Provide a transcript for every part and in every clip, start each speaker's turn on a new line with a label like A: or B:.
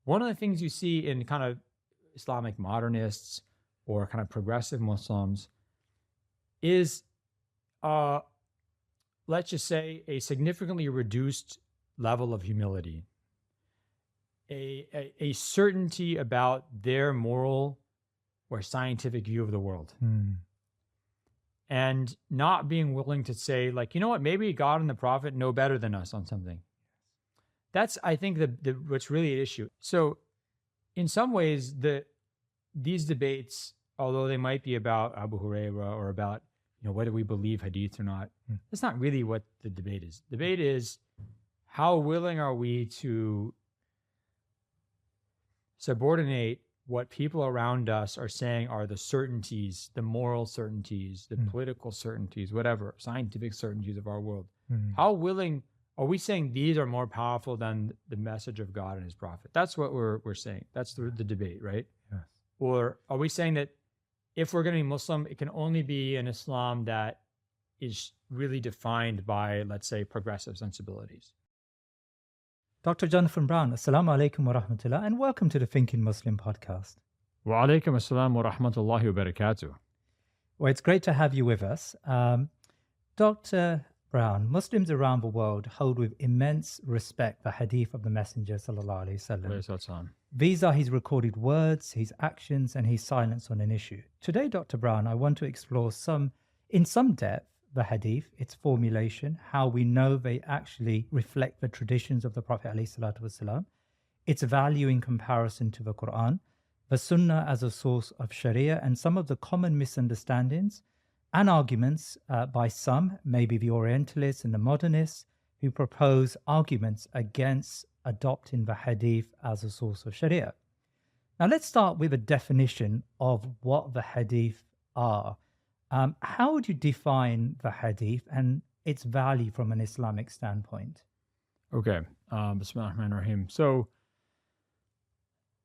A: one of the things you see in kind of Islamic modernists or kind of progressive Muslims is, let's just say, a significantly reduced level of humility, a certainty about their moral or scientific view of the world. And not being willing to say, like, you know what, maybe God and the Prophet know better than us on something. That's, I think, what's really at issue. So in some ways, these debates, although they might be about Abu Huraira or about, whether we believe hadith or not, that's not really what the debate is. The debate is, how willing are we to subordinate what people around us are saying are the certainties, the moral certainties, the political certainties, whatever, scientific certainties of our world. How willing are we saying these are more powerful than the message of God and his prophet? That's what we're saying. That's the debate, right?
B: Yes.
A: Or are we saying that if we're going to be Muslim, it can only be an Islam that is really defined by, let's say, progressive sensibilities?
B: Dr. Jonathan Brown, Assalamu alaikum wa rahmatullah, and welcome to the Thinking Muslim podcast.
A: Wa alaikum assalam wa rahmatullahi wa barakatuh.
B: Well, it's great to have you with us. Dr. Brown, Muslims around the world hold with immense respect the hadith of the Messenger sallallahu alaihi wasallam. These are his recorded words, his actions, and his silence on an issue. Today, Dr. Brown, I want to explore in some depth, the hadith, its formulation, how we know they actually reflect the traditions of the Prophet ﷺ, its value in comparison to the Quran, the Sunnah as a source of Sharia, and some of the common misunderstandings and arguments by some, maybe the Orientalists and the modernists, who propose arguments against adopting the hadith as a source of Sharia. Now let's start with a definition of what the hadith are. How would you define the hadith and its value from an Islamic standpoint?
A: Okay. Bismillah ar-Rahman ar-Rahim. So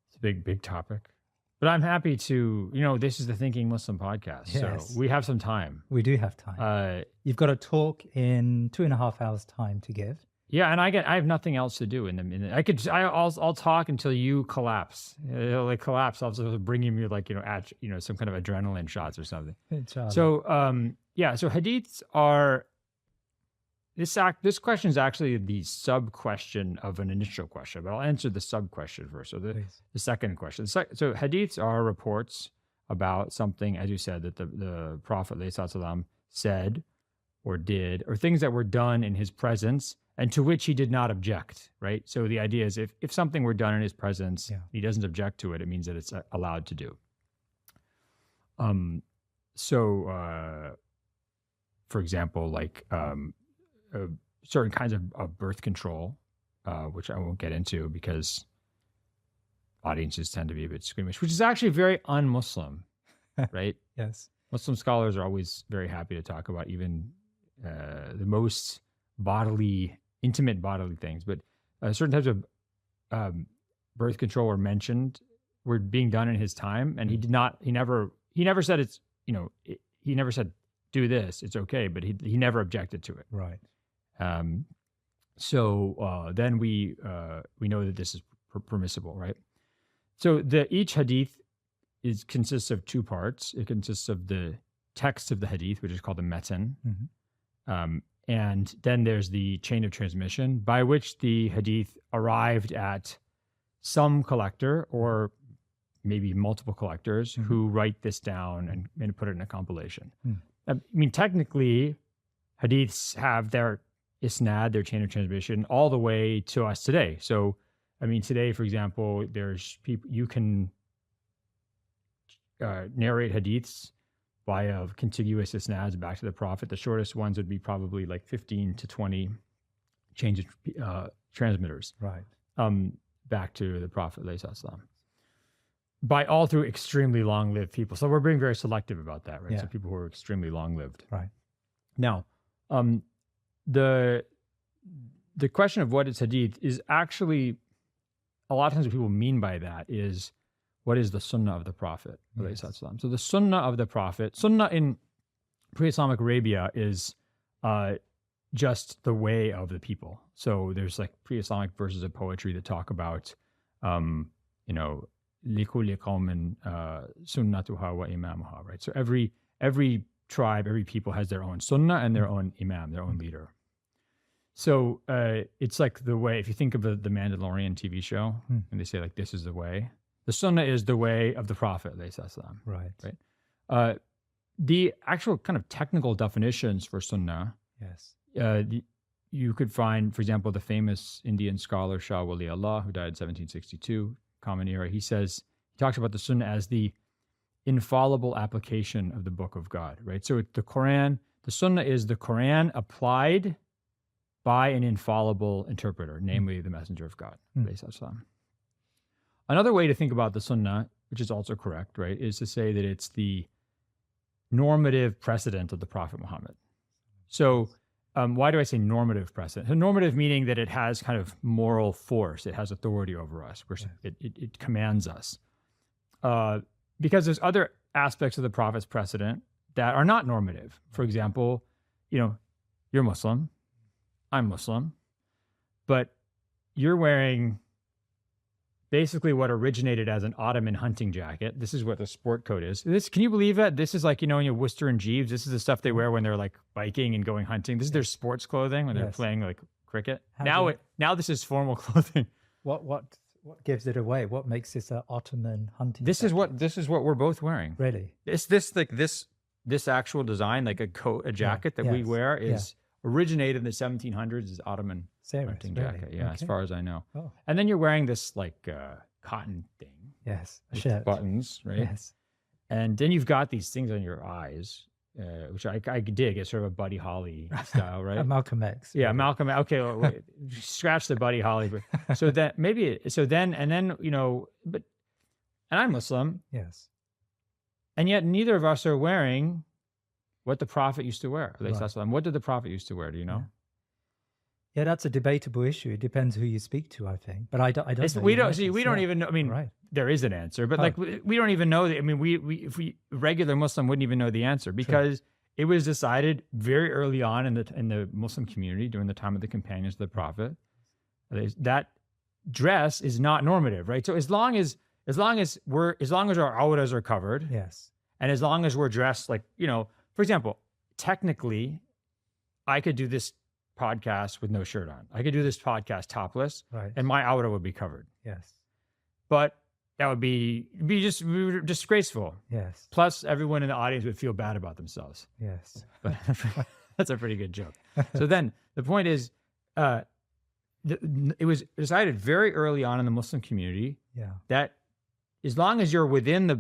A: it's a big topic, but I'm happy to, this is the Thinking Muslim podcast.
B: Yes.
A: So we have some time.
B: We do have time. You've got a talk in 2.5 hours time to give.
A: Yeah, and I have nothing else to do in the minute. I'll talk until you collapse. I'll just bring you like some kind of adrenaline shots or something.
B: Inshallah.
A: So so hadiths are this question is actually the sub question of an initial question, but I'll answer the sub question first. So the second question. So hadiths are reports about something, as you said, that the Prophet ﷺ said or did, or things that were done in his presence and to which he did not object, right? So the idea is if something were done in his presence, he doesn't object to it, it means that it's allowed to do. For example, like certain kinds of birth control, which I won't get into because audiences tend to be a bit squeamish, which is actually very un-Muslim, right?
B: Yes.
A: Muslim scholars are always very happy to talk about even the most intimate bodily things, but certain types of birth control were being done in his time, and he never said it's, he never said do this, it's okay, but he never objected to it.
B: Right.
A: Then we know that this is permissible, right? So each hadith consists of two parts. It consists of the text of the hadith, which is called the matan. And then there's the chain of transmission by which the hadith arrived at some collector or maybe multiple collectors who write this down and put it in a compilation. I mean, technically, hadiths have their isnad, their chain of transmission, all the way to us today. So, I mean, today, for example, there's people, you can narrate hadiths via contiguous isnads back to the Prophet. The shortest ones would be probably like 15 to 20 change of transmitters,
B: right,
A: back to the Prophet by all through extremely long-lived people. So we're being very selective about that, right?
B: Yeah.
A: So people who are extremely long-lived.
B: Right.
A: Now, the question of what is hadith is actually, a lot of times what people mean by that is, what is the sunnah of the Prophet?
B: Yes.
A: So the sunnah of the Prophet, sunnah in pre-Islamic Arabia is just the way of the people. So there's like pre-Islamic verses of poetry that talk about You know, لِكُلِّ قَوْمٍ سُنَّتُهَا وَإِمَامُهَا, right? So every tribe, every people has their own sunnah and their own imam, their own leader. So it's like the way, if you think of the Mandalorian TV show, and they say like, this is the way. The sunnah is the way of the Prophet,
B: right?
A: Right. The actual kind of technical definitions for sunnah,
B: yes,
A: you could find, for example, the famous Indian scholar Shah Wali Allah, who died in 1762, Common Era. He talks about the sunnah as the infallible application of the book of God, right? So the Quran, the sunnah is the Quran applied by an infallible interpreter, namely the messenger of God. Another way to think about the sunnah, which is also correct, right, is to say that it's the normative precedent of the Prophet Muhammad. So why do I say normative precedent? So normative meaning that it has kind of moral force. It has authority over us. It commands us. Because there's other aspects of the Prophet's precedent that are not normative. For example, you're Muslim, I'm Muslim, but you're wearing basically what originated as an Ottoman hunting jacket. This is what the sport coat is. Can you believe that? This is like, in your Worcester and Jeeves, this is the stuff they wear when they're like biking and going hunting. This is their sports clothing when they're playing like cricket. Now this is formal clothing.
B: What gives it away? What makes this an Ottoman hunting
A: jacket? This is what we're both wearing.
B: Really?
A: This actual design, like a jacket that we wear is originated in the 1700s as Ottoman hunting jacket. Yeah, okay. As far as I know. Oh. And then you're wearing this like cotton thing.
B: Yes, a shirt.
A: Buttons, right?
B: Yes.
A: And then you've got these things on your eyes, which I dig. It's sort of a Buddy Holly style, right?
B: A Malcolm X.
A: Yeah, Malcolm. Okay, wait, scratch the Buddy Holly. So that but I'm Muslim.
B: Yes.
A: And yet neither of us are wearing what the Prophet used to wear. What did the Prophet used to wear? Do you know?
B: Yeah, that's a debatable issue. It depends who you speak to, I think. But I don't know.
A: We don't even know. I mean, there is an answer, but we don't even know. I mean, regular Muslim wouldn't even know the answer because it was decided very early on in the Muslim community during the time of the companions of the Prophet that dress is not normative, right? So as long as our auras are covered,
B: yes,
A: and as long as we're dressed like, for example, technically, I could do this podcast with no shirt on. I could do this podcast topless,
B: right,
A: and my aura would be covered.
B: Yes,
A: but that would be just disgraceful.
B: Yes.
A: Plus, everyone in the audience would feel bad about themselves.
B: Yes,
A: but that's a pretty good joke. So then the point is, it was decided very early on in the Muslim community that as long as you're within the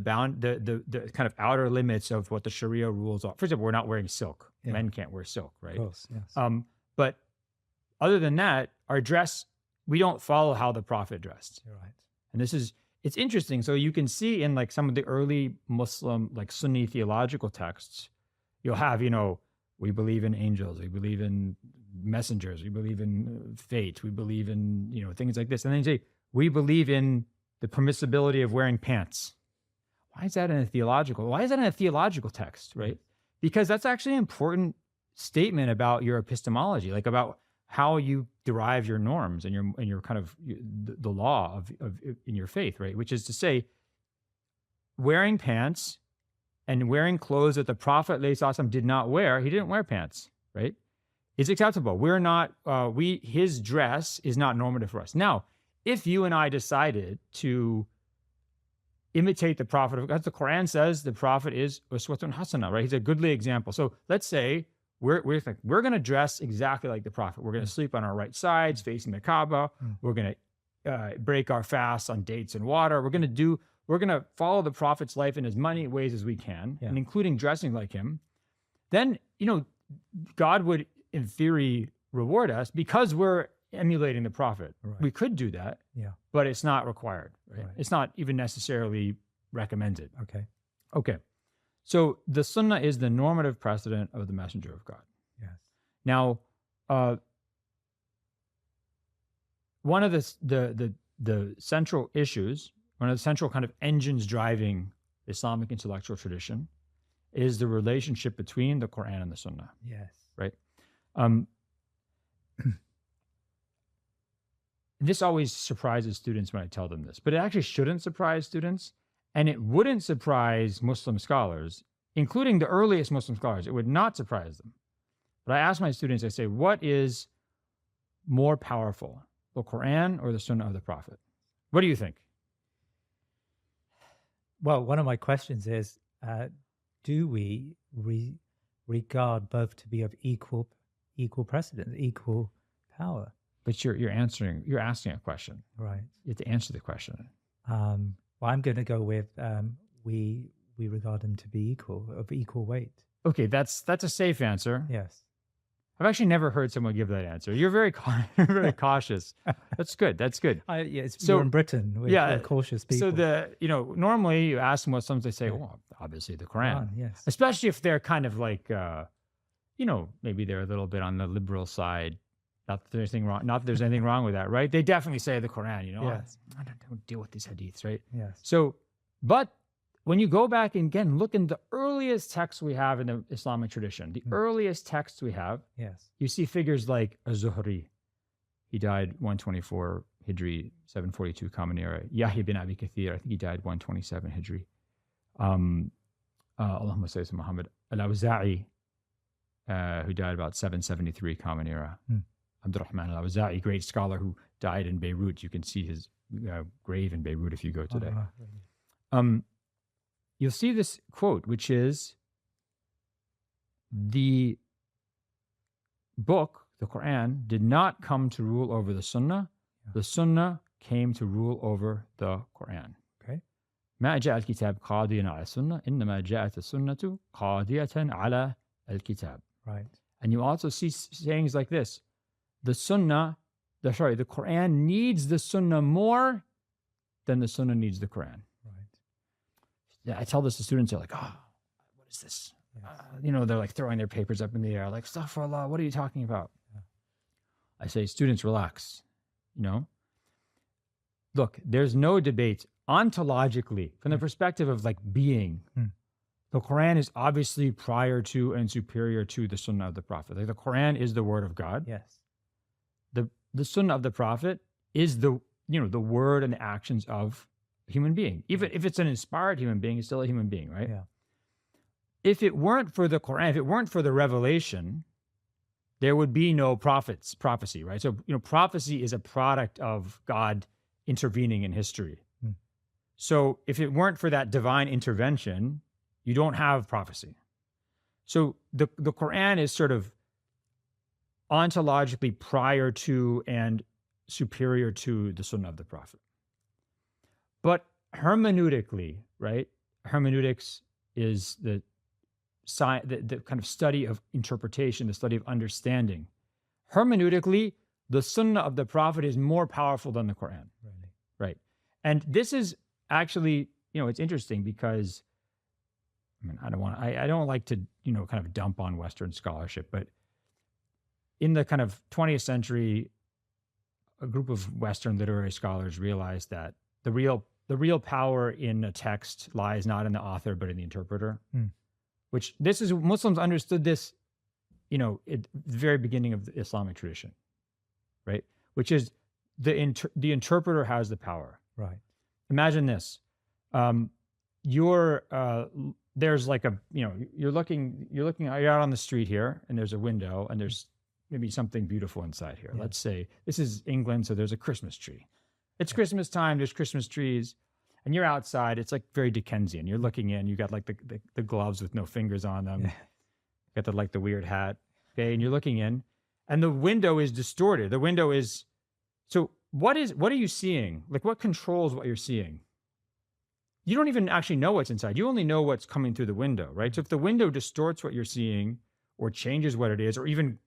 A: kind of outer limits of what the Sharia rules are. For example, we're not wearing silk. Yeah. Men can't wear silk, right?
B: Of course, yes.
A: But other than that, our dress, we don't follow how the Prophet dressed.
B: You're right.
A: And it's interesting. So you can see in like some of the early Muslim, like Sunni theological texts, you'll have, we believe in angels, we believe in messengers, we believe in fate, we believe in, things like this. And then you say, we believe in the permissibility of wearing pants. Why is that in a theological text, right? Because that's actually an important statement about your epistemology, like about how you derive your norms and your kind of the law of in your faith, right? Which is to say, wearing pants and wearing clothes that the Prophet ﷺ did not wear. He didn't wear pants, right? It's acceptable. We're not. His dress is not normative for us. Now, if you and I decided to imitate the Prophet, as the Quran says, the Prophet is uswatun hasana, right? He's a goodly example. So let's say we're going to dress exactly like the Prophet. We're going to sleep on our right sides, facing the Kaaba. We're going to break our fasts on dates and water. We're going to follow the Prophet's life in as many ways as we can, and including dressing like him. Then, God would, in theory, reward us because we're emulating the Prophet. Right. We could do that, but it's not required. Right? It's not even necessarily recommended. Okay. So the Sunnah is the normative precedent of the Messenger of God.
B: Yes.
A: Now, one of the central issues, one of the central kind of engines driving Islamic intellectual tradition, is the relationship between the Quran and the Sunnah.
B: Yes.
A: Right. this always surprises students when I tell them this, but it actually shouldn't surprise students, and it wouldn't surprise Muslim scholars, including the earliest Muslim scholars. It would not surprise them. But I ask my students, I say, what is more powerful, the Quran or the Sunnah of the Prophet? What do you think?
B: Well, one of my questions is, do we regard both to be of equal precedence, equal power?
A: But you're asking a question.
B: Right.
A: You have to answer the question.
B: Well, I'm going to go with we regard them to be of equal weight.
A: Okay, that's a safe answer.
B: Yes.
A: I've actually never heard someone give that answer. You're very very cautious. That's good. That's good.
B: So we're in Britain. We're cautious people.
A: So normally you ask Muslims, they say, well, obviously the Quran.
B: Yes.
A: Especially if they're kind of like, maybe they're a little bit on the liberal side. Not that there's anything wrong with that, right? They definitely say the Quran,
B: Yes.
A: I don't deal with these hadiths, right?
B: Yes.
A: So, but when you go back and again, look in the earliest texts we have in the Islamic tradition, the earliest texts we have,
B: yes,
A: you see figures like Az-Zuhri. He died 124 Hijri, 742 Common Era. Yahya bin Abi Kathir, I think he died 127 Hijri. Allahumma salli ala Muhammad. Al-Awza'i, who died about 773 Common Era. Abdurrahman al-Awza'i, great scholar who died in Beirut. You can see his grave in Beirut if you go today. You'll see this quote, which is, the book, the Quran, did not come to rule over the Sunnah. The Sunnah came to rule over the Quran.
B: Okay.
A: ما جاء الكتاب قاضيا على السنة إنما جاءت السنة قاضية على الكتاب.
B: Right.
A: And you also see sayings like this: the Quran needs the Sunnah more than the Sunnah needs the Quran. Yeah, I tell this to students. They're like, "Oh, what is this?" Yes. They're like throwing their papers up in the air, like, "Astaghfirullah, what are you talking about?" Yeah. I say, students, relax. Look, there's no debate ontologically from the perspective of like being. The Quran is obviously prior to and superior to the Sunnah of the Prophet. Like, the Quran is the word of God.
B: Yes.
A: The Sunnah of the Prophet is the word and the actions of human being. Even if it's an inspired human being, it's still a human being, right?
B: Yeah.
A: If it weren't for the Quran, if it weren't for the revelation, there would be no prophecy, right? So, prophecy is a product of God intervening in history. So if it weren't for that divine intervention, you don't have prophecy. So the Quran is sort of ontologically prior to and superior to the Sunnah of the Prophet. But hermeneutically, right? Hermeneutics is the kind of study of interpretation, the study of understanding. Hermeneutically, the Sunnah of the Prophet is more powerful than the Quran.
B: Really?
A: Right. And this is actually, it's interesting because, I don't like to, kind of dump on Western scholarship, but in the kind of 20th century, a group of Western literary scholars realized that the real power in a text lies not in the author, but in the interpreter. Which Muslims understood this, at the very beginning of the Islamic tradition, right? Which is the interpreter has the power.
B: Right.
A: Imagine this: there's like you're out on the street here, and there's a window, and there's maybe something beautiful inside here. Yeah. Let's say this is England, so there's a Christmas tree. It's Christmas time. There's Christmas trees. And you're outside. It's like very Dickensian. You're looking in. You got like the gloves with no fingers on them. You got the weird hat. Okay, and you're looking in, and the window is distorted. The window is. So what are you seeing? Like, what controls what you're seeing? You don't even actually know what's inside. You only know what's coming through the window, right? So if the window distorts what you're seeing, or changes what it is, or even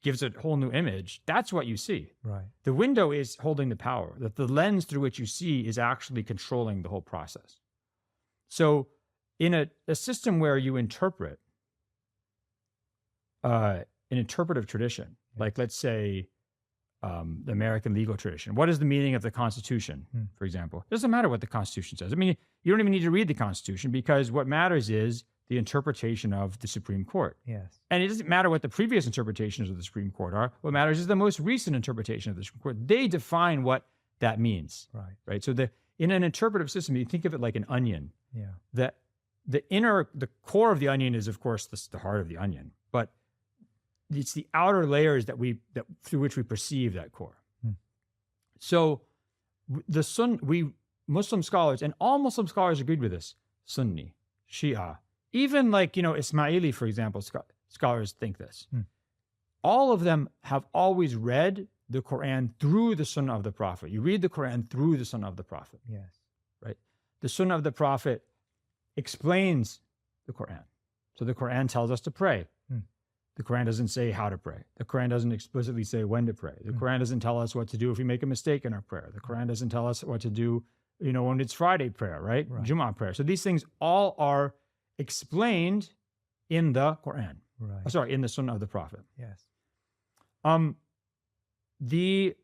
A: gives a whole new image, that's what you see.
B: Right.
A: The window is holding the power, that the lens through which you see is actually controlling the whole process. So in a system where you interpret an interpretive tradition, like let's say the American legal tradition, what is the meaning of the Constitution, for example? It doesn't matter what the Constitution says. You don't even need to read the Constitution, because what matters is the interpretation of the Supreme Court.
B: Yes.
A: And it doesn't matter what the previous interpretations of the Supreme Court are. What matters is the most recent interpretation of the Supreme Court. They define what that means.
B: Right.
A: Right. So in an interpretive system, you think of it like an onion.
B: Yeah.
A: The core of the onion is, of course, the heart of the onion, but it's the outer layers through which we perceive that core. So Muslim scholars, and all Muslim scholars agreed with this, Sunni, Shia, even Ismaili, for example, scholars think this. All of them have always read the Quran through the Sunnah of the Prophet. You read the Quran through the Sunnah of the Prophet.
B: Yes.
A: Right? The Sunnah of the Prophet explains the Quran. So the Quran tells us to pray. The Quran doesn't say how to pray. The Quran doesn't explicitly say when to pray. The Quran doesn't tell us what to do if we make a mistake in our prayer. The Quran doesn't tell us what to do, when it's Friday prayer, right? Jumu'ah prayer. So these things all are explained in the Quran.
B: Right.
A: Sorry, in the Sunnah of the Prophet.
B: Yes.
A: The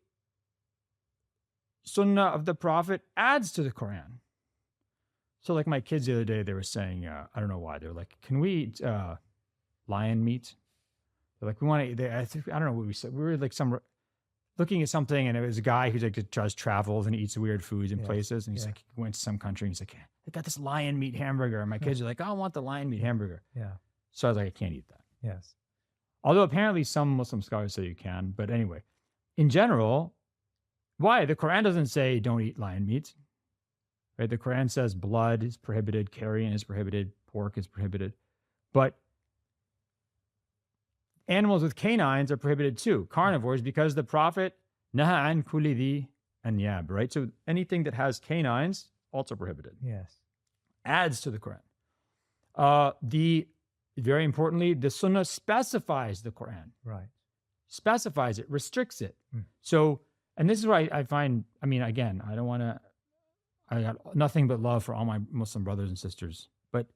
A: Sunnah of the Prophet adds to the Quran. So like my kids the other day, they were saying, I don't know why, they were like, can we eat lion meat? They're like, we want to, I don't know what we said. We were like looking at something, and it was a guy who just travels and eats weird foods in places. And he's like, he went to some country, and he's like, I got this lion meat hamburger. And my kids are like, I want the lion meat hamburger.
B: Yeah.
A: So I was like, I can't eat that.
B: Yes.
A: Although apparently some Muslim scholars say you can. But anyway, in general, why? The Quran doesn't say don't eat lion meat. Right? The Quran says blood is prohibited, carrion is prohibited, pork is prohibited. But animals with canines are prohibited too, carnivores, because the Prophet, naha an kulli dhi anyab, right? So anything that has canines, also prohibited.
B: Yes. Adds
A: to the Quran. Very importantly, the Sunnah specifies the Quran.
B: Right.
A: Specifies it, restricts it. So, and this is why I find, again, I got nothing but love for all my Muslim brothers and sisters. But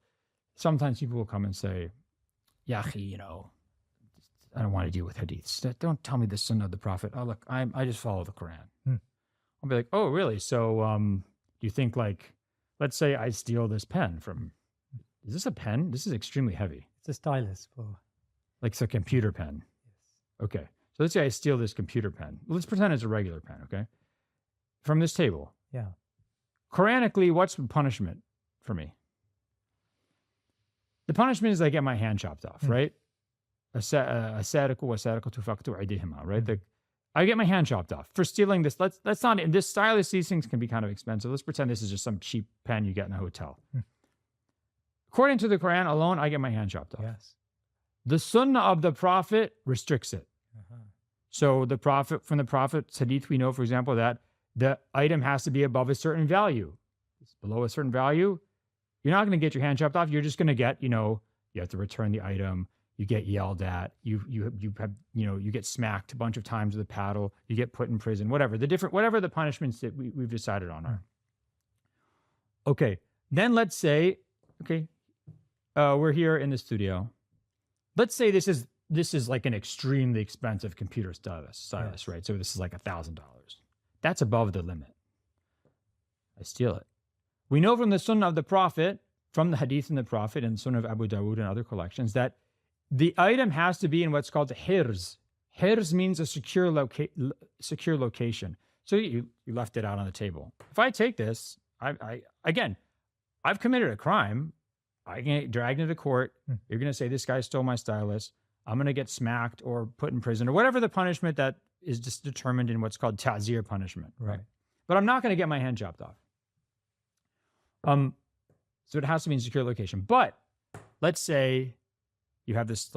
A: sometimes people will come and say, Ya akhi, I don't want to deal with hadiths. Don't tell me the Sunnah of the Prophet. Oh, look, I just follow the Quran. I'll be like, oh, really? So do you think, let's say I steal this pen from, is this a pen? This is extremely heavy.
B: It's a stylus
A: it's a computer pen. Yes. Okay. So let's say I steal this computer pen. Let's pretend it's a regular pen, okay? From this table.
B: Yeah.
A: Quranically, what's the punishment for me? The punishment is I get my hand chopped off, right? Right? I get my hand chopped off for stealing this. Let's not, in this stylus, these things can be kind of expensive. Let's pretend this is just some cheap pen you get in a hotel. According to the Quran alone, I get my hand chopped off.
B: Yes.
A: The Sunnah of the Prophet restricts it. So from the Prophet's hadith, we know, for example, that the item has to be above a certain value. It's below a certain value, you're not going to get your hand chopped off. You're just going to get, you have to return the item. You get yelled at. You get smacked a bunch of times with a paddle. You get put in prison. Whatever the punishments that we've decided on are. Okay. Then let's say, we're here in the studio. Let's say this is like an extremely expensive computer stylus, yes. Right? So this is like $1,000. That's above the limit. I steal it. We know from the Sunnah of the Prophet, from the Hadith in the Prophet and the Sunnah of Abu Dawood and other collections, that the item has to be in what's called a hirz. Hirz means a secure location. So you left it out on the table. If I take this, I've committed a crime. I can get dragged into court. You're going to say this guy stole my stylus. I'm going to get smacked or put in prison or whatever the punishment that is just determined in what's called ta'zir punishment. Right. But I'm not going to get my hand chopped off. So it has to be in a secure location. But let's say you have this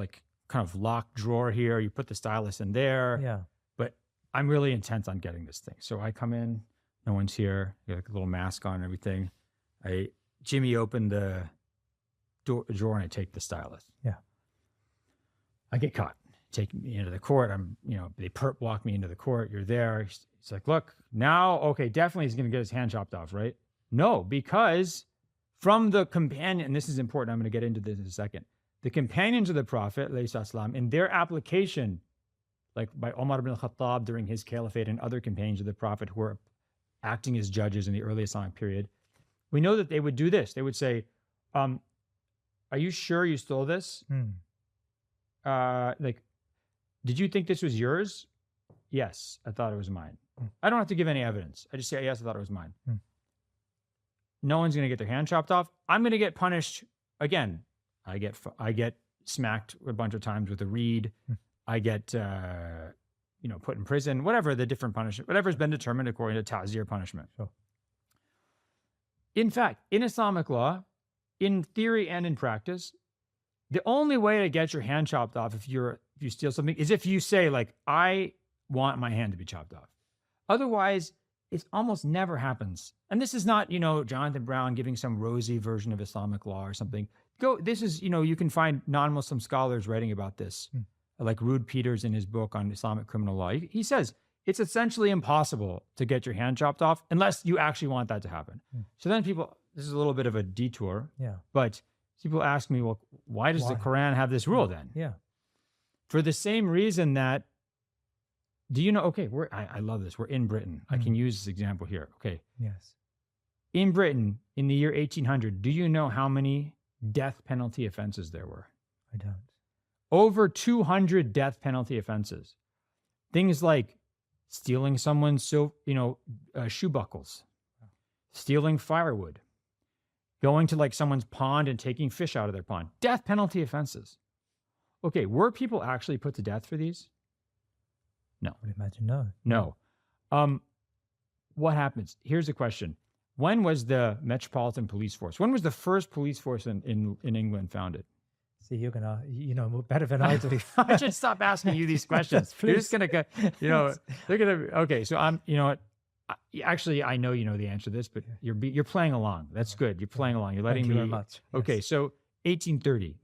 A: kind of locked drawer here. You put the stylus in there.
B: Yeah.
A: But I'm really intent on getting this thing. So I come in, no one's here. You got a little mask on and everything. I jimmy open the drawer and I take the stylus.
B: Yeah.
A: I get caught. Take me into the court. They perp walk me into the court. You're there. He's like, look, now, okay, definitely he's going to get his hand chopped off, right? No, because from the companion, and this is important, I'm going to get into this in a second. The companions of the Prophet, in their application, like by Umar ibn al-Khattab during his caliphate and other companions of the Prophet who were acting as judges in the early Islamic period, we know that they would do this. They would say, are you sure you stole this? Like, did you think this was yours? Yes, I thought it was mine. I don't have to give any evidence. I just say, yes, I thought it was mine. No one's going to get their hand chopped off. I'm going to get punished again. I get smacked a bunch of times with a reed. I get, put in prison, whatever the different punishment, whatever's been determined according to ta'zir punishment. Sure. In fact, in Islamic law, in theory and in practice, the only way to get your hand chopped off if you steal something is if you say, like, I want my hand to be chopped off. Otherwise, it almost never happens. And this is not, Jonathan Brown giving some rosy version of Islamic law or something. This is, you can find non-Muslim scholars writing about this, like Ruud Peters in his book on Islamic criminal law. He says it's essentially impossible to get your hand chopped off unless you actually want that to happen. So then this is a little bit of a detour, but people ask me, well, why does the Quran have this rule then?
B: Yeah.
A: For the same reason that, do you know, okay, I love this. We're in Britain. I can use this example here. Okay.
B: Yes.
A: In Britain, in the year 1800, do you know how many death penalty offenses there were?
B: I don't.
A: Over 200 death penalty offenses. Things like stealing someone's shoe buckles, stealing firewood, going to like someone's pond and taking fish out of their pond. Death penalty offenses. Okay, were people actually put to death for these? No.
B: I would imagine no.
A: No. What happens? Here's the question. When was the Metropolitan Police Force? When was the first police force in England founded?
B: See, you're going to, more better than I do.
A: I should stop asking you these questions. You're just going to, they're going to, okay, so actually, I know you know the answer to this, but you're playing along. That's good. You're playing along. You're letting me.
B: Thank you very much.
A: Okay, so 1830.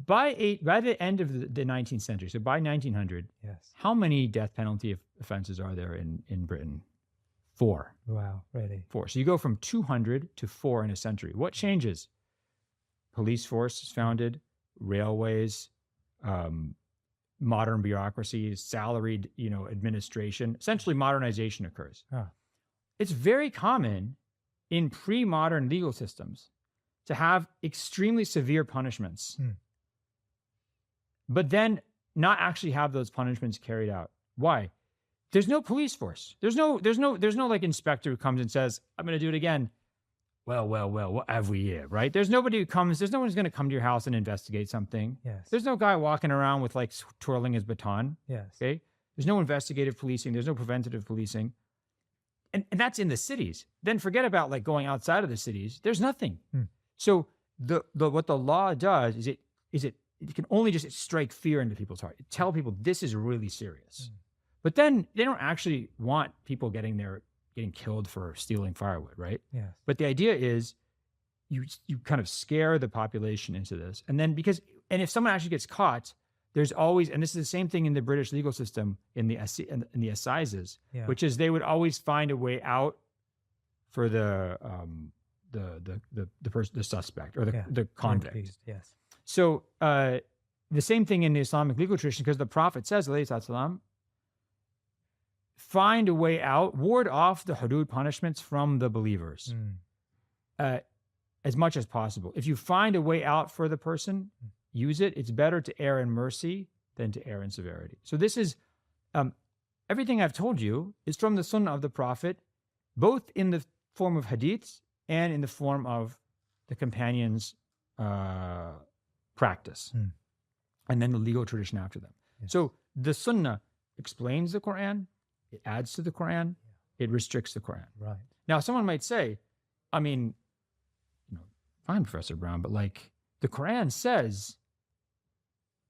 A: By the end of the 19th century, so by 1900, how many death penalty offenses are there in Britain? 4.
B: Wow, really?
A: 4. So you go from 200 to 4 in a century. What changes? Police force is founded, railways, modern bureaucracies, salaried, administration. Essentially, modernization occurs. It's very common in pre-modern legal systems to have extremely severe punishments, but then not actually have those punishments carried out. Why? There's no police force. There's no like inspector who comes and says, I'm going to do it again. Well, what have we here, right? There's nobody who comes, there's no one's going to come to your house and investigate something.
B: Yes.
A: There's no guy walking around with like twirling his baton.
B: Yes.
A: Okay. There's no investigative policing. There's no preventative policing. And that's in the cities. Then forget about like going outside of the cities. There's nothing. So what the law does is it can only just strike fear into people's heart. Tell people this is really serious. But then they don't actually want people getting killed for stealing firewood, right?
B: Yes.
A: But the idea is you kind of scare the population into this. And then if someone actually gets caught, there's always, and this is the same thing in the British legal system in the assizes, which is they would always find a way out for the suspect or the convict.
B: Yes.
A: So the same thing in the Islamic legal tradition, because the Prophet says, alayhi salam, find a way out, ward off the hudud punishments from the believers as much as possible. If you find a way out for the person, use it. It's better to err in mercy than to err in severity. So this is, everything I've told you is from the sunnah of the Prophet, both in the form of hadiths and in the form of the companions' practice, and then the legal tradition after them. Yes. So the sunnah explains the Quran, it adds to the Quran, it restricts the Quran.
B: Right.
A: Now, someone might say, fine, Professor Brown, but like the Quran says,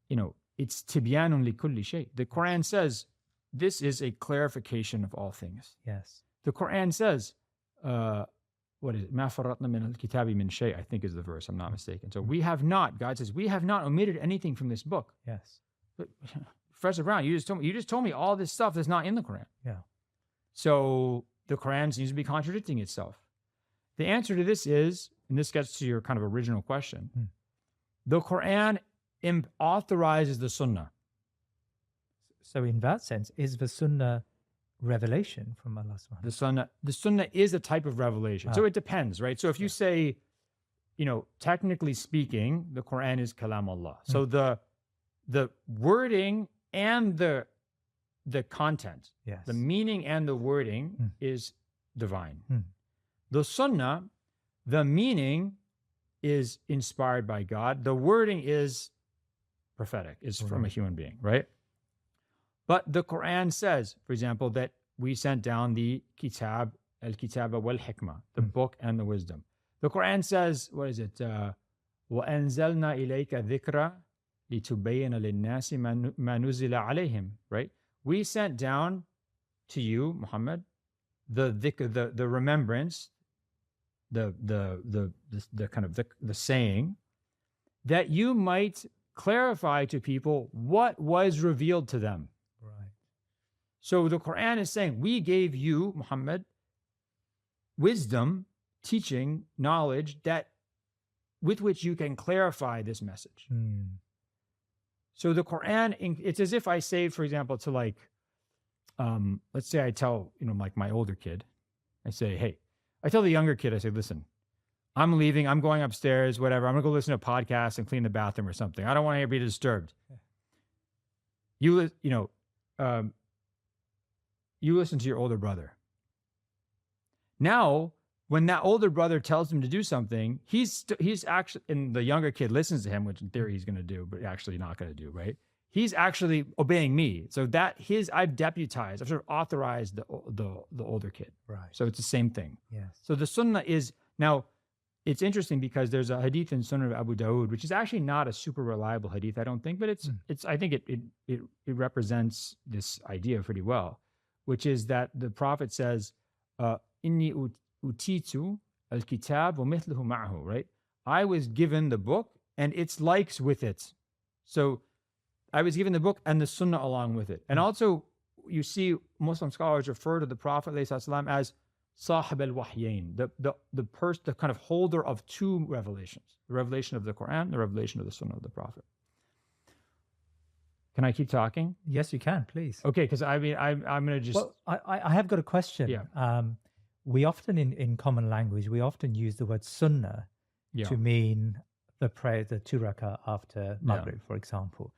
A: it's tibyanun li kulli shay. The Quran says this is a clarification of all things.
B: Yes.
A: The Quran says, what is it? Ma faratna min al-kitabi min shay, I think is the verse, I'm not mistaken. So God says, we have not omitted anything from this book.
B: Yes.
A: But Professor Brown, you just told me all this stuff that's not in the Quran.
B: Yeah.
A: So the Quran seems to be contradicting itself. The answer to this is, and this gets to your kind of original question, the Quran authorizes the Sunnah.
B: So in that sense, is the Sunnah revelation from Allah subhanahu wa ta'ala?
A: The Sunnah is a type of revelation. So it depends, right? So if you say, technically speaking, the Quran is kalam Allah. So the wording and the content,
B: Yes.
A: the meaning and the wording is divine. The Sunnah, the meaning is inspired by God. The wording is prophetic, is from a human being, right? But the Quran says, for example, that we sent down the kitab, al-kitaba wal-hikmah, the book and the wisdom. The Quran says, what is it? وَأَنزَلْنَا إِلَيْكَ ذِكْرَ لِتُبَيِّنَ لِلنَّاسِ مَا نُزِلَ عَلَيْهِمْ, right? We sent down to you, Muhammad, the dhikr, the remembrance, the kind of the saying, that you might clarify to people what was revealed to them.
B: Right.
A: So the Quran is saying, we gave you, Muhammad, wisdom, teaching, knowledge with which you can clarify this message. So the Quran, it's as if I say, for example, to let's say I tell, like my older kid, I say, hey, I tell the younger kid, I say, listen, I'm leaving, I'm going upstairs, whatever. I'm going to go listen to a podcast and clean the bathroom or something. I don't want to be disturbed. You listen to your older brother. Now, when that older brother tells him to do something, he's actually, and the younger kid listens to him, which in theory he's going to do, but actually not going to do, right? He's actually obeying me. So I've deputized, I've sort of authorized the older kid.
B: Right.
A: So it's the same thing.
B: Yes.
A: So the Sunnah is, now it's interesting because there's a hadith in Sunnah of Abu Dawood, which is actually not a super reliable hadith, I don't think, but I think it represents this idea pretty well, which is that the Prophet says, Inni utitu al-kitab wa mithluhu ma'ahu, right? I was given the book and its likes with it. So I was given the book and the Sunnah along with it. And also, you see Muslim scholars refer to the Prophet ﷺ as Sahib al-Wahyain, the kind of holder of two revelations, the revelation of the Quran, the revelation of the Sunnah of the Prophet. Can I keep talking?
B: Yes, you can, please.
A: Okay, because I'm going to just...
B: Well, I have got a question.
A: Yeah.
B: We often, in common language, we often use the word sunnah to mean the prayer, the 2 rakah after Maghrib, for example,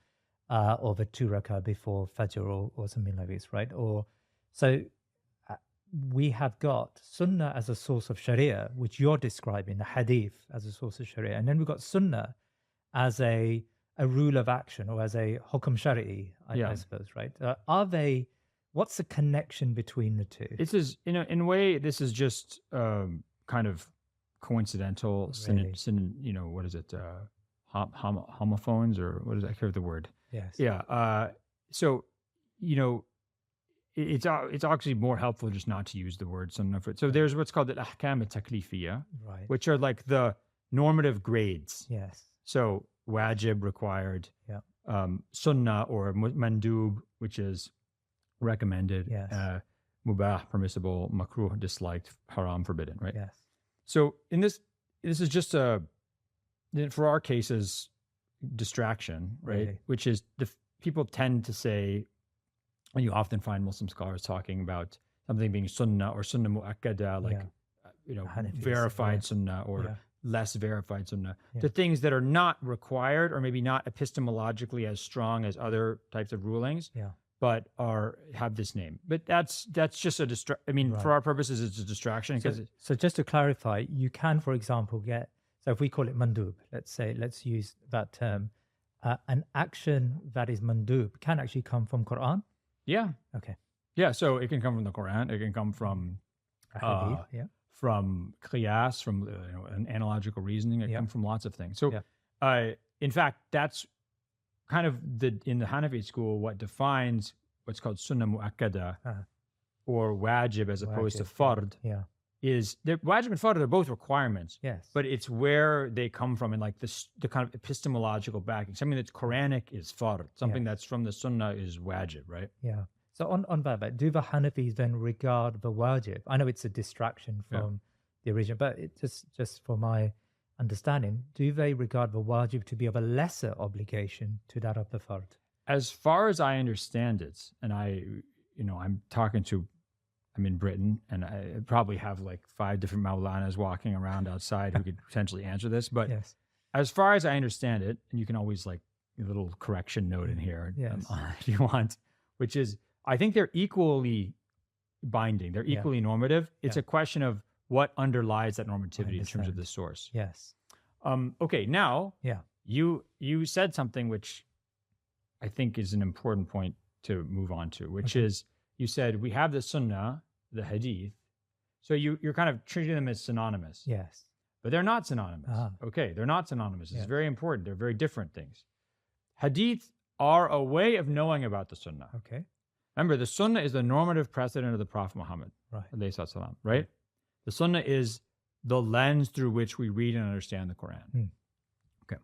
B: or the 2 rakah before Fajr or something like this, right? We have got sunnah as a source of sharia, which you're describing, the hadith as a source of sharia. And then we've got sunnah as a rule of action or as a hukm shari'i, I suppose, right? What's the connection between the two?
A: This is, in a way, this is just kind of coincidental,
B: Really?
A: what is it? Homophones, or what is that? I hear the word.
B: Yes.
A: Yeah. So, it's actually more helpful just not to use the word sunnah. So there's what's called the ahkam al-taklifiyya,
B: Right.
A: which are like the normative grades.
B: Yes.
A: So wajib, required, sunnah or mandub, which is recommended,
B: Yes.
A: mubah, permissible, makruh, disliked, haram, forbidden, right?
B: Yes.
A: So this is just for our cases, distraction, right?
B: Really?
A: Which is people tend to say, and you often find Muslim scholars talking about something being sunnah or sunnah mu'akkada, like
B: Hanafis,
A: verified sunnah or less verified sunnah,
B: Yeah.
A: to things that are not required or maybe not epistemologically as strong as other types of rulings, but have this name. But that's just a for our purposes, it's a distraction.
B: So just to clarify, you can, for example, so if we call it mandub, let's use that term, an action that is mandub can actually come from Quran.
A: Yeah.
B: Okay.
A: Yeah. So it can come from the Quran. It can come from from qiyas, from an analogical reasoning. It can come from lots of things. So, in fact, that's kind of in the Hanafi school, what defines what's called sunnah mu'akkada or wajib as opposed to fard is wajib and fard are both requirements.
B: Yes.
A: But it's where they come from, and like the kind of epistemological backing. Something that's Quranic is fard. Something that's from the sunnah is wajib, right?
B: Yeah. So on that, do the Hanafis then regard the wajib? I know it's a distraction from the original, but it just for my understanding, do they regard the wajib to be of a lesser obligation to that of the fard?
A: As far as I understand it, and I'm talking to I'm in Britain, and I probably have like 5 different Maulanas walking around outside who could potentially answer this. But
B: yes.
A: as far as I understand it, and you can always like a little correction note in here
B: yes.
A: If you want, which is, I think they're equally binding. They're equally normative. It's a question of what underlies that normativity in terms of the source.
B: Yes.
A: Okay, now
B: Yeah.
A: you said something which I think is an important point to move on to, which is, you said we have the sunnah, the hadith. So you're kind of treating them as synonymous.
B: Yes.
A: But they're not synonymous. Okay, they're not synonymous. It's very important. They're very different things. Hadith are a way of knowing about the sunnah.
B: Okay.
A: Remember, the sunnah is the normative precedent of the Prophet Muhammad.
B: Right.
A: Salam, right? The sunnah is the lens through which we read and understand the Quran. Okay.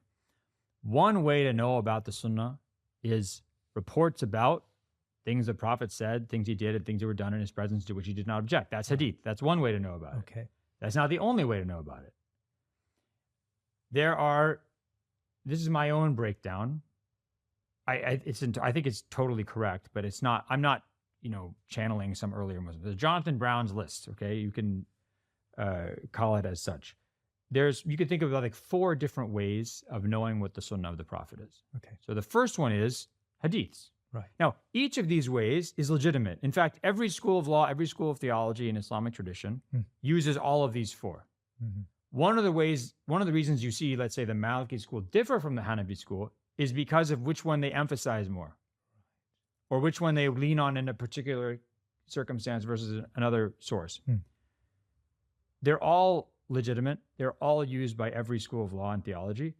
A: One way to know about the sunnah is reports about things the Prophet said, things he did, and things that were done in his presence to which he did not object. That's hadith. That's one way to know about it.
B: Okay.
A: That's not the only way to know about it. This is my own breakdown. I think it's totally correct, but it's not. I'm not, channeling some earlier Muslims. There's Jonathan Brown's list. Okay, you can call it as such. You can think of like 4 different ways of knowing what the sunnah of the Prophet is.
B: Okay.
A: So the first one is hadiths.
B: Right.
A: Now, each of these ways is legitimate. In fact, every school of law, every school of theology in Islamic tradition uses all of these 4.
B: Mm-hmm.
A: One of the reasons you see, let's say, the Maliki school differ from the Hanafi school is because of which one they emphasize more, or which one they lean on in a particular circumstance versus another source. They're all legitimate. They're all used by every school of law and theology.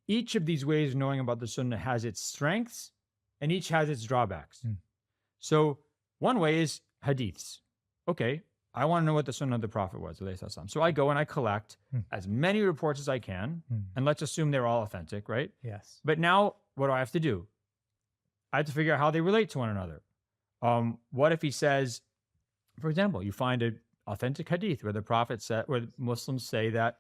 A: Each of these ways of knowing about the Sunnah has its strengths, and each has its drawbacks. So one way is hadiths. Okay, I want to know what the Sunnah of the Prophet was. So I go and I collect as many reports as I can, and let's assume they're all authentic, right?
B: Yes.
A: But now, what do I have to do? I have to figure out how they relate to one another. What if he says, for example, you find an authentic hadith where the Prophet said, where Muslims say that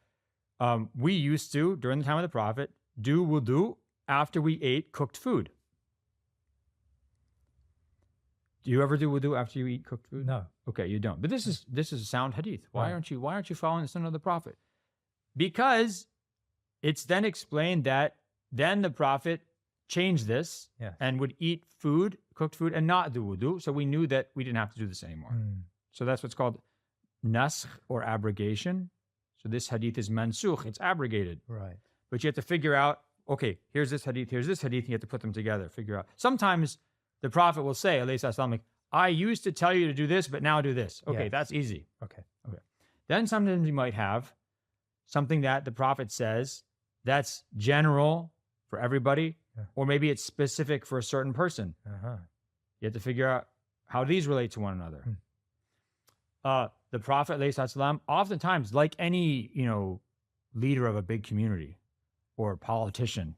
A: we used to, during the time of the Prophet, do wudu after we ate cooked food. Do you ever do wudu after you eat cooked food?
B: No.
A: Okay, you don't. But this is a sound hadith. Why aren't you following the sunnah of the Prophet? Because it's then explained that then the Prophet changed this and would eat food, cooked food, and not do wudu. So we knew that we didn't have to do this anymore. So that's what's called naskh or abrogation. So this hadith is mansukh. It's abrogated.
B: Right.
A: But you have to figure out, okay, here's this hadith, you have to put them together, figure out. Sometimes the Prophet will say, alayhi salam, I used to tell you to do this, but now do this. Okay, that's easy.
B: Okay.
A: Then sometimes you might have something that the Prophet says that's general for everybody, or maybe it's specific for a certain person. You have to figure out how these relate to one another. The Prophet, alayhi salam, oftentimes, like any leader of a big community or politician,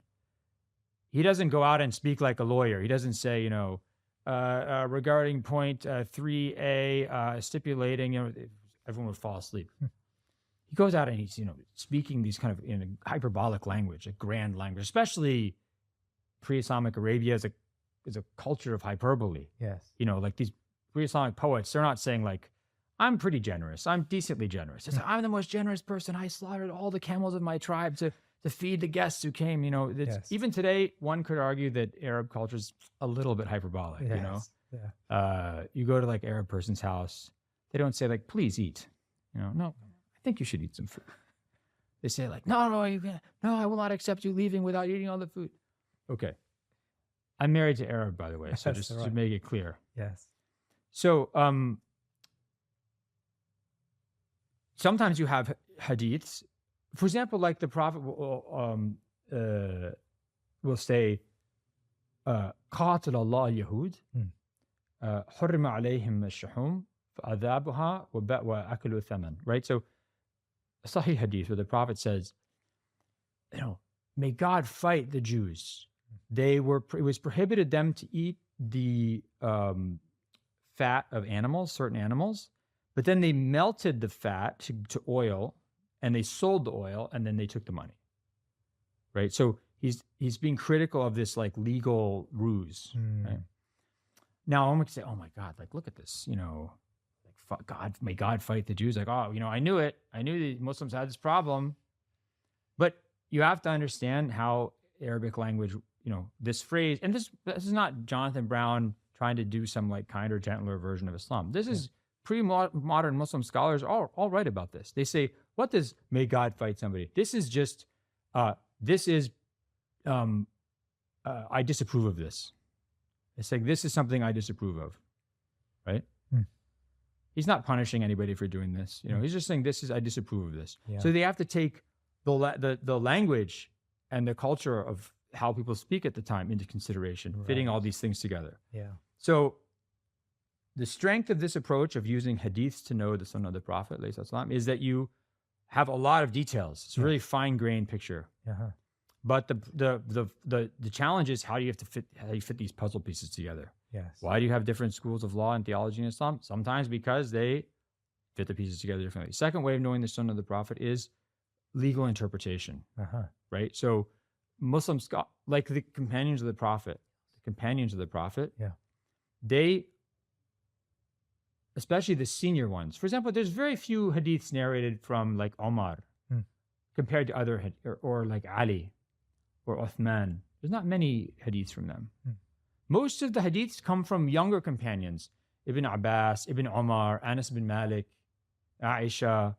A: he doesn't go out and speak like a lawyer. He doesn't say, regarding point 3A, stipulating, everyone would fall asleep. He goes out and he's, speaking these kind of in a hyperbolic language, a grand language, especially pre-Islamic Arabia is a culture of hyperbole.
B: Yes.
A: Like these pre-Islamic poets, they're not saying like, I'm pretty generous. I'm decently generous. It's like, I'm the most generous person. I slaughtered all the camels of my tribe to feed the guests who came. Even today, one could argue that Arab culture is a little bit hyperbolic. You go to like Arab person's house, they don't say like, please eat. No, I think you should eat some food. They say like, no, I will not accept you leaving without eating all the food. Okay. I'm married to Arab, by the way, so just to make it clear.
B: Yes.
A: So, sometimes you have hadiths. For example, like the Prophet will say, قاتل الله اليهود حرم عليهم الشحوم فأذابها وأكلوا الثمن. Right? So, a Sahih hadith where the Prophet says, may God fight the Jews. It was prohibited them to eat the fat of animals, certain animals, but then they melted the fat to oil, and they sold the oil, and then they took the money. Right? So he's being critical of this like legal ruse. Right? Now I'm going to say, oh my God, like look at this, like may God fight the Jews. Like, oh, I knew it. I knew the Muslims had this problem. But you have to understand how Arabic language, this phrase, and this is not Jonathan Brown trying to do some like kinder, gentler version of Islam. This is pre-modern Muslim scholars all write about this. They say, what does may God fight somebody? This is just, I disapprove of this. It's like, this is something I disapprove of, right? He's not punishing anybody for doing this. He's just saying, I disapprove of this. Yeah. So they have to take the language and the culture of how people speak at the time into consideration, fitting all these things together.
B: Yeah.
A: So the strength of this approach of using hadiths to know the Sunnah of the Prophet is that you have a lot of details. It's a really fine-grained picture.
B: Uh-huh.
A: But the challenge is how do you fit these puzzle pieces together?
B: Yes.
A: Why do you have different schools of law and theology in Islam? Sometimes because they fit the pieces together differently. Second way of knowing the Sunnah of the Prophet is legal interpretation.
B: Uh-huh.
A: Right? So Muslims, like the companions of the Prophet, they, especially the senior ones. For example, there's very few hadiths narrated from like Omar compared to other, or like Ali or Uthman. There's not many hadiths from them. Most of the hadiths come from younger companions. Ibn Abbas, Ibn Omar, Anas bin Malik, Aisha,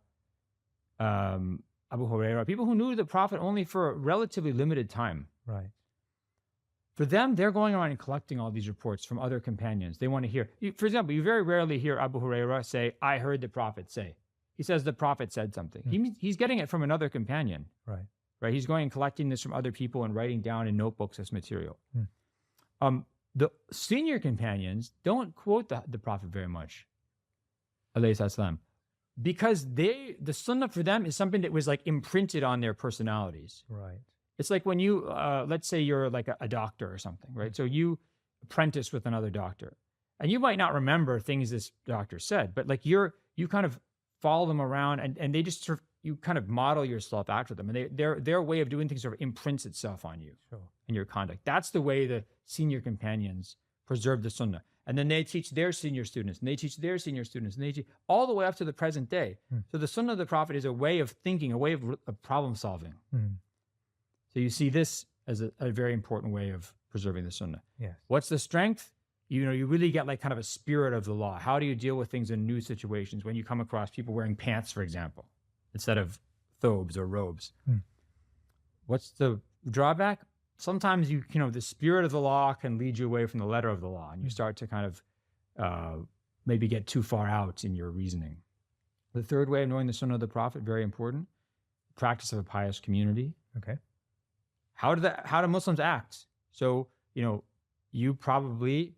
A: Abu Hurairah, people who knew the Prophet only for a relatively limited time.
B: Right.
A: For them, they're going around and collecting all these reports from other companions. They want to hear. For example, you very rarely hear Abu Hurairah say, I heard the Prophet say. He says the Prophet said something. He's getting it from another companion.
B: Right.
A: He's going and collecting this from other people and writing down in notebooks as material. The senior companions don't quote the Prophet very much, alayhi salam, because the Sunnah for them is something that was like imprinted on their personalities.
B: Right.
A: It's like when you, let's say you're like a doctor or something, right? So you apprentice with another doctor, and you might not remember things this doctor said, but like you kind of follow them around, and they just sort of, you kind of model yourself after them, and their way of doing things sort of imprints itself on you and your conduct. That's the way the senior companions preserve the Sunnah. And then they teach their senior students, and they teach their senior students, and they teach all the way up to the present day. So the Sunnah of the Prophet is a way of thinking, a way of problem solving. So you see this as a very important way of preserving the Sunnah.
B: Yes.
A: What's the strength? You really get like kind of a spirit of the law. How do you deal with things in new situations when you come across people wearing pants, for example, instead of thobes or robes? What's the drawback? Sometimes the spirit of the law can lead you away from the letter of the law, and you start to kind of maybe get too far out in your reasoning. The third way of knowing the Sunnah of the Prophet, very important, practice of a pious community.
B: Okay.
A: How do Muslims act? So, you probably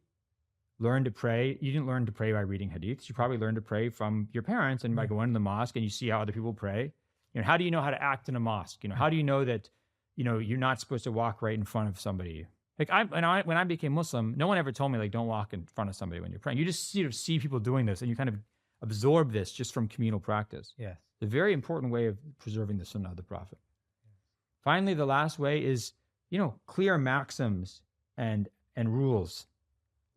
A: learn to pray. You didn't learn to pray by reading hadiths. You probably learned to pray from your parents and by going to the mosque, and you see how other people pray. How do you know how to act in a mosque? How do you know that, you're not supposed to walk right in front of somebody? Like when I became Muslim, no one ever told me like, don't walk in front of somebody when you're praying. You just see people doing this, and you kind of absorb this just from communal practice.
B: Yes.
A: It's a very important way of preserving the Sunnah of the Prophet. Finally, the last way is, clear maxims and rules,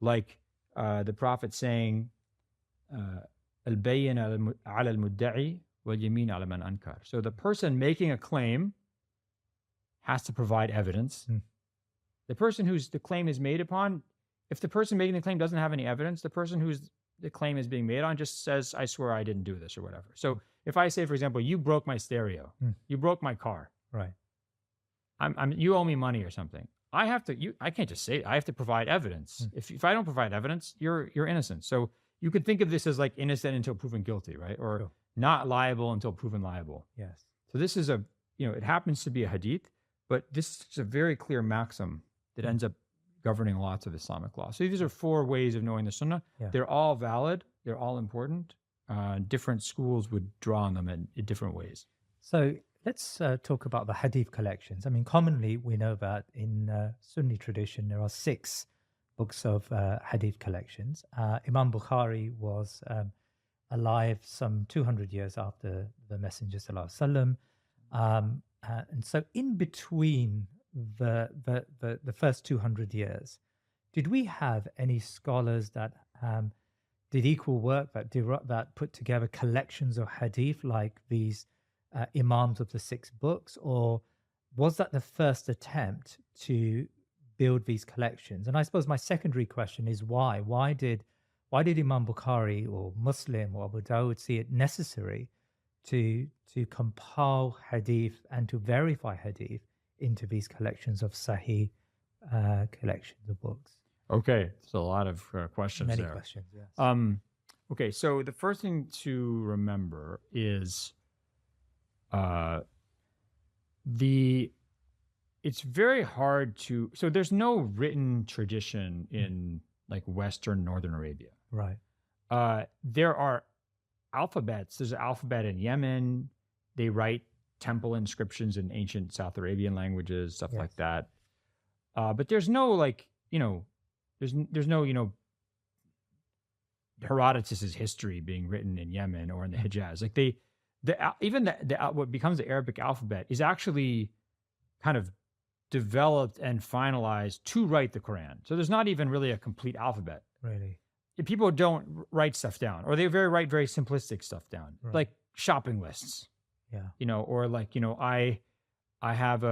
A: like the Prophet saying, "Al-bayyin ala al-mudda'i wal-yamin ala man ankar." So the person making a claim has to provide evidence. The person whose the claim is made upon, if the person making the claim doesn't have any evidence, the person whose the claim is being made on just says, "I swear I didn't do this," or whatever. So if I say, for example, you broke my stereo, you broke my car,
B: right?
A: You owe me money or something. I can't just say it. I have to provide evidence. If I don't provide evidence, you're innocent. So you could think of this as like innocent until proven guilty, right? Or not liable until proven liable.
B: Yes.
A: So this is it happens to be a hadith, but this is a very clear maxim that ends up governing lots of Islamic law. So these are 4 ways of knowing the Sunnah. Yeah. They're all valid. They're all important. Different schools would draw on them in different ways.
B: So let's talk about the hadith collections. I mean, commonly we know that in Sunni tradition, there are 6 books of hadith collections. Imam Bukhari was alive some 200 years after the Messenger Sallallahu Alaihi Wasallam. And so in between the first 200 years, did we have any scholars that did equal work that put together collections of hadith like these imams of the 6 books, or was that the first attempt to build these collections? And I suppose my secondary question is why? Why did Imam Bukhari or Muslim or Abu Dawud see it necessary to compile hadith and to verify hadith into these collections of Sahih collections of books?
A: Okay, so a lot of questions
B: Many
A: there.
B: questions, yes.
A: Okay, so the first thing to remember is it's very hard to, so there's no written tradition in like Western Northern Arabia.
B: Right.
A: There are alphabets. There's an alphabet in Yemen. They write temple inscriptions in ancient South Arabian languages, stuff like that. But there's no like, there's no, Herodotus's history being written in Yemen or in the Hijaz. Like what becomes the Arabic alphabet is actually kind of developed and finalized to write the Quran. So there's not even really a complete alphabet.
B: Really?
A: People don't write stuff down, or they write very simplistic stuff down, like shopping lists.
B: Yeah.
A: Or like, I have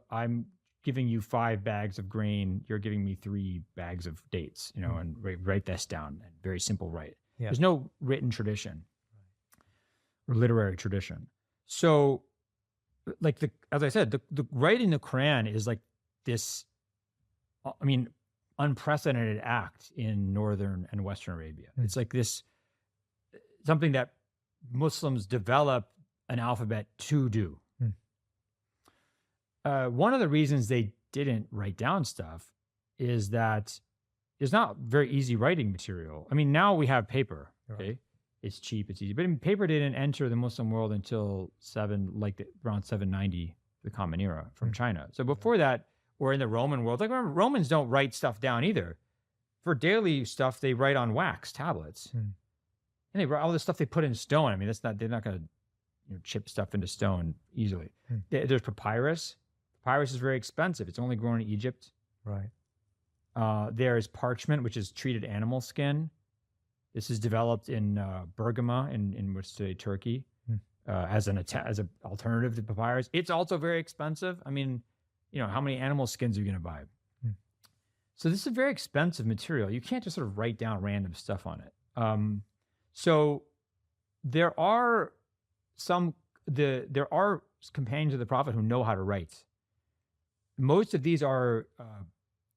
A: I'm giving you 5 bags of grain, you're giving me 3 bags of dates, and write this down. And very simple write. Yeah. There's no written tradition or literary tradition. So like as I said, the writing the Quran is like this, unprecedented act in Northern and Western Arabia. It's like this, something that Muslims develop an alphabet to do. One of the reasons they didn't write down stuff is that it's not very easy writing material. Now we have paper, okay? Right. It's cheap, it's easy. But paper didn't enter the Muslim world until around 790, the Common Era from China. So before that, or in the Roman world, like remember, Romans don't write stuff down either. For daily stuff, they write on wax tablets. And they write all the stuff they put in stone. They're not going to chip stuff into stone easily. There's papyrus. Papyrus is very expensive. It's only grown in Egypt.
B: Right.
A: There is parchment, which is treated animal skin. This is developed in Burma in what's today Turkey as an alternative to papyrus. It's also very expensive. How many animal skins are you going to buy? So this is a very expensive material. You can't just sort of write down random stuff on it. So there are companions of the Prophet who know how to write. Most of these were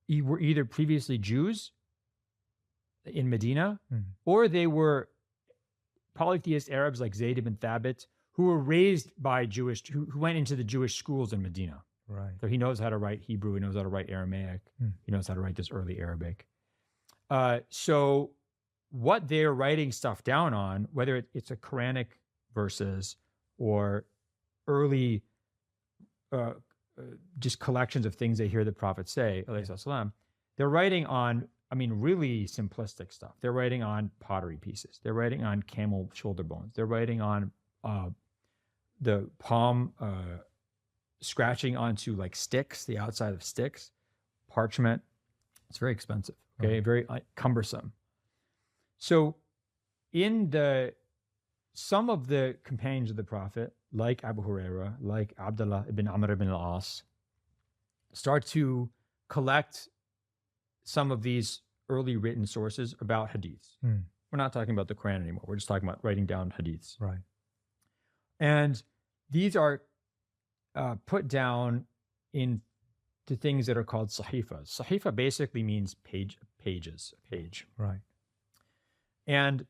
A: either previously Jews in Medina, or they were polytheist Arabs like Zayd ibn Thabit, who were raised by who went into the Jewish schools in Medina.
B: Right.
A: So he knows how to write Hebrew. He knows how to write Aramaic. He knows how to write this early Arabic. So what they're writing stuff down on, whether it's a Quranic verses or early just collections of things they hear the Prophet say, alayhi, they're writing on, really simplistic stuff. They're writing on pottery pieces. They're writing on camel shoulder bones. They're writing on the palm scratching onto like sticks, the outside of sticks, parchment. It's very expensive, okay? Very cumbersome. So some of the companions of the Prophet, like Abu Huraira, like Abdullah ibn Amr ibn al-As, start to collect some of these early written sources about hadiths. We're not talking about the Quran anymore. We're just talking about writing down hadiths.
B: Right.
A: And these are put down into things that are called sahifas. Sahifa basically means pages, a page.
B: Right.
A: And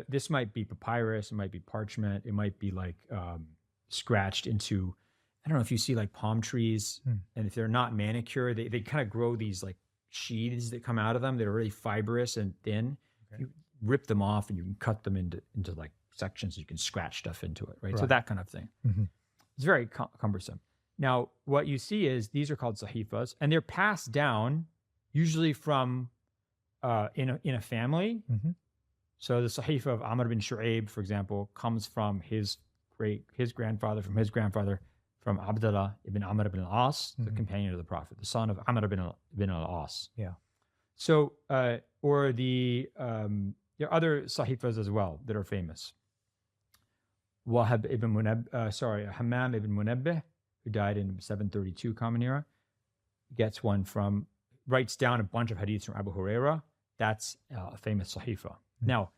A: this might be papyrus, it might be parchment, it might be like scratched into, I don't know if you see like palm trees, and if they're not manicured, they kind of grow these like sheaths that come out of them that are really fibrous and thin. Okay. You rip them off and you can cut them into like sections, you can scratch stuff into it, right? So that kind of thing. It's very cumbersome. Now, what you see is these are called sahifas, and they're passed down usually from in a family. So the sahifa of Amr bin Shu'aib, for example, comes from his grandfather, from Abdullah ibn Amr ibn al-As, the companion of the Prophet, the son of Amr ibn al-As.
B: Yeah.
A: So, or the there are other sahifas as well that are famous. Hammam ibn Munabbih, who died in 732 Common Era, writes down a bunch of hadiths from Abu Huraira. That's a famous sahifa. Now,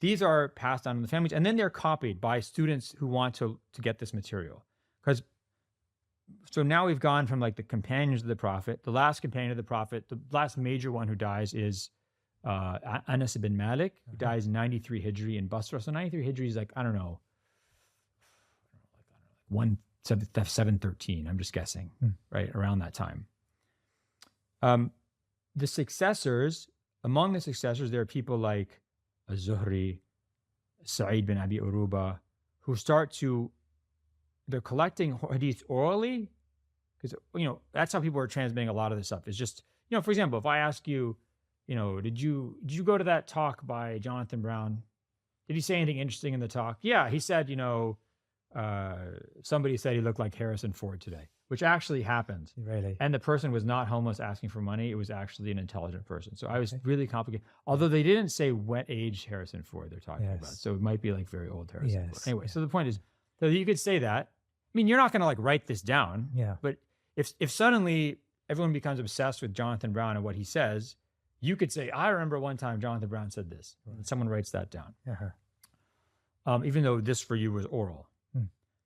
A: these are passed on in the families, and then they're copied by students who want to get this material. So now we've gone from like the companions of the Prophet. The last companion of the Prophet, the last major one who dies is Anas ibn Malik, who dies in 93 Hijri in Basra. So 93 Hijri is like, I don't know, 713. I'm just guessing, right? Around that time. The successors, among the successors, there are people like Az-Zuhri, Sa'id bin Abi Uruba, who they're collecting hadith orally, because, that's how people are transmitting a lot of this stuff. It's just, for example, if I ask you, did you go to that talk by Jonathan Brown? Did he say anything interesting in the talk? Yeah, he said, somebody said he looked like Harrison Ford today, which actually happened.
B: Really?
A: And the person was not homeless asking for money. It was actually an intelligent person. So I was really complicated. Although they didn't say what age Harrison Ford they're talking about. So it might be like very old Harrison Ford. Anyway, so the point is, so you could say that. I mean, you're not going to like write this down.
B: Yeah.
A: But if suddenly everyone becomes obsessed with Jonathan Brown and what he says, you could say, I remember one time Jonathan Brown said this. Right. And someone writes that down. Even though this for you was oral.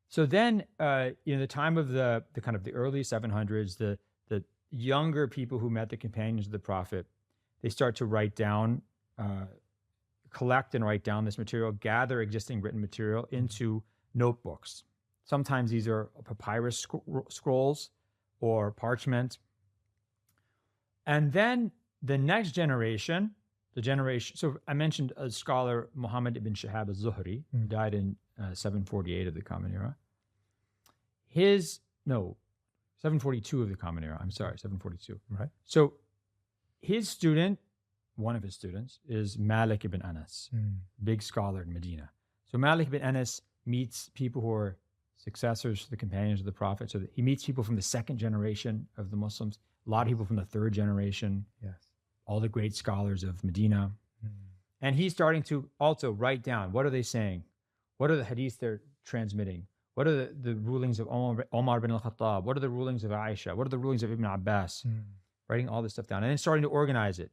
A: So then, the time of the kind of the early 700s, the younger people who met the companions of the Prophet, they start to write down, collect and write down this material, gather existing written material into notebooks. Sometimes these are papyrus scrolls or parchment. And then the next generation, so I mentioned a scholar, Muhammad ibn Shihab al-Zuhri, who died in 748 of the Common Era. 742 of the Common Era. I'm sorry, 742.
B: Right.
A: So one of his students, is Malik ibn Anas, big scholar in Medina. So Malik ibn Anas meets people who are successors to the companions of the Prophet. So he meets people from the second generation of the Muslims, a lot of people from the third generation, all the great scholars of Medina. And he's starting to also write down, what are they saying? What are the hadiths they're transmitting? What are the rulings of Omar bin al-Khattab? What are the rulings of Aisha? What are the rulings of Ibn Abbas? Writing all this stuff down and then starting to organize it.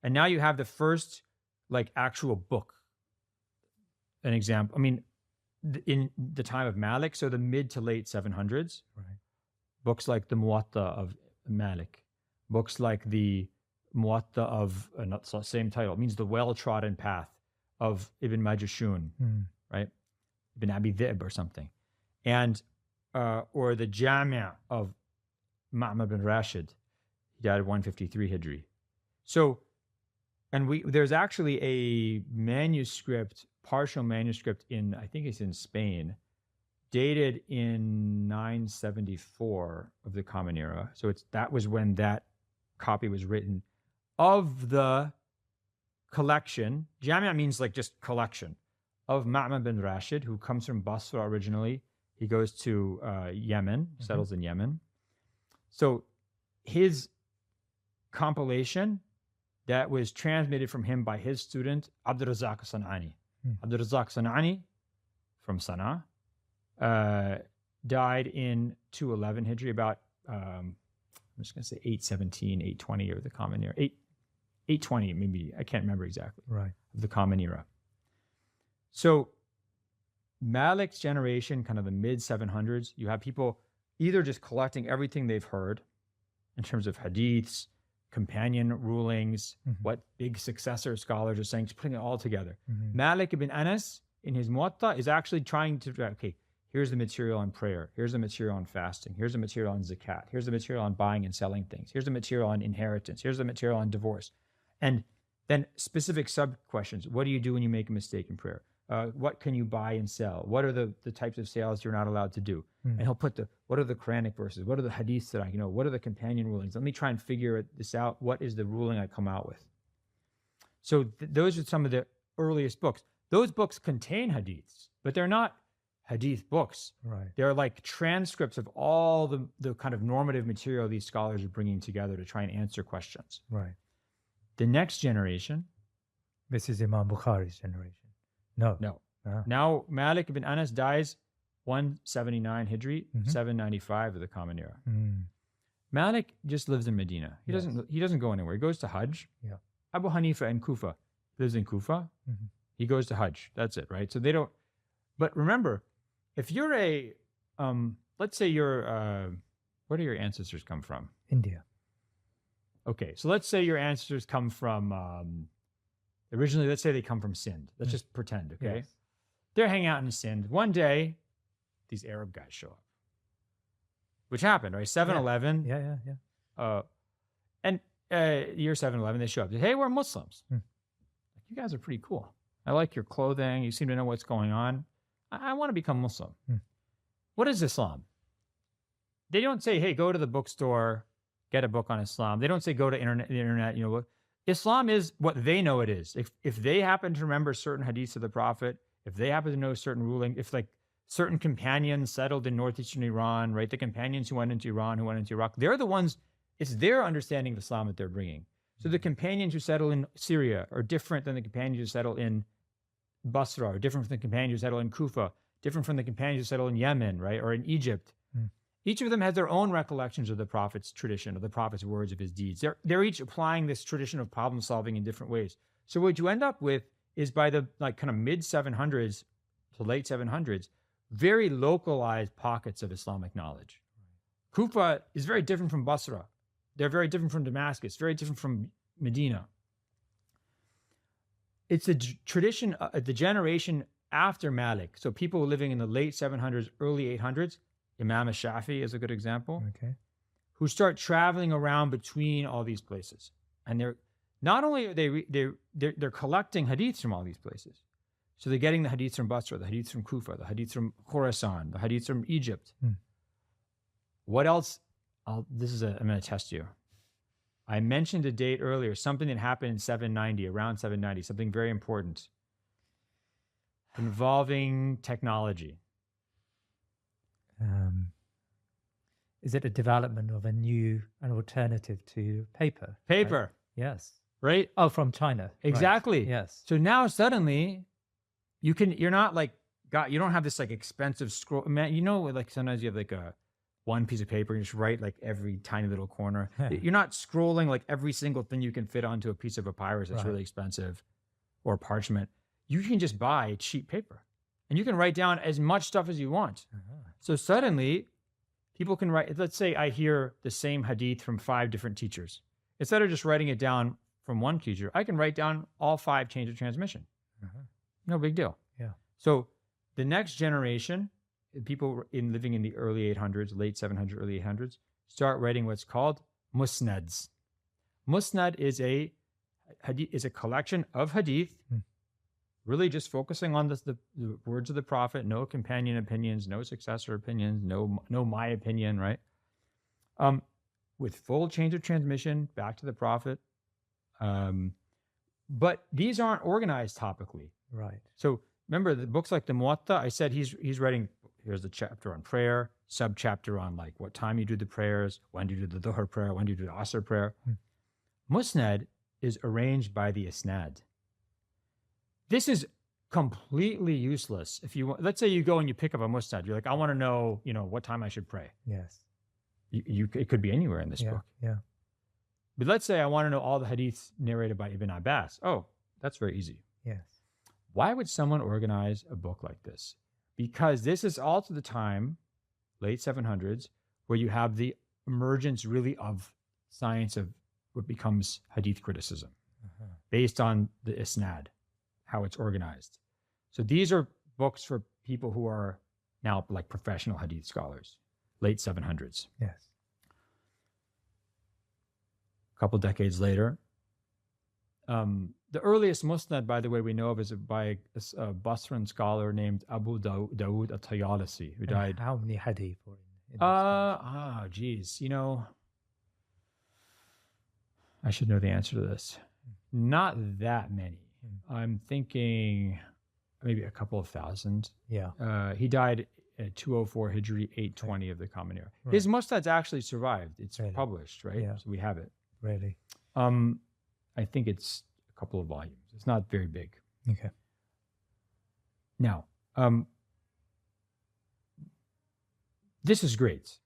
A: And now you have the first like actual book. An example, in the time of Malik, so the mid to late 700s, books like the Muwatta of Malik, books like the Muwatta of, same title, it means the well-trodden path of Ibn Majashun, right? Ibn Abi Dhi'b or something. And, or the Jami' of Ma'mar bin Rashid, he died at 153 Hijri. So, and there's actually a manuscript, partial manuscript I think it's in Spain, dated in 974 of the Common Era. So that was when that copy was written of the collection. Jami' means like just collection of Ma'mar bin Rashid, who comes from Basra originally. He goes to Yemen, settles in Yemen. So his compilation that was transmitted from him by his student, Abd al-Razzaq San'ani. Abd al-Razzaq San'ani from Sana'a died in 211 Hijri, about, I'm just going to say 817, 820 of the Common Era. 820 maybe, I can't remember exactly,
B: right,
A: of the Common Era. So Malik's generation, kind of the mid 700s, you have people either just collecting everything they've heard in terms of hadiths, companion rulings, what big successor scholars are saying, just putting it all together. Malik ibn Anas in his Muwatta is actually trying to, okay, here's the material on prayer, here's the material on fasting, here's the material on zakat, here's the material on buying and selling things, here's the material on inheritance, here's the material on divorce. And then specific sub-questions. What do you do when you make a mistake in prayer? What can you buy and sell? What are the types of sales you're not allowed to do? And he'll put what are the Quranic verses? What are the hadiths that I know? What are the companion rulings? Let me try and figure this out. What is the ruling I come out with? So those are some of the earliest books. Those books contain hadiths, but they're not hadith books.
B: Right.
A: They're like transcripts of all the kind of normative material these scholars are bringing together to try and answer questions.
B: Right.
A: The next generation,
B: This is Imam Bukhari's generation. No.
A: Now Malik ibn Anas dies 179 Hijri, 795 of the Common Era. Malik just lives in Medina. He doesn't go anywhere. He goes to Hajj.
B: Yeah.
A: Abu Hanifa in Kufa lives in Kufa. He goes to Hajj. That's it, right? So they don't. But remember, if you're a, let's say you're, where do your ancestors come from?
B: India.
A: Okay, so let's say your ancestors come from, originally, let's say they come from Sindh. Let's just pretend, okay?
B: Yes.
A: They're hanging out in Sindh. One day, these Arab guys show up. Which happened, right? 7-Eleven.
B: Yeah.
A: And year 7-Eleven, they show up. Hey, we're Muslims. You guys are pretty cool. I like your clothing. You seem to know what's going on. I want to become Muslim. What is Islam? They don't say, hey, go to the bookstore, get a book on Islam. They don't say go to the internet. You know, Islam is what they know it is. If they happen to remember certain hadiths of the Prophet, if they happen to know certain ruling, if like certain companions settled in northeastern Iran, right? The companions who went into Iran, who went into Iraq, they're the ones, it's their understanding of Islam that they're bringing. So the companions who settle in Syria are different than the companions who settle in Basra, or different from the companions who settle in Kufa, different from the companions who settle in Yemen, right? Or in Egypt. Each of them has their own recollections of the Prophet's tradition, of the Prophet's words, of his deeds. They're each applying this tradition of problem solving in different ways. So what you end up with is by the like kind of mid 700s to late 700s, very localized pockets of Islamic knowledge. Kufa is very different from Basra. They're very different from Damascus, very different from Medina. It's a tradition, the generation after Malik. So people living in the late 700s, early 800s, Imam Shafi is a good example, who start traveling around between all these places. And they're not only are they're collecting hadiths from all these places. So they're getting the hadiths from Basra, the hadiths from Kufa, the hadiths from Khorasan, the hadiths from Egypt. What else? I'm going to test you. I mentioned a date earlier, something that happened in 790, around 790, something very important involving technology.
B: Is it a development of an alternative to paper?
A: Paper.
B: Right? Yes.
A: Right?
B: Oh, from China.
A: Exactly.
B: Right. Yes.
A: So now suddenly you're not like, you don't have this like expensive scroll. Man, you know, like sometimes you have like one piece of paper and you just write like every tiny little corner. You're not scrolling like every single thing you can fit onto a piece of papyrus that's really expensive or parchment. You can just buy cheap paper and you can write down as much stuff as you want. So suddenly people can write, let's say I hear the same hadith from 5 different teachers. Instead of just writing it down from one teacher, I can write down all 5 chains of transmission. No big deal.
B: Yeah.
A: So the next generation, people living in the early 800s, late 700s, early 800s, start writing what's called musnads. Musnad is a collection of hadith, really just focusing on the words of the Prophet, no companion opinions, no successor opinions, no my opinion, right? With full chains of transmission back to the Prophet. But these aren't organized topically.
B: Right.
A: So remember the books like the Muwatta, I said he's writing, here's the chapter on prayer, sub-chapter on like what time you do the prayers, when do you do the Dhuhr prayer, when do you do the Asr prayer. Musnad is arranged by the Isnad. This is completely useless. If you let's say you go and you pick up a Musnad, you're like, I want to know, what time I should pray.
B: Yes.
A: It could be anywhere in this book.
B: Yeah.
A: But let's say I want to know all the hadiths narrated by Ibn Abbas. Oh, that's very easy.
B: Yes.
A: Why would someone organize a book like this? Because this is also the time, late 700s, where you have the emergence really of science of what becomes hadith criticism based on the isnad, how it's organized. So these are books for people who are now like professional hadith scholars, late 700s.
B: Yes.
A: A couple decades later, the earliest musnad, by the way, we know of is by a Basran scholar named Abu Dawood at-Tayalisi, who died.
B: How many hadith were in
A: geez. I should know the answer to this. Not that many. I'm thinking maybe a couple of thousand.
B: Yeah.
A: He died at 204 Hijri, 820 of the Common Era.
B: Right.
A: His musnad's actually survived. It's
B: Really?
A: published, right?
B: Yeah.
A: So we have it.
B: Really?
A: I think it's a couple of volumes. It's not very big.
B: Okay.
A: Now, this is great.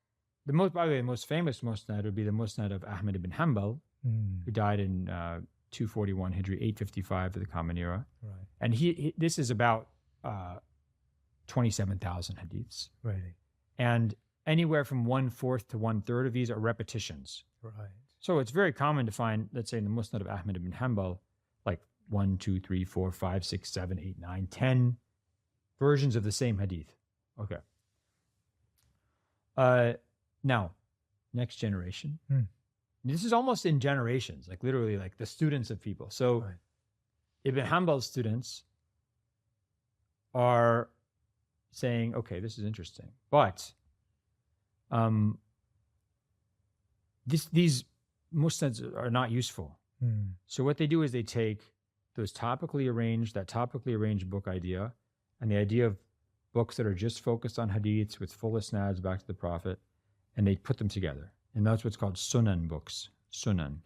A: By the way, the most famous musnad would be the musnad of Ahmad ibn Hanbal, who died in 241 Hijri, 855 of the Common Era.
B: Right.
A: And this is about 27,000 hadiths.
B: Really.
A: And anywhere from 1/4 to 1/3 of these are repetitions.
B: Right.
A: So it's very common to find, let's say in the musnad of Ahmad ibn Hanbal, like 1, 2, 3, 4, 5, 6, 7, 8, 9, 10 versions of the same hadith. Okay. Now, next generation. This is almost in generations, like literally like the students of people. So
B: right.
A: Ibn Hanbal's students are saying, okay, this is interesting, but these musnads are not useful. So what they do is they take that topically arranged book idea and the idea of books that are just focused on hadiths with full isnads back to the Prophet, and they put them together. And that's what's called sunan books. Sunan.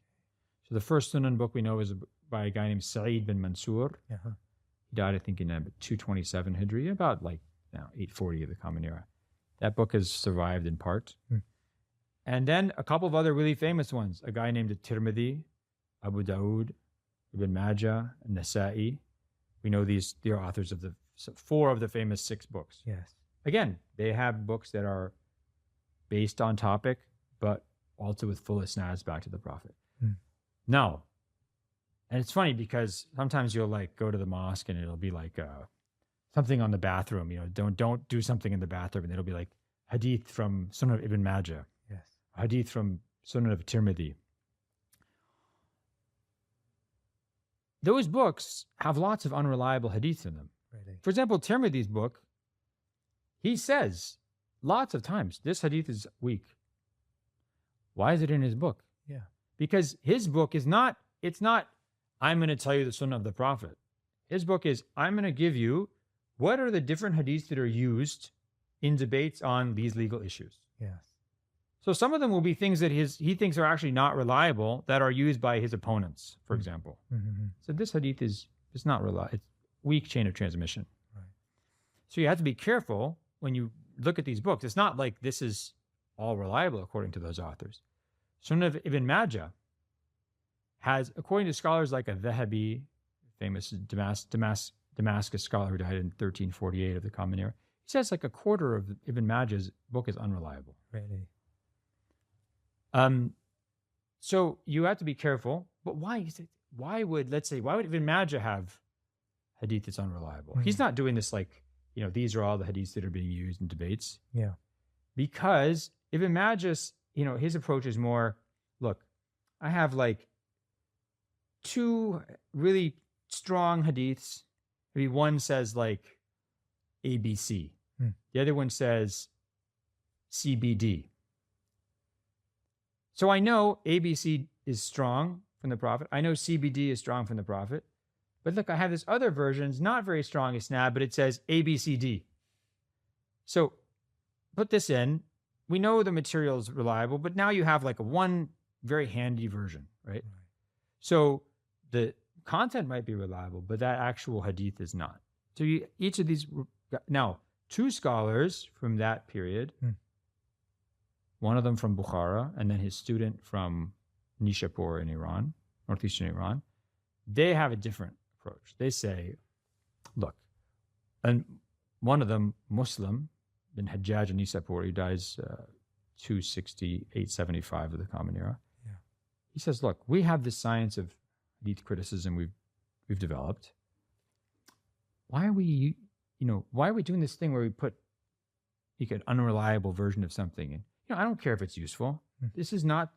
A: So the first sunan book we know is by a guy named Sa'id bin Mansur.
B: Uh-huh.
A: He died, I think, in 227 Hijri, about like 840 of the Common Era. That book has survived in part. And then a couple of other really famous ones. A guy named Tirmidhi, Abu Dawood, Ibn Majah, and Nasa'i. We know they're authors of 4 of the famous 6 books.
B: Yes.
A: Again, they have books that are based on topic, but also with full isnads back to the Prophet. Now, and it's funny because sometimes you'll like go to the mosque and it'll be like something on the bathroom. Don't do something in the bathroom, and it'll be like hadith from Sunan of Ibn Majah.
B: Yes.
A: Hadith from Sunan of Tirmidhi. Those books have lots of unreliable hadiths in them.
B: Really?
A: For example, Tirmidhi's book, he says lots of times, this hadith is weak. Why is it in his book?
B: Yeah.
A: Because his book it's not, I'm going to tell you the sunnah of the Prophet. His book is, I'm going to give you what are the different hadiths that are used in debates on these legal issues.
B: Yes.
A: So some of them will be things that he thinks are actually not reliable that are used by his opponents, for example. So this hadith is not reliable. It's weak chain of transmission.
B: Right.
A: So you have to be careful when you look at these books. It's not like this is all reliable according to those authors. Sunan of Ibn Majah has, according to scholars like Dhahabi, famous Damascus scholar who died in 1348 of the Common Era, he says like a quarter of Ibn Majah's book is unreliable.
B: Really?
A: So you have to be careful. But why is it? Why would Ibn Majah have hadith that's unreliable? He's not doing this like, these are all the hadiths that are being used in debates.
B: Yeah.
A: Because Ibn Majah's, his approach is more, look, I have like 2 really strong hadiths. Maybe one says like ABC. The other one says CBD. So I know ABC is strong from the Prophet. I know CBD is strong from the Prophet. But look, I have this other version, it's not very strong isnad, but it says ABCD. So put this in. We know the material is reliable, but now you have like one very handy version, right? So the content might be reliable, but that actual hadith is not. So each of these, now 2 scholars from that period, one of them from Bukhara, and then his student from Nishapur in Iran, northeastern Iran, they have a different approach. They say, look, and one of them, Muslim, bin Hajjaj Nisapur, he dies 268-75 of the Common Era.
B: Yeah.
A: He says, look, we have this science of hadith criticism we've developed. Why are we doing this thing where we put an unreliable version of something in? I don't care if it's useful.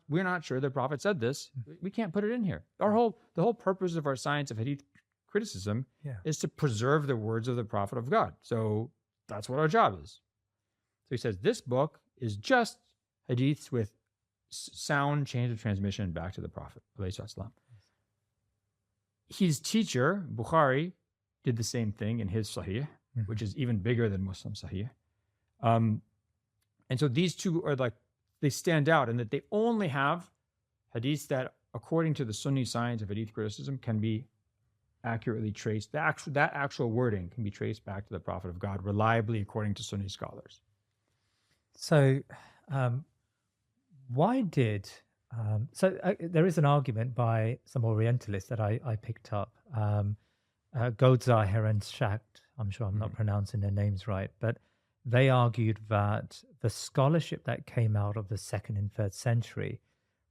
A: We're not sure the Prophet said this. We can't put it in here. The whole purpose of our science of hadith criticism is to preserve the words of the Prophet of God. So that's what our job is. So he says, this book is just hadiths with sound chains of transmission back to the Prophet. His teacher, Bukhari, did the same thing in his Sahih, which is even bigger than Muslim Sahih. And so these 2 are like, they stand out in that they only have hadiths that, according to the Sunni science of hadith criticism, can be accurately traced, that actual wording can be traced back to the Prophet of God reliably according to Sunni scholars.
B: So why did, there is an argument by some Orientalists that I picked up, Goldzahir and Shakt, I'm sure I'm not pronouncing their names right, but they argued that the scholarship that came out of the 2nd and 3rd century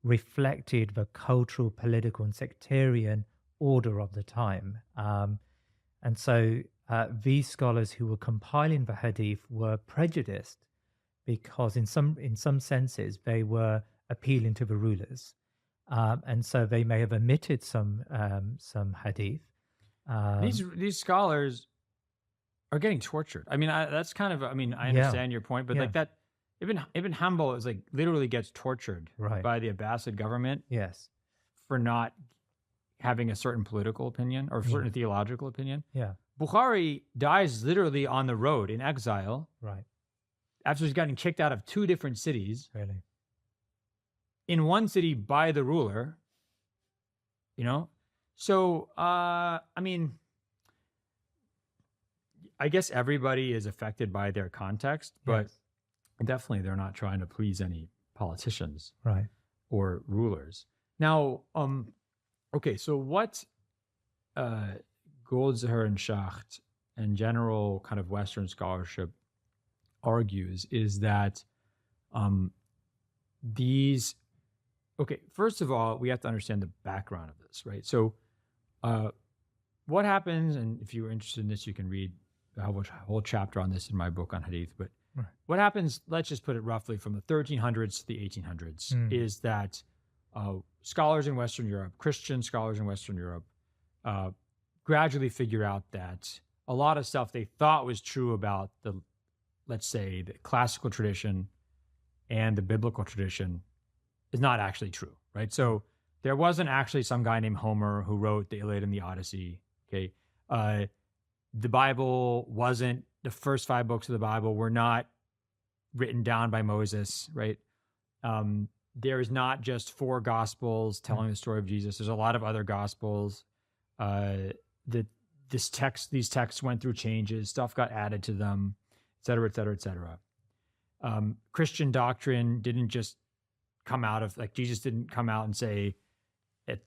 B: reflected the cultural, political, and sectarian order of the time. And so these scholars who were compiling the hadith were prejudiced because in some senses they were appealing to the rulers. And so they may have omitted some hadith.
A: These scholars are getting tortured. I mean, that's kind of, I mean, I understand your point, but like that, Ibn Hanbal is like literally gets tortured by the Abbasid government.
B: Yes.
A: For not having a certain political opinion or a certain theological opinion.
B: Yeah.
A: Bukhari dies literally on the road in exile.
B: Right.
A: After he's gotten kicked out of 2 different cities.
B: Really?
A: In one city by the ruler, you know? So, I mean, I guess everybody is affected by their context, but definitely they're not trying to please any politicians or rulers. Now, okay, so what Goldzahir and Schacht and general kind of Western scholarship argues is that first of all, we have to understand the background of this, right? So what happens, and if you're interested in this, you can read a whole chapter on this in my book on Hadith, but what happens, let's just put it roughly from the 1300s to the 1800s, is that scholars in Western Europe, Christian scholars in Western Europe, gradually figure out that a lot of stuff they thought was true about let's say, the classical tradition and the biblical tradition is not actually true, right? So there wasn't actually some guy named Homer who wrote the Iliad and the Odyssey, okay? The Bible wasn't, the first 5 books of the Bible were not written down by Moses, right? There is not just 4 gospels telling the story of Jesus. There's a lot of other gospels. These texts went through changes, stuff got added to them, et cetera, et cetera, et cetera. Christian doctrine didn't just come out of, like, Jesus didn't come out and say,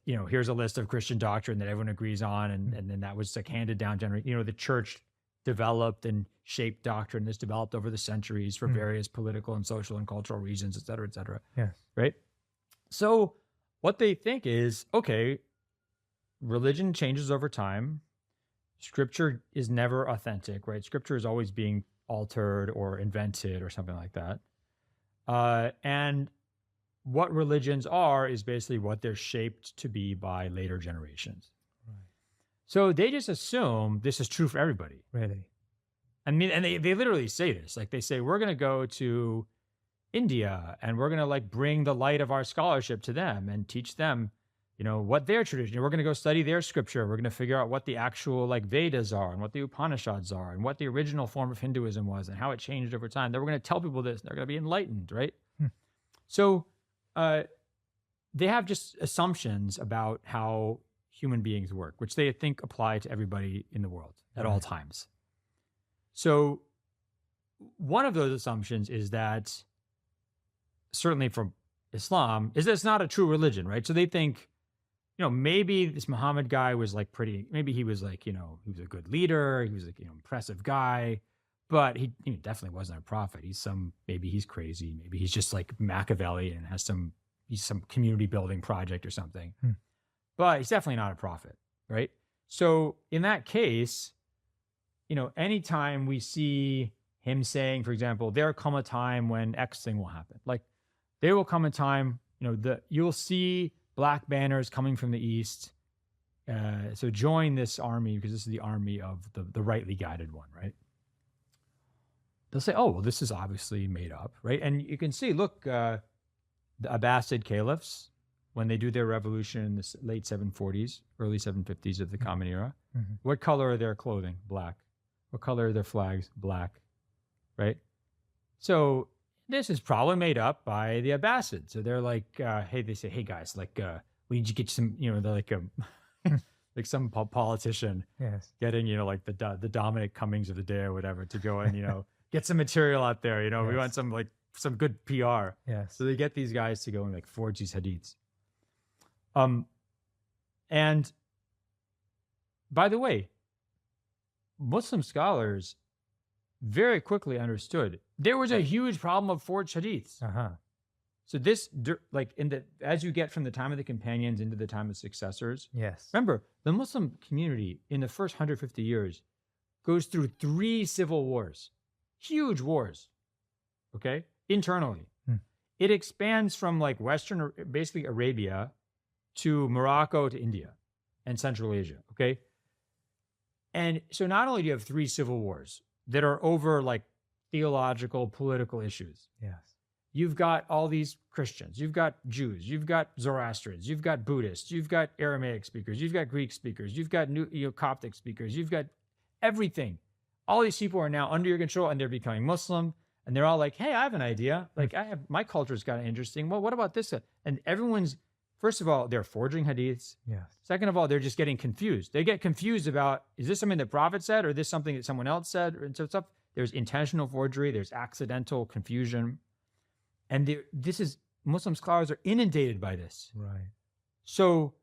A: here's a list of Christian doctrine that everyone agrees on, and then that was like handed down generally. The church developed and shaped doctrine that's developed over the centuries for various political and social and cultural reasons, et cetera, et cetera.
B: Yes.
A: Right? So what they think is, okay, religion changes over time. Scripture is never authentic, right? Scripture is always being altered or invented or something like that. And what religions are is basically what they're shaped to be by later generations. Right. So they just assume this is true for everybody.
B: Really?
A: I mean, and they literally say this. Like, they say, we're going to go to India and we're going to like bring the light of our scholarship to them and teach them, what their tradition. We're going to go study their scripture. We're going to figure out what the actual like Vedas are and what the Upanishads are and what the original form of Hinduism was and how it changed over time. Then we're going to tell people this. They're going to be enlightened, right? So they have just assumptions about how human beings work, which they think apply to everybody in the world at all times. So one of those assumptions is that, certainly from Islam, is that it's not a true religion, right? So they think, maybe this Muhammad guy was like maybe he was like, he was a good leader. He was like, impressive guy, but he definitely wasn't a prophet. Maybe he's crazy. Maybe he's just like Machiavellian and has he's some community building project or something, but he's definitely not a prophet, right? So in that case, anytime we see him saying, for example, there'll come a time when X thing will happen. Like, there will come a time, you'll see black banners coming from the east. So join this army because this is the army of the rightly guided one, right? They'll say, oh, well, this is obviously made up, right? And you can see, look, the Abbasid caliphs, when they do their revolution in the late 740s, early 750s of the Common Era, what color are their clothing? Black. What color are their flags? Black, right? So this is probably made up by the Abbasids. So they're like, hey, guys, like, we need to get some, they're like, like some politician getting, like the Dominic Cummings of the day or whatever to go and, get some material out there. We want some good PR.
B: Yes.
A: So they get these guys to go and like forge these hadiths. And by the way, Muslim scholars very quickly understood there was a huge problem of forged hadiths. So this, as you get from the time of the companions into the time of successors.
B: Yes.
A: Remember, the Muslim community in the first 150 years goes through 3 civil wars, huge wars. Okay, internally, it expands from like Western, basically Arabia, to Morocco to India, and Central Asia. Okay, and so not only do you have 3 civil wars that are over like theological, political issues.
B: Yes.
A: You've got all these Christians, you've got Jews, you've got Zoroastrians, you've got Buddhists, you've got Aramaic speakers, you've got Greek speakers, you've got Coptic speakers, you've got everything. All these people are now under your control and they're becoming Muslim, and they're all like, hey, I have an idea. Like, my culture's kind of interesting. Well, what about this? And everyone's, first of all, they're forging hadiths.
B: Yes.
A: Second of all, they're just getting confused. They get confused about, is this something the Prophet said or is this something that someone else said? And so stuff. There's intentional forgery. There's accidental confusion. And Muslim scholars are inundated by this.
B: Right.
A: So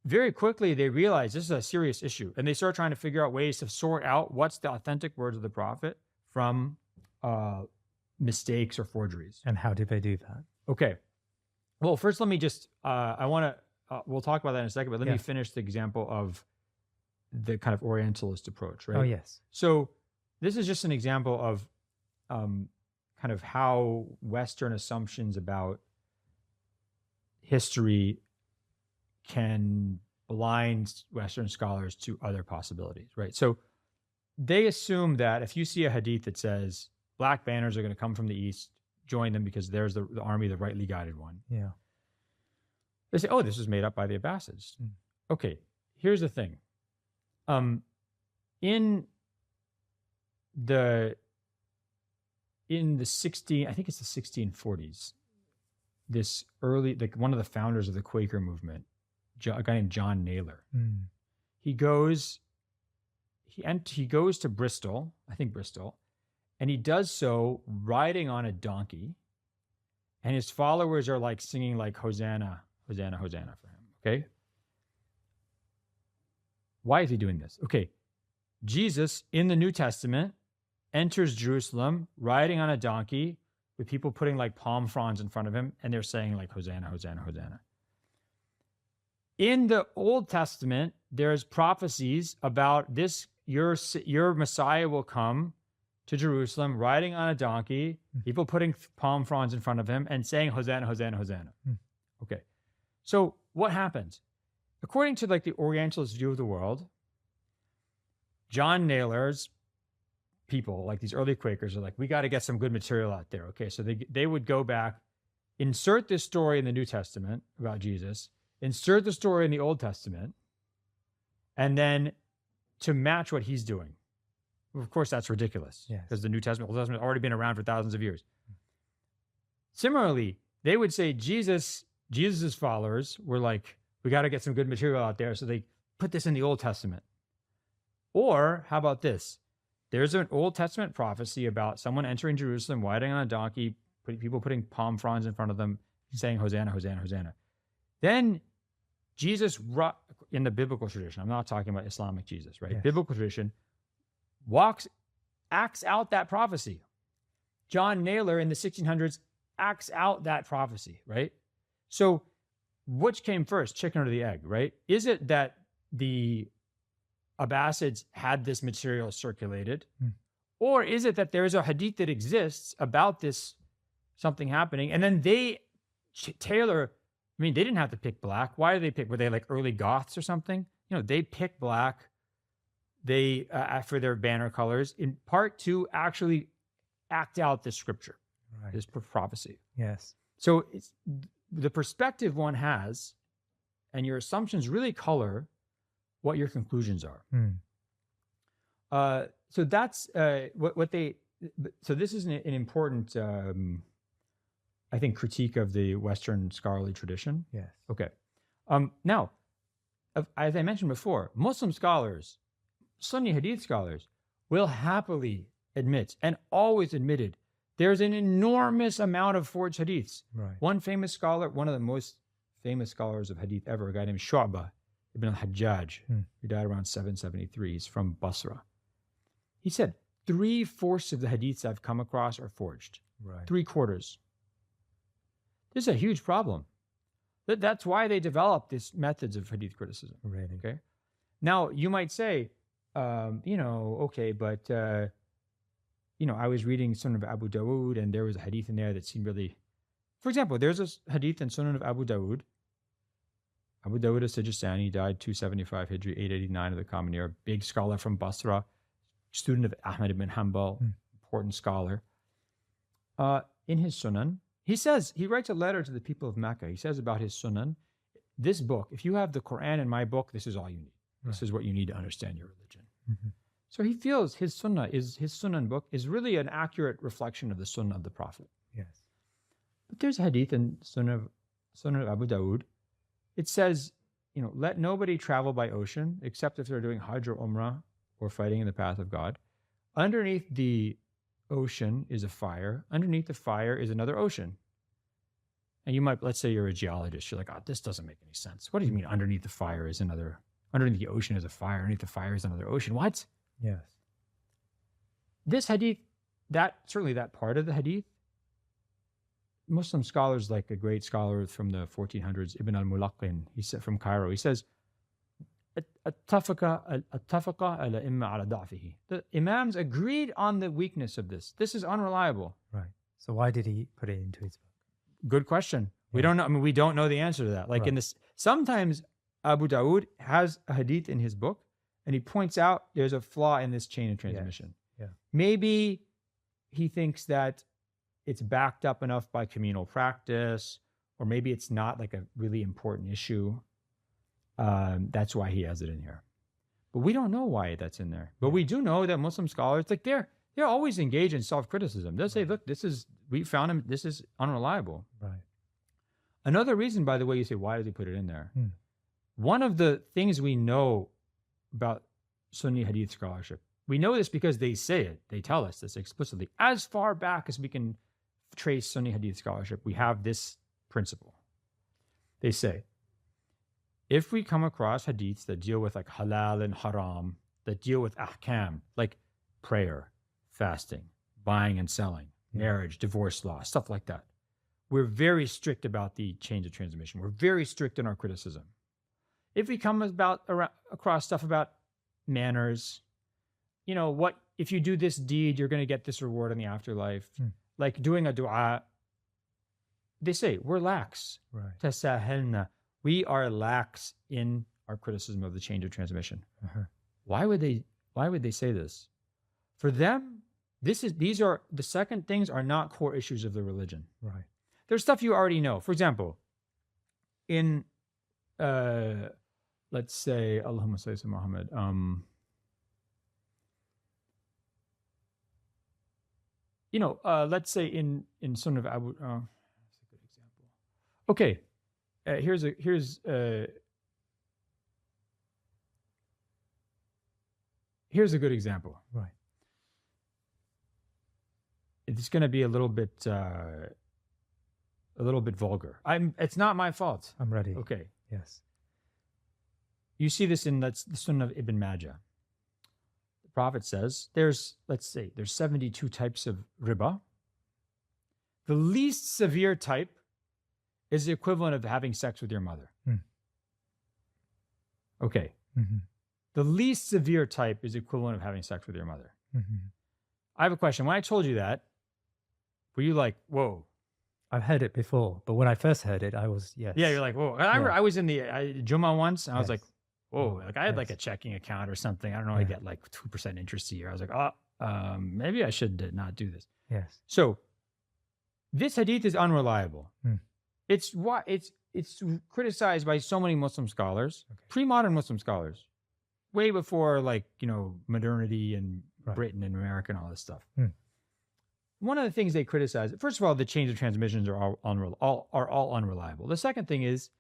A: very quickly, they realize this is a serious issue. And they start trying to figure out ways to sort out what's the authentic words of the Prophet from mistakes or forgeries.
B: And how did they do that?
A: Okay. Well, first, let me just, we'll talk about that in a second, but let me finish the example of the kind of Orientalist approach, right?
B: Oh, yes.
A: So this is just an example of kind of how Western assumptions about history can blind Western scholars to other possibilities, right? So they assume that if you see a hadith that says black banners are going to come from the east, join them because there's the army, the rightly guided one.
B: Yeah.
A: They say, oh, this was made up by the Abbasids. Okay, here's the thing. In the 1640s, this early, like one of the founders of the Quaker movement, a guy named John Naylor, he goes to Bristol, I think Bristol, and he does so riding on a donkey, and his followers are like singing like Hosanna, Hosanna, Hosanna for him. Okay. Why is he doing this? Okay. Jesus in the New Testament enters Jerusalem riding on a donkey with people putting like palm fronds in front of him, and they're saying like Hosanna, Hosanna, Hosanna. In the Old Testament, there's prophecies about this, your Messiah will come to Jerusalem riding on a donkey, people putting palm fronds in front of him and saying Hosanna, Hosanna, Hosanna. Okay. So what happens? According to like the Orientalist view of the world, John Naylor's people, like these early Quakers, are like, we got to get some good material out there. Okay, so they would go back, insert this story in the New Testament about Jesus, insert the story in the Old Testament, and then to match what he's doing. Of course, that's ridiculous because the New Testament, Old Testament, has already been around for thousands of years. Similarly, they would say Jesus's followers were like, we got to get some good material out there, so they put this in the Old Testament. Or how about this? There's an Old Testament prophecy about someone entering Jerusalem, riding on a donkey, people putting palm fronds in front of them, saying Hosanna, Hosanna, Hosanna. Then Jesus, in the biblical tradition, I'm not talking about Islamic Jesus, right? Yes. Biblical tradition, acts out that prophecy. John Naylor in the 1600s acts out that prophecy, right? So which came first, chicken or the egg, right? Is it that the Abbasids had this material circulated, or is it that there's a hadith that exists about this something happening, and then they tailor? I mean, they didn't have to pick black. Why did they pick? Were they like early Goths or something? They picked black. They for their banner colors, in part to actually act out this scripture, this prophecy.
B: Yes.
A: So it's the perspective one has, and your assumptions really color what your conclusions are. So that's what they. So this is an important, I think, critique of the Western scholarly tradition.
B: Yes.
A: Okay. Now, as I mentioned before, Muslim scholars, Sunni hadith scholars, will happily admit and always admitted there's an enormous amount of forged hadiths.
B: Right.
A: One famous scholar, one of the most famous scholars of hadith ever, a guy named Shu'bah ibn al-Hajjaj, who died around 773. He's from Basra. He said, 3/4 of the hadiths I've come across are forged.
B: Right.
A: 3/4. This is a huge problem. That's why they developed these methods of hadith criticism.
B: Really?
A: Okay. Now, you might say, okay, but, I was reading Sunan of Abu Dawood and there was a hadith in there that seemed really, for example, there's a hadith in Sunan of Abu Dawood. Abu Dawood as-Sijistani died 275 Hijri, 889 of the Common Era. Big scholar from Basra, student of Ahmad ibn Hanbal, important scholar. In his Sunan, he writes a letter to the people of Mecca. He says about his Sunan, this book, if you have the Quran and my book, this is all you need. This is what you need to understand your religion.
B: Mm-hmm. So
A: he feels his Sunan book is really an accurate reflection of the Sunnah of the Prophet.
B: Yes.
A: But there's a hadith in Sunan of Abu Dawood. It says, let nobody travel by ocean except if they're doing Hajj or Umrah or fighting in the path of God. Underneath the ocean is a fire. Underneath the fire is another ocean. And you might, let's say you're a geologist. You're like, this doesn't make any sense. What do you mean underneath the fire is another, underneath the ocean is a fire, underneath the fire is another ocean? What?
B: Yes.
A: This hadith, certainly that part of the hadith, Muslim scholars, like a great scholar from the 1400s, Ibn al-Mulaqin, he said from Cairo, he says, the Imams agreed on the weakness of this. This is unreliable.
B: Right. So why did he put it into his book?
A: Good question. We don't know. We don't know the answer to that. Like in this, sometimes Abu Dawood has a hadith in his book and he points out there's a flaw in this chain of transmission.
B: Yes. Yeah.
A: Maybe he thinks that it's backed up enough by communal practice, or maybe it's not like a really important issue. That's why he has it in here. But we don't know why that's in there. But we do know that Muslim scholars, like they're always engaged in self-criticism. They'll say, look, we found him, this is unreliable.
B: Right.
A: Another reason, by the way, you say, why does he put it in there? One of the things we know about Sunni hadith scholarship, we know this because they say it. They tell us this explicitly. As far back as we can trace Sunni hadith scholarship, we have this principle. They say, if we come across hadiths that deal with like halal and haram, that deal with ahkam, like prayer, fasting, buying and selling, marriage, divorce law, stuff like that, we're very strict about the change of transmission. We're very strict in our criticism. If we come across stuff about manners, what if you do this deed, you're going to get this reward in the afterlife, like doing a dua, they say we're lax.
B: Right.
A: Tasahelna. We are lax in our criticism of the change of transmission. Why would they say this? For them, these are the second things are not core issues of the religion.
B: Right.
A: There's stuff you already know. For example, in let's say Allahumma salli ala Muhammad. Let's say in Sunnah of Abu. That's a good example. Okay. Here's a good example.
B: Right.
A: It's going to be a little bit vulgar. It's not my fault.
B: I'm ready.
A: Okay.
B: Yes.
A: You see this in the Sunnah of Ibn Majah. The Prophet says there's 72 types of riba. The least severe type is the equivalent of having sex with your mother. Okay. The least severe type is equivalent of having sex with your mother. I have a question. When I told you that, were you like, whoa?
B: I've heard it before, but when I first heard it, I was, yes.
A: Yeah, you're like, whoa. I was in the Jummah once, and I was like, whoa. Like I had like a checking account or something. I don't know. I get like 2% interest a year. I was like, maybe I should not do this.
B: Yes.
A: So this hadith is unreliable. It's criticized by so many Muslim scholars, pre-modern Muslim scholars, way before modernity and Britain and America and all this stuff. One of the things they criticize, first of all, the change of transmissions are all unreliable. The second thing is,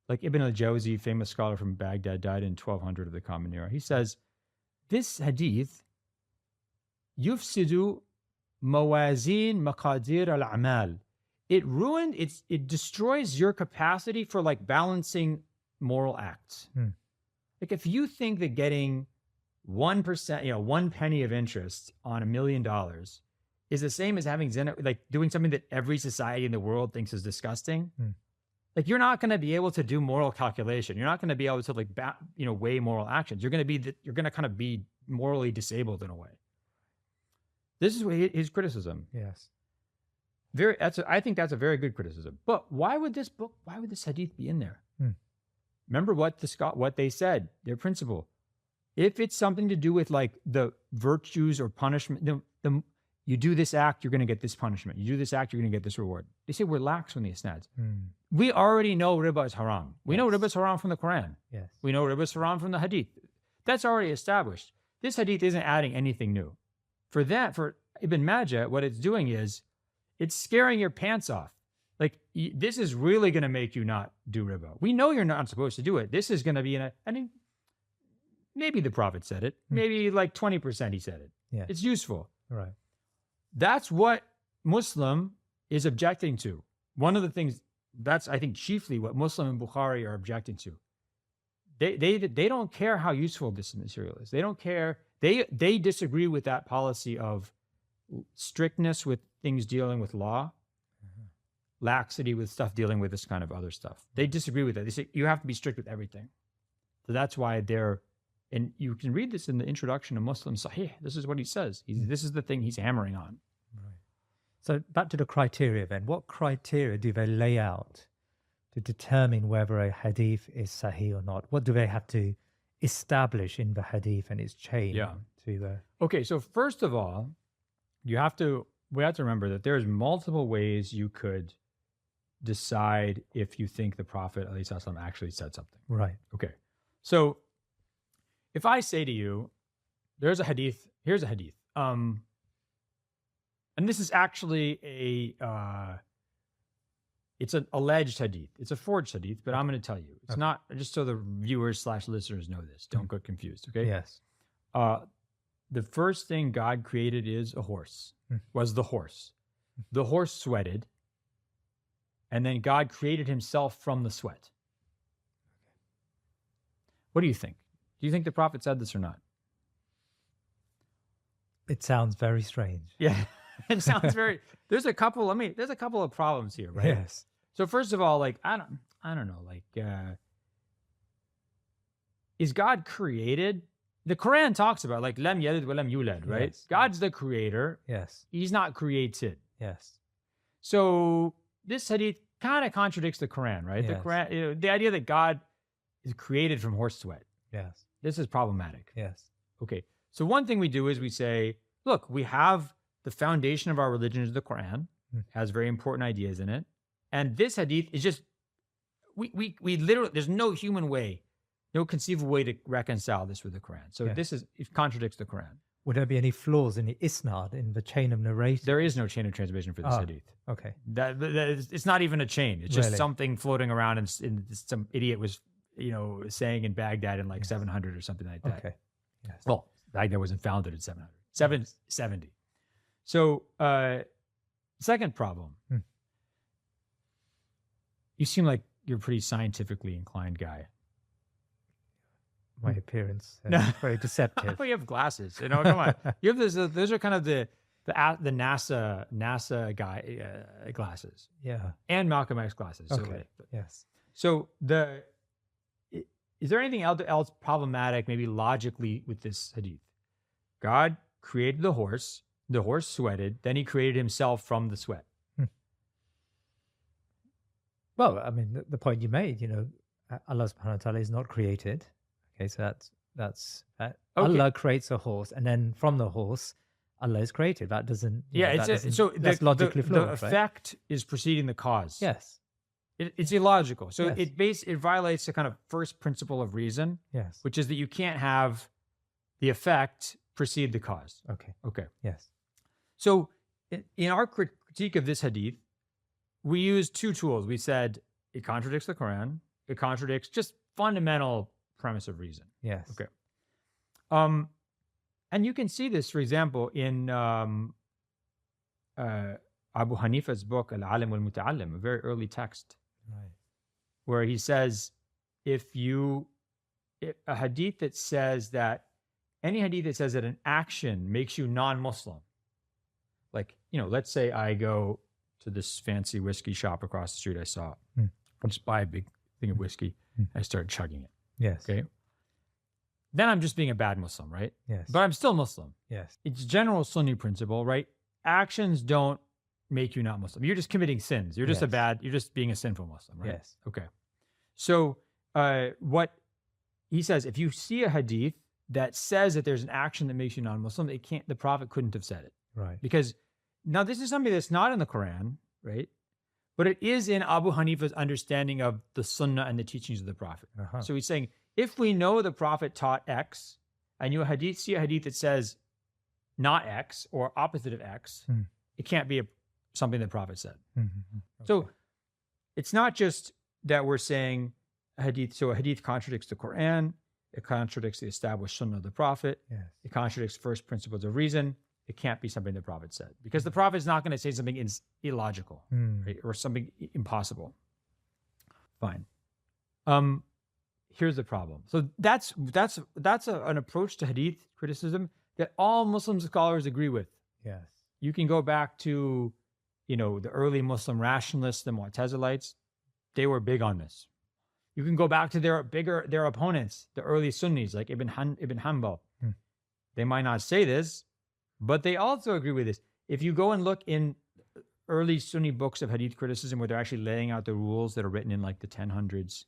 A: like Ibn al-Jawzi, famous scholar from Baghdad, died in 1200 of the Common Era. He says, this hadith, yufsidu mawazin maqadir al-amal. It destroys your capacity for like balancing moral acts. Like if you think that getting 1%, 1 penny of interest on $1 million is the same as having zina, like doing something that every society in the world thinks is disgusting, like you're not going to be able to do moral calculation. You're not going to be able to like, weigh moral actions. You're going to kind of be morally disabled in a way. This is his criticism.
B: Yes.
A: I think that's a very good criticism. But why would this hadith be in there? Remember what they said, their principle. If it's something to do with like the virtues or punishment, you do this act, you're going to get this punishment. You do this act, you're going to get this reward. They say we're lax on the isnads. We already know riba is haram. We know riba is haram from the Quran.
B: Yes.
A: We know riba is haram from the hadith. That's already established. This hadith isn't adding anything new. For Ibn Majah, what it's doing is it's scaring your pants off. Like, this is really going to make you not do riba. We know you're not supposed to do it. This is going to be maybe the Prophet said it. Maybe like 20% he said it.
B: Yeah.
A: It's useful.
B: Right.
A: That's what Muslim is objecting to. One of the things, that's I think chiefly what Muslim and Bukhari are objecting to. They don't care how useful this material is. They don't care. They disagree with that policy of strictness with things dealing with law, laxity with stuff dealing with this kind of other stuff. They disagree with that. They say you have to be strict with everything. So that's why and you can read this in the introduction of Muslim Sahih. This is what he says. This is the thing he's hammering on.
B: Right. So back to the criteria then. What criteria do they lay out to determine whether a hadith is sahih or not? What do they have to establish in the hadith and its chain?
A: Yeah.
B: Okay,
A: so first of all, we have to remember that there's multiple ways you could decide if you think the Prophet ﷺ actually said something.
B: Right.
A: Okay. So if I say to you, here's a hadith, and this is actually it's an alleged hadith. It's a forged hadith, but I'm going to tell you. It's not, just so the viewers/listeners know this. Don't get confused, okay?
B: Yes.
A: The first thing God created is a horse, was the horse. The horse sweated, and then God created himself from the sweat. What do you think? Do you think the Prophet said this or not?
B: It sounds very strange.
A: Yeah, it sounds very. There's a couple of problems here, right?
B: Yes.
A: So first of all, like I don't know, like is God created? The Quran talks about like lam yalid wa lam yulad, right?
B: Yes.
A: God's the creator.
B: Yes.
A: He's not created.
B: Yes.
A: So this hadith kind of contradicts the Quran, right?
B: Yes.
A: The Quran, the idea that God is created from horse sweat.
B: Yes.
A: This is problematic.
B: Yes.
A: Okay. So one thing we do is we say, look, we have the foundation of our religion is the Quran, has very important ideas in it. And this hadith is just, we literally, there's no human way, no conceivable way to reconcile this with the Quran. So it contradicts the Quran.
B: Would there be any flaws in the isnad, in the chain of narration?
A: There is no chain of transmission for this hadith.
B: Okay.
A: It's not even a chain. It's just
B: Really?
A: something floating around and some idiot was, saying in Baghdad in like 700 or something like that.
B: Okay. Yes.
A: Well, Baghdad wasn't founded in 700. 770. So, second problem. You seem like you're a pretty scientifically inclined guy.
B: My appearance is very deceptive.
A: Oh, you have glasses. Come on. You have those are kind of the NASA guy glasses.
B: Yeah.
A: And Malcolm X glasses.
B: Okay. Yes.
A: So is there anything else problematic, maybe logically, with this hadith? God created the horse sweated, then he created himself from the sweat.
B: Well, I mean, the point you made, Allah subhanahu wa ta'ala is not created. Okay, so that's okay. Allah creates a horse, and then from the horse, Allah is created. That doesn't.
A: That's
B: logically flawed.
A: The effect is preceding the cause.
B: Yes.
A: It's illogical. So
B: Yes.
A: it violates the kind of first principle of reason,
B: Yes.
A: which is that you can't have the effect precede the cause.
B: Okay. Yes.
A: So in our critique of this hadith, we used two tools. We said it contradicts the Quran, it contradicts just fundamental premise of reason.
B: Yes.
A: Okay. And you can see this, for example, in Abu Hanifa's book, Al-Alim wal-Muta'allim, a very early text,
B: Right.
A: where he says, a hadith that says that, any hadith that says that an action makes you non-Muslim, like, let's say I go to this fancy whiskey shop across the street I saw. I'll just buy a big thing of whiskey. I start chugging it.
B: Yes.
A: Okay. Then I'm just being a bad Muslim, right?
B: Yes.
A: But I'm still Muslim.
B: Yes.
A: It's general Sunni principle, right? Actions don't make you not Muslim. You're just committing sins. You're just you're just being a sinful Muslim, right?
B: Yes.
A: Okay. So what he says, if you see a hadith that says that there's an action that makes you non-Muslim, the Prophet couldn't have said it.
B: Right.
A: Because now this is something that's not in the Quran, right? But it is in Abu Hanifa's understanding of the Sunnah and the teachings of the Prophet. So he's saying, if we know the Prophet taught X, and you see a hadith that says not X or opposite of X, it can't be something the Prophet said. Okay. So it's not just that we're saying a hadith contradicts the Quran, it contradicts the established Sunnah of the Prophet, it contradicts first principles of reason. It can't be something the Prophet said, because the Prophet is not going to say something illogical, right? Or something impossible. Fine. Here's the problem. So that's an approach to hadith criticism that all Muslim scholars agree with.
B: Yes.
A: You can go back to, the early Muslim rationalists, the Mu'tazilites. They were big on this. You can go back to their opponents, the early Sunnis like Ibn Hanbal. They might not say this, but they also agree with this. If you go and look in early Sunni books of hadith criticism where they're actually laying out the rules that are written in like the 1000s,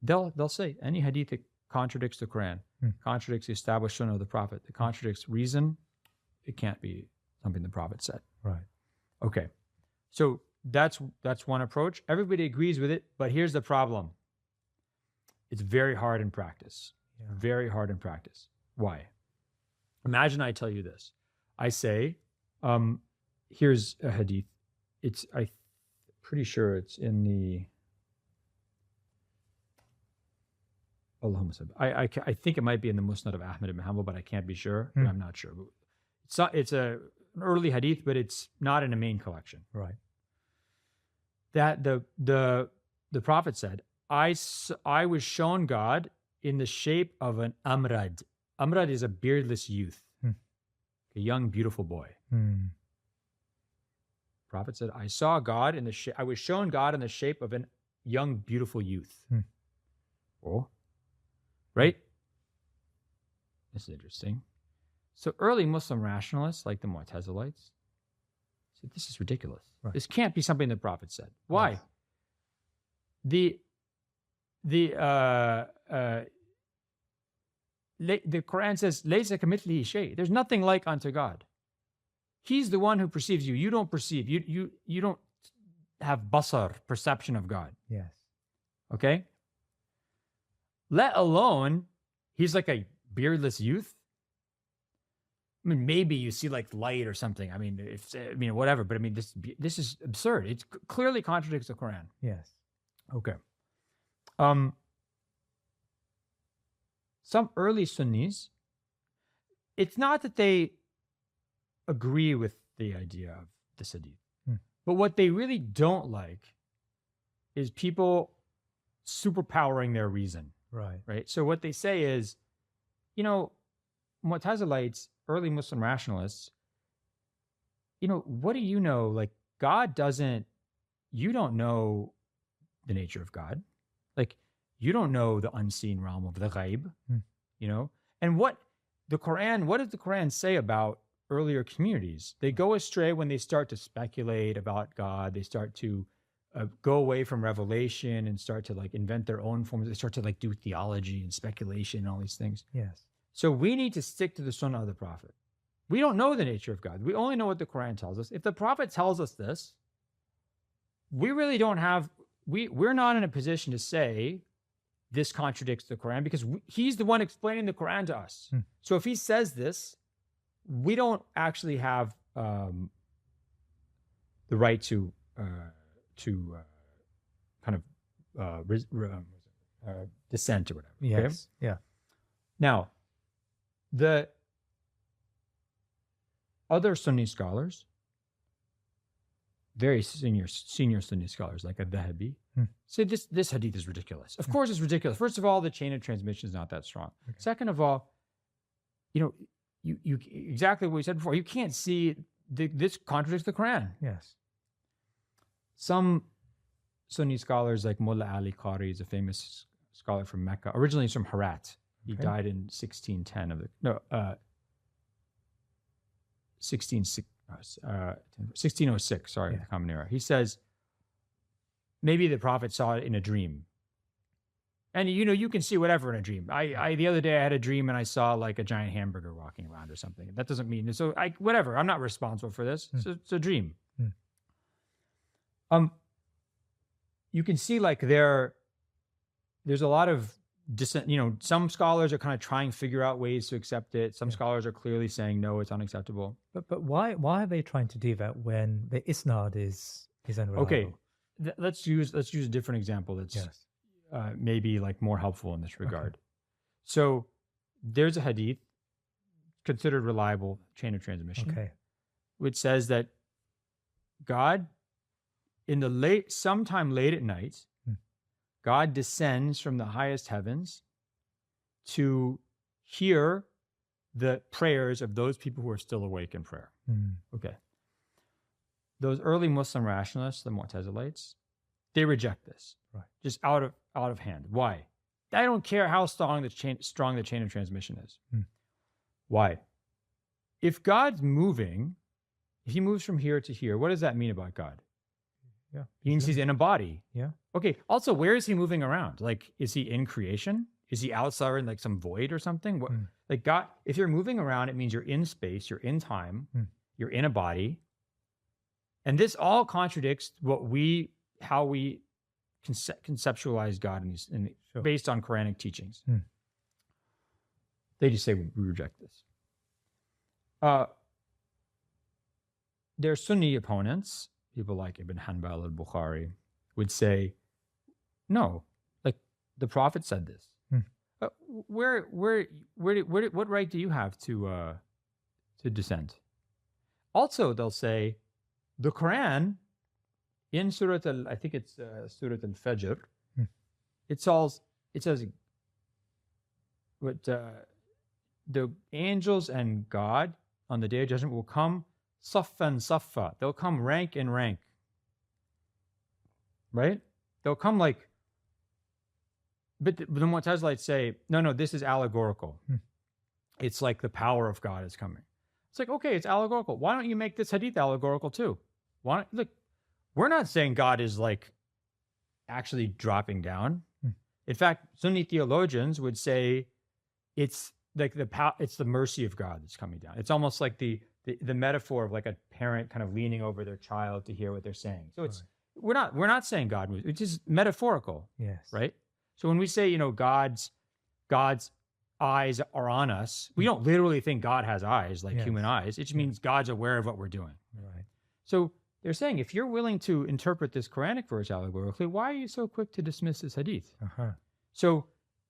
A: they'll say any hadith that contradicts the Quran, contradicts the established Sunnah of the Prophet, that contradicts reason, it can't be something the Prophet said.
B: Right.
A: Okay. So that's one approach. Everybody agrees with it, but here's the problem. It's very hard in practice. Yeah. Very hard in practice. Why? Imagine I tell you this. I say, here's a hadith. I'm pretty sure it's in the Allahumma salli. I think it might be in the Musnad of Ahmad ibn Hanbal, but I can't be sure. But I'm not sure. It's an early hadith, but it's not in a main collection.
B: Right.
A: That the Prophet said, I was shown God in the shape of an amrad. Amrad is a beardless youth, a young, beautiful boy. Prophet said, I saw God I was shown God in the shape of a young, beautiful youth. Oh, right? This is interesting. So early Muslim rationalists, like the Mu'tazilites, said, this is ridiculous. Right. This can't be something the Prophet said. Why? Yes. The Quran says, "Laysa kamithlihi shay." There's nothing like unto God. He's the one who perceives you. You don't perceive. You don't have basar, perception of God.
B: Yes.
A: Okay? Let alone, he's like a beardless youth. I mean, maybe you see like light or something. I mean, whatever. But I mean, this is absurd. It clearly contradicts the Quran.
B: Yes.
A: Okay. Some early Sunnis, it's not that they agree with the idea of this hadith, but what they really don't like is people superpowering their reason.
B: Right.
A: Right. So what they say is, Mu'tazilites, early Muslim rationalists, what do you know? Like, God doesn't, you don't know the nature of God. Like, you don't know the unseen realm of the ghaib, And what does the Quran say about earlier communities? They go astray when they start to speculate about God. They start to go away from revelation and start to like invent their own forms. They start to like do theology and speculation and all these things.
B: Yes. So
A: we need to stick to the Sunnah of the Prophet. We don't know the nature of God. We only know what the Quran tells us. If the Prophet tells us this, we really don't have, we're not in a position to say this contradicts the Quran because he's the one explaining the Quran to us. So if he says this, we don't actually have the right to kind of dissent or whatever.
B: Yes.
A: Okay?
B: Yeah.
A: Now, the other Sunni scholars, very senior Sunni scholars like Al-Dhahabi, say this hadith is ridiculous. Of course it's ridiculous. First of all, the chain of transmission is not that strong. Okay. Second of all, you exactly what we said before, you can't see this contradicts the Quran.
B: Yes.
A: Some Sunni scholars like Mullah Ali Qari is a famous scholar from Mecca. Originally he's from Herat. He died in 1606, sorry, the Common Era. He says, maybe the Prophet saw it in a dream. And, you can see whatever in a dream. I the other day I had a dream and I saw like a giant hamburger walking around or something. That doesn't mean, so whatever, I'm not responsible for this. It's a dream. You can see like there's a lot of dissent. Some scholars are kind of trying to figure out ways to accept it. Some scholars are clearly saying no, it's unacceptable.
B: But why are they trying to do that when the isnad is unreliable? Okay,
A: let's use a different example that's maybe like more helpful in this regard. Okay. So there's a hadith considered reliable chain of transmission, which says that God, sometime late at night, God descends from the highest heavens to hear the prayers of those people who are still awake in prayer. Okay. Those early Muslim rationalists, the Mu'tazilites, they reject this, just out of hand. Why? I don't care how strong the chain of transmission is. Why? If God's moving, if he moves from here to here, what does that mean about God?
B: Yeah.
A: He means he's in a body.
B: Yeah.
A: Okay. Also, where is he moving around? Like, is he in creation? Is he outside in like some void or something? What, like God, if you're moving around, it means you're in space, you're in time, you're in a body. And this all contradicts how we conceptualize God based on Quranic teachings. They just say we reject this. Their Sunni opponents, people like Ibn Hanbal al-Bukhari, would say, no, like the Prophet said this. What right do you have to dissent? Also, they'll say the Quran in Surah I think it's Surah Al-Fajr. It says what the angels and God on the day of judgment will come saffan saffa. They'll come rank in rank. Right? They'll come like, but the Mu'tazilites say, no, this is allegorical. It's like the power of God is coming. It's like, okay, it's allegorical. Why don't you make this hadith allegorical too? Look, we're not saying God is like actually dropping down. In fact, Sunni theologians would say it's like it's the mercy of God that's coming down. It's almost like the metaphor of like a parent kind of leaning over their child to hear what they're saying. So it's we're not saying God moves. It's just metaphorical.
B: Yes.
A: Right? So when we say, God's eyes are on us, we don't literally think God has eyes like human eyes. It just means God's aware of what we're doing.
B: Right.
A: So they're saying, if you're willing to interpret this Quranic verse allegorically, why are you so quick to dismiss this hadith? So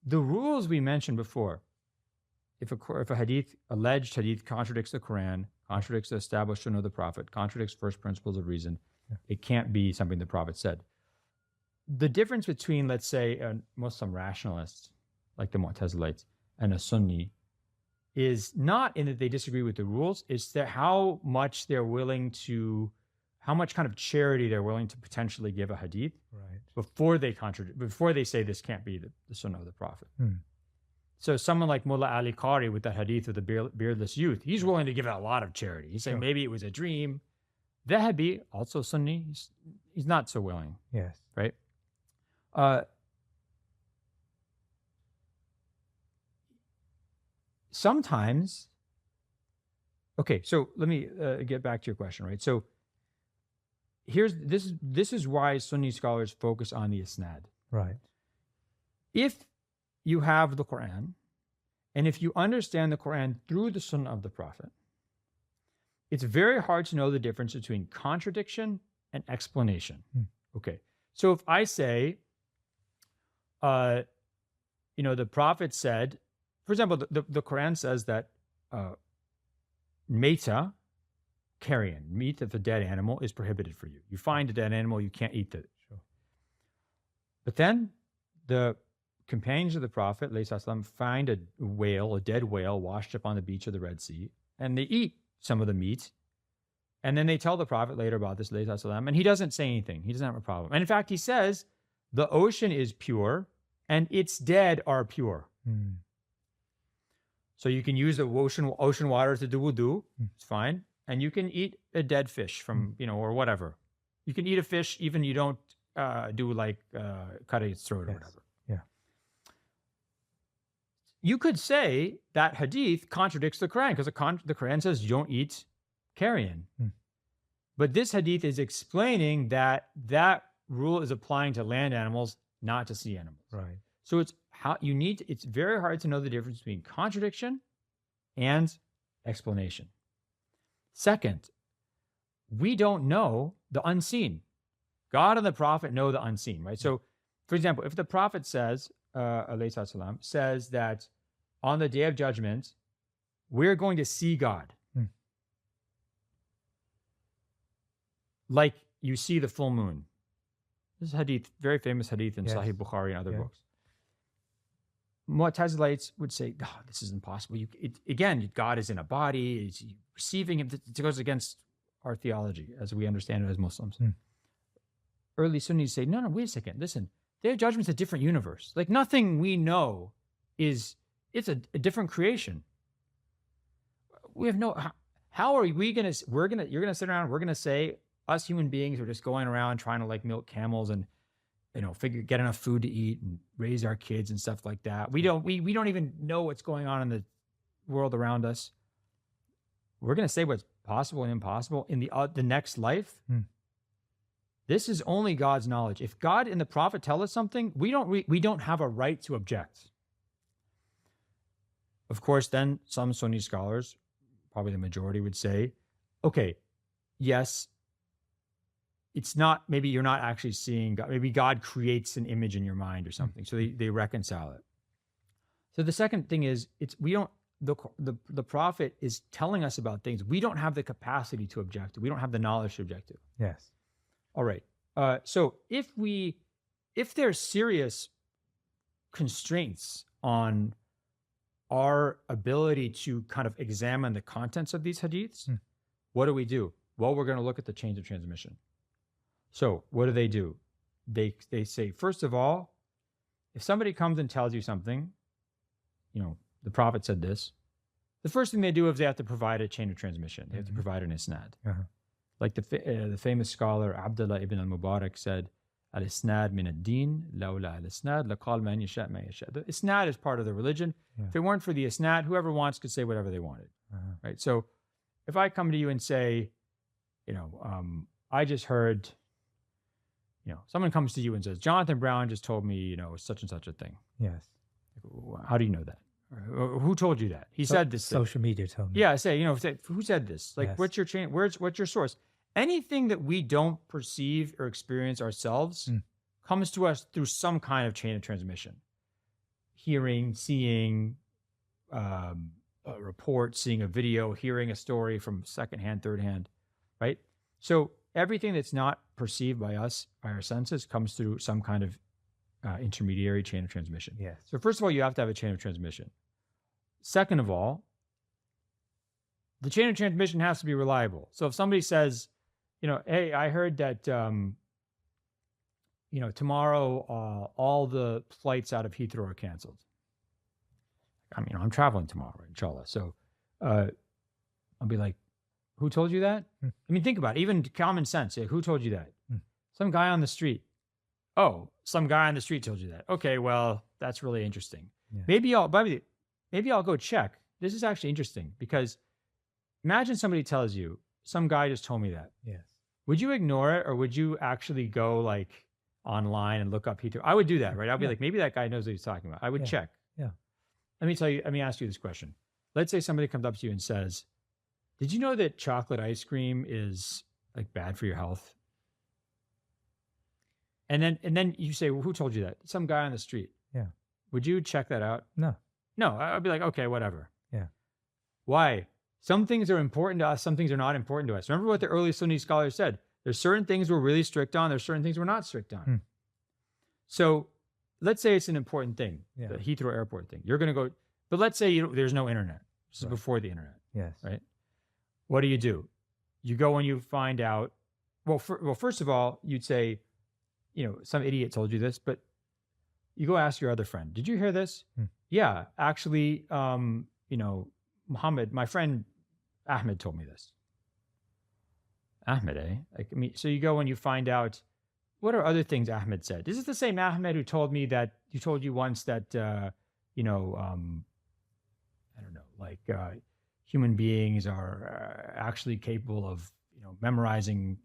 A: the rules we mentioned before, if a alleged hadith contradicts the Quran, contradicts the established sunnah of the Prophet, contradicts first principles of reason, it can't be something the Prophet said. The difference between, let's say, a Muslim rationalist, like the Mu'tazilites, and a Sunni is not in that they disagree with the rules, it's how much kind of charity they're willing to potentially give a hadith before they say this can't be the sunnah of the Prophet. So someone like Mullah Ali Qari with that hadith of the beardless youth, he's willing to give out a lot of charity. He's saying maybe it was a dream. Dhahabi, also Sunni, he's not so willing.
B: Yes.
A: Right? Sometimes, okay, so let me get back to your question, right? So this is why Sunni scholars focus on the isnad.
B: Right.
A: If you have the Quran, and if you understand the Quran through the Sunnah of the Prophet, it's very hard to know the difference between contradiction and explanation. Okay, so if I say the Prophet said, for example, the Quran says that meta, carrion, meat of a dead animal, is prohibited for you. You find a dead animal, you can't eat it.
B: Sure.
A: But then the companions of the Prophet find a dead whale washed up on the beach of the Red Sea, and they eat some of the meat. And then they tell the Prophet later about this, and he doesn't say anything. He doesn't have a problem. And in fact, he says the ocean is pure and its dead are pure. So you can use the ocean water to do wudu. It's fine. And you can eat a dead fish from, or whatever. You can eat a fish even you don't do cut its throat or whatever.
B: Yeah.
A: You could say that hadith contradicts the Quran because the Quran says you don't eat carrion. But this hadith is explaining that rule is applying to land animals, not to sea animals.
B: Right.
A: So it's very hard to know the difference between contradiction and explanation. Second, we don't know the unseen. God and the Prophet know the unseen, right? So, for example, if the Prophet says, says that on the Day of Judgment, we're going to see God. Like you see the full moon. This is hadith, very famous hadith in Sahih Bukhari and other books. Mu'tazilites would say, this is impossible. Again, God is in a body, he's receiving him. It goes against our theology as we understand it as Muslims. Early Sunnis say, no, wait a second. Listen, Day of Judgment is a different universe. Like nothing we know it's a different creation. We have how are we going to, you're going to sit around, we're going to say, us human beings are just going around trying to milk camels and, get enough food to eat and raise our kids and stuff like that. We don't even know what's going on in the world around us. We're going to say what's possible and impossible in the next life. This is only God's knowledge. If God and the Prophet tell us something, we don't have a right to object. Of course, then some Sunni scholars, probably the majority, would say, okay, yes, it's not, maybe you're not actually seeing God. Maybe God creates an image in your mind or something. So they reconcile it. So the second thing is, the Prophet is telling us about things we don't have the capacity to object to. We don't have the knowledge to object to.
B: Yes.
A: All right. So if there's serious constraints on our ability to kind of examine the contents of these hadiths, what do? Well, we're going to look at the chains of transmission. So what do? They say, first of all, if somebody comes and tells you something, the Prophet said this, the first thing they do is they have to provide a chain of transmission. They have to provide an isnad. Like the famous scholar Abdullah ibn al-Mubarak said, al-isnad min ad-din, lawla al-isnad, laqal man yasha ma yasha. The isnad is part of the religion. If it weren't for the isnad, whoever wants could say whatever they wanted. Right? So if I come to you and say, I just heard, someone comes to you and says, Jonathan Brown just told me, such and such a thing.
B: Yes.
A: How do you know that? Or who told you that? He said this.
B: Social media told me.
A: Yeah, say, who said this? What's your chain? What's your source? Anything that we don't perceive or experience ourselves comes to us through some kind of chain of transmission. Hearing, seeing, a report, seeing a video, hearing a story from secondhand, third hand, right? So everything that's not perceived by us, by our senses, comes through some kind of intermediary chain of transmission.
B: Yes.
A: So first of all, you have to have a chain of transmission. Second of all, the chain of transmission has to be reliable. So if somebody says, hey, I heard that, tomorrow all the flights out of Heathrow are canceled. I'm traveling tomorrow, inshallah. So I'll be like, who told you that? Think about it. Even common sense. Who told you that? Some guy on the street. Oh, some guy on the street told you that. Okay, well, that's really interesting. Yeah. Maybe I'll go check. This is actually interesting because imagine somebody tells you, some guy just told me that.
B: Yes.
A: Would you ignore it or would you actually go online and look up Heathrow? I would do that, right? I'll be like, maybe that guy knows what he's talking about. I would check.
B: Yeah.
A: Let me ask you this question. Let's say somebody comes up to you and says, did you know that chocolate ice cream is bad for your health? And then you say, well, who told you that? Some guy on the street.
B: Yeah.
A: Would you check that out?
B: No.
A: No, I'd be like, okay, whatever.
B: Yeah.
A: Why? Some things are important to us. Some things are not important to us. Remember what the early Sunni scholars said. There's certain things we're really strict on. There's certain things we're not strict on. So let's say it's an important thing, the Heathrow Airport thing. You're going to go, but let's say there's no internet. This is before the internet.
B: Yes.
A: Right? What do? You go and you find out. Well, first of all, you'd say, some idiot told you this, but you go ask your other friend, did you hear this? Yeah, actually, Muhammad, my friend Ahmed told me this. Ahmed, eh? So you go and you find out, what are other things Ahmed said? Is this the same Ahmed who told you once that, I don't know, like human beings are actually capable of, memorizing,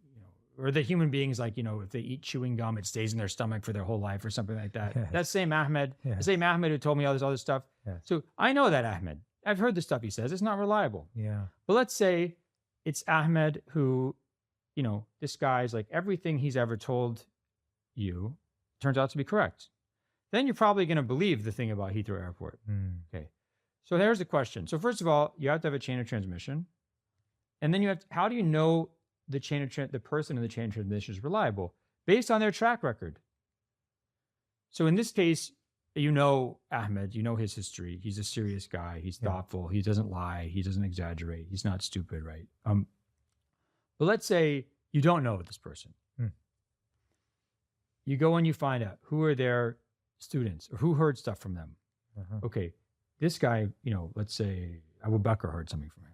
A: or the human beings, like, if they eat chewing gum, it stays in their stomach for their whole life or something like that.
B: Yes.
A: That same Ahmed, the same Ahmed who told me all this other stuff.
B: Yes.
A: So I know that Ahmed. I've heard the stuff he says. It's not reliable.
B: Yeah.
A: But let's say it's Ahmed who, this guy's like everything he's ever told you turns out to be correct. Then you're probably going to believe the thing about Heathrow Airport. Okay. So here's the question. So first of all, you have to have a chain of transmission. And then how do you know the person in the chain of transmission is reliable? Based on their track record. So in this case, Ahmed, his history. He's a serious guy. He's thoughtful. He doesn't lie. He doesn't exaggerate. He's not stupid, right? But let's say you don't know this person. You go and you find out who are their students or who heard stuff from them. Okay, this guy, let's say Abu Bakr heard something from him.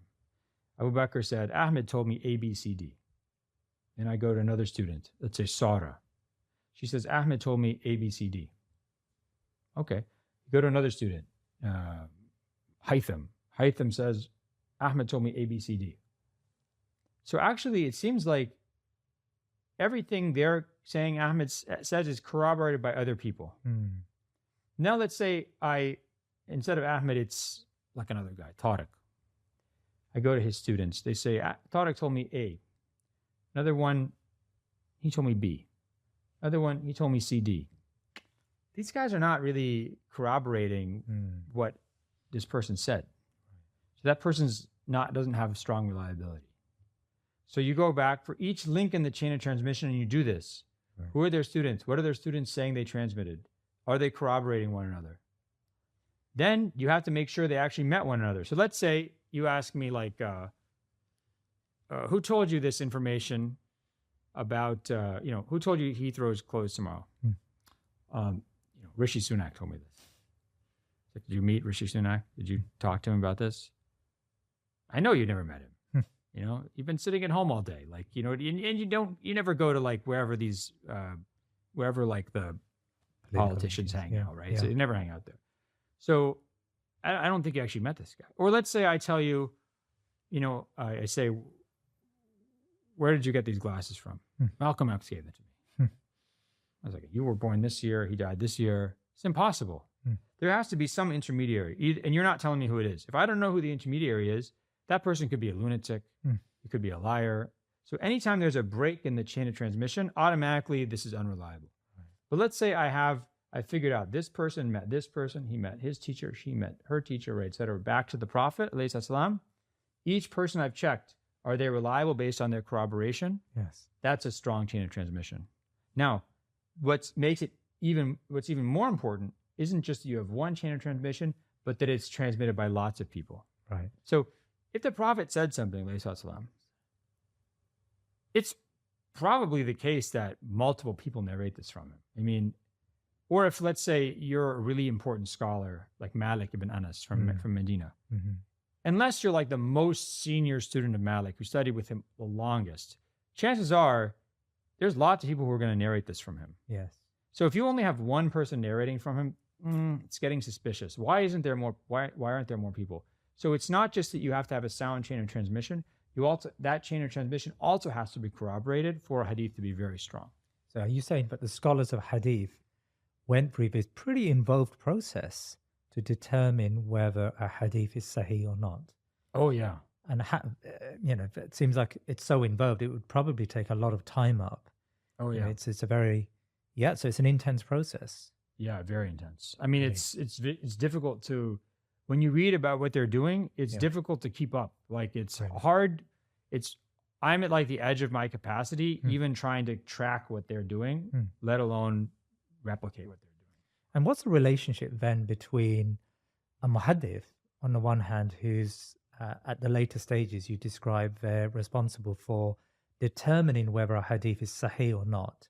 A: Abu Bakr said, Ahmed told me A, B, C, D. And I go to another student, let's say Sara. She says, Ahmed told me A, B, C, D. Okay. You go to another student, Haytham. Haytham says, Ahmed told me A, B, C, D. So actually, it seems like everything they're saying Ahmed says is corroborated by other people. Now, let's say instead of Ahmed, it's like another guy, Tariq. I go to his students. They say, Tariq told me A. Another one, he told me B. Another one, he told me C, D. These guys are not really corroborating what this person said. So that person's doesn't have strong reliability. So you go back for each link in the chain of transmission and you do this. Right. Who are their students? What are their students saying they transmitted? Are they corroborating one another? Then you have to make sure they actually met one another. So let's say you ask me like, who told you this information about, who told you Heathrow is closed tomorrow? Rishi Sunak told me this. Like, did you meet Rishi Sunak? Did you talk to him about this? I know you never met him. You've been sitting at home all day, like, and you never go to like wherever like the politicians hang out, right? So you never hang out there. So I don't think you actually met this guy. Or let's say I tell you, I say, where did you get these glasses from? Malcolm X gave them to me. I was like, you were born this year. He died this year. It's impossible. There has to be some intermediary. And you're not telling me who it is. If I don't know who the intermediary is, that person could be a lunatic. It could be a liar. So anytime there's a break in the chain of transmission, automatically this is unreliable. Right. But let's say I figured out this person met this person. He met his teacher. She met her teacher, right, et cetera. Back to the Prophet, alayhi salam. Each person I've checked, are they reliable based on their corroboration?
B: Yes.
A: That's a strong chain of transmission. Now, what's even more important isn't just that you have one chain of transmission, but that it's transmitted by lots of people.
B: Right.
A: So if the Prophet said something, alayhi salam, it's probably the case that multiple people narrate this from him. I mean, or if, let's say, you're a really important scholar like Malik ibn Anas from Medina, unless you're like the most senior student of Malik who studied with him the longest, chances are there's lots of people who are going to narrate this from him.
B: Yes.
A: So if you only have one person narrating from him, it's getting suspicious. Why aren't there more people? So it's not just that you have to have a sound chain of transmission. That chain of transmission also has to be corroborated for a hadith to be very strong.
B: So are you saying that the scholars of hadith went through this pretty involved process to determine whether a hadith is sahih or not?
A: Oh, yeah.
B: And, it seems like it's so involved, it would probably take a lot of time up.
A: Oh, yeah.
B: It's a very, Yeah, so it's an intense process.
A: Yeah, very intense. I mean, it's difficult to, when you read about what they're doing, it's difficult to keep up. Like it's hard. I'm at like the edge of my capacity, even trying to track what they're doing, let alone replicate what they're doing.
B: And what's the relationship then between a muhaddith, on the one hand, who's at the later stages you describe they're responsible for determining whether a hadith is sahih or not,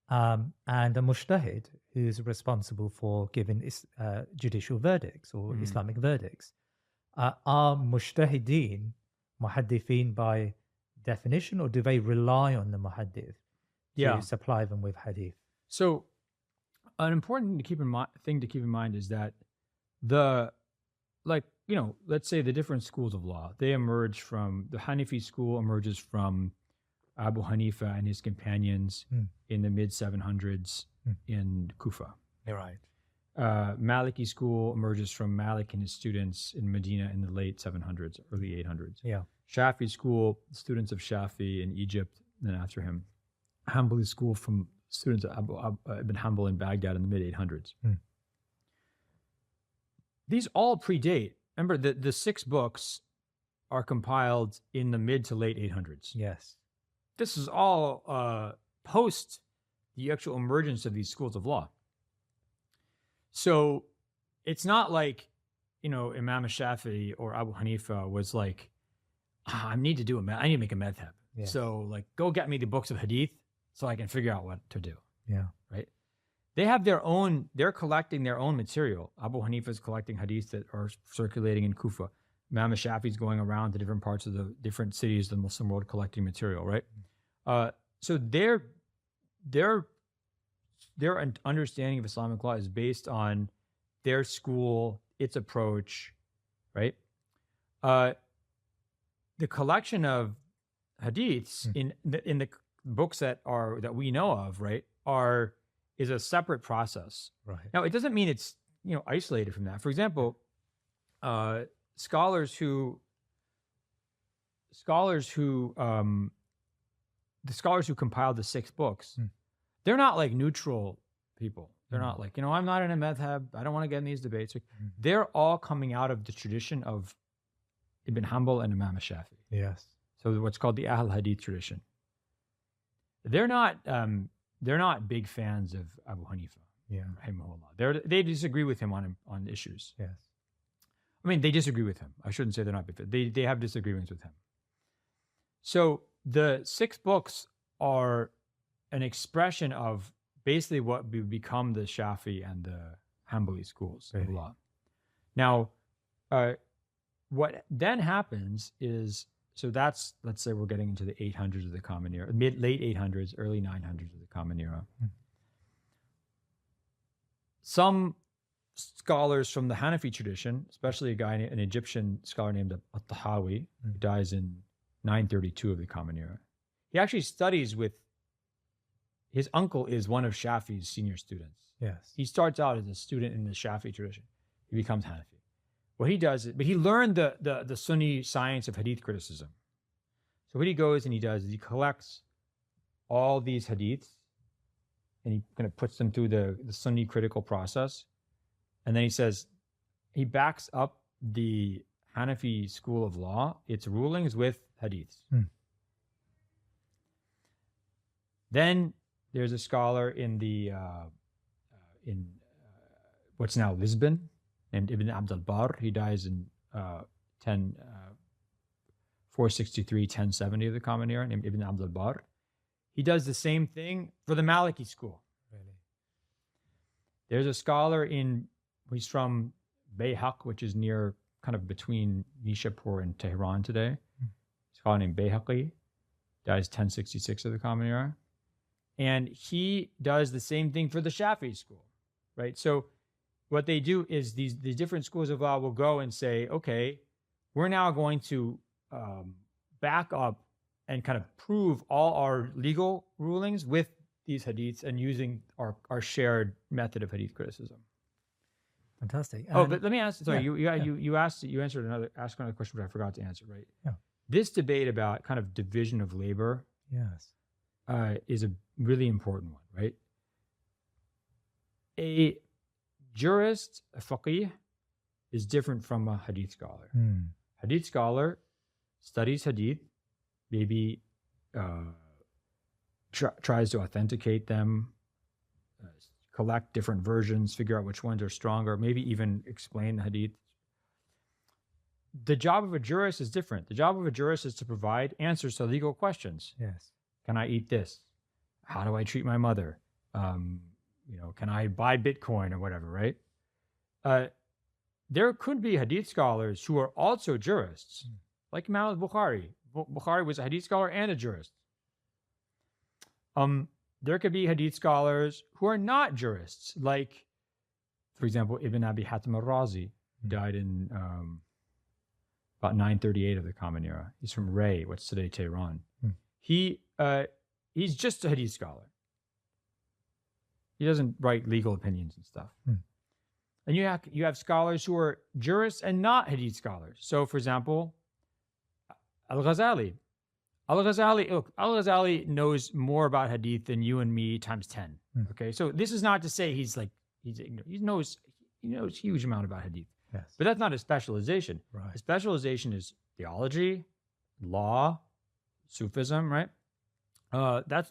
B: and a mujtahid who's responsible for giving judicial verdicts or Islamic verdicts. Are mujtahideen muhaddithin by definition, or do they rely on the muhaddith to supply them with hadith?
A: So an important thing to keep in mind is that let's say the different schools of law, they emerge from, the Hanafi school emerges from Abu Hanifa and his companions in the mid 700s in Kufa.
B: You're right.
A: Maliki school emerges from Malik and his students in Medina in the late 700s, early 800s.
B: Yeah.
A: Shafi school, students of Shafi in Egypt, then after him. Hanbali school from students of Ibn Hanbal in Baghdad in the mid 800s. These all predate. Remember, the 6 books are compiled in the mid to late 800s.
B: Yes.
A: This is all post the actual emergence of these schools of law. So it's not like, Imam Shafi'i or Abu Hanifa was like, I need to make a madhab. Yes. So like, go get me the books of hadith so I can figure out what to do.
B: Yeah.
A: Right. They have they're collecting their own material. Abu Hanifa is collecting hadiths that are circulating in Kufa. Imam Shafi'i's going around to different parts of the different cities of the Muslim world collecting material, right? So their understanding of Islamic law is based on their school, its approach, right? The collection of hadiths in the books that we know of, right, is a separate process.
B: Right.
A: Now, it doesn't mean it's isolated from that. For example, scholars who compiled the 6 books, they're not like neutral people. They're not like, I'm not in a madhab, I don't want to get in these debates. They're all coming out of the tradition of Ibn Hanbal and Imam Shafi.
B: Yes.
A: So what's called the Ahl Hadith tradition. They're not big fans of Abu Hanifa.
B: Yeah.
A: Rahimahullah. They disagree with him on issues.
B: Yes.
A: I mean, they disagree with him. I shouldn't say they're not big fans. They have disagreements with him. So the 6 books are an expression of basically what would become the Shafi and the Hanbali schools of law. Now, what then happens is, so that's, let's say we're getting into the 800s of the Common Era, late 800s, early 900s of the Common Era. Some scholars from the Hanafi tradition, especially an Egyptian scholar named At-Tahawi, who dies in 932 of the Common Era. He actually studies with, his uncle is one of Shafi's senior students.
B: Yes.
A: He starts out as a student in the Shafi tradition. He becomes Hanafi. What he does is, but he learned the Sunni science of hadith criticism. So what he goes and he does is he collects all these hadiths and he kind of puts them through the Sunni critical process. And then he says, he backs up the Hanafi school of law, its rulings, with hadiths. Then there's a scholar in what's now Lisbon, named Ibn Abd al-Barr. He dies in 463, 1070 of the Common Era, named Ibn Abd al-Barr. He does the same thing for the Maliki school.
B: Really?
A: There's a scholar he's from Bayhaq, which is near, kind of between Nishapur and Tehran today. A scholar named Bayhaqi, dies 1066 of the Common Era. And he does the same thing for the Shafi'i school, right? So what they do is these different schools of law will go and say, okay, we're now going to back up and kind of prove all our legal rulings with these hadiths and using our shared method of hadith criticism.
B: Fantastic.
A: But let me ask. Sorry, you answered another question, but I forgot to answer. Right.
B: Yeah.
A: This debate about kind of division of labor,
B: yes,
A: is a really important one, right? a jurist, a faqih, is different from a hadith scholar. Hadith scholar studies hadith, maybe tries to authenticate them, collect different versions, figure out which ones are stronger, maybe even explain the hadith. The job of a jurist is different. The job of a jurist is to provide answers to legal questions.
B: Yes.
A: Can I eat this? How do I treat my mother? Can I buy Bitcoin or whatever, right? There could be hadith scholars who are also jurists, like Imam al-Bukhari. Bukhari was a hadith scholar and a jurist. There could be hadith scholars who are not jurists, like, for example, Ibn Abi Hatim al-Razi, who died in about 938 of the Common Era. He's from Ray, what's today Tehran. He's just a hadith scholar. He doesn't write legal opinions and stuff. And you have scholars who are jurists and not hadith scholars. So, for example, Al-Ghazali. Al-Ghazali knows more about hadith than you and me times 10. Okay, so this is not to say he's ignorant. He knows huge amount about hadith.
B: Yes.
A: But that's not his specialization.
B: Right.
A: His specialization is theology, law, Sufism, right?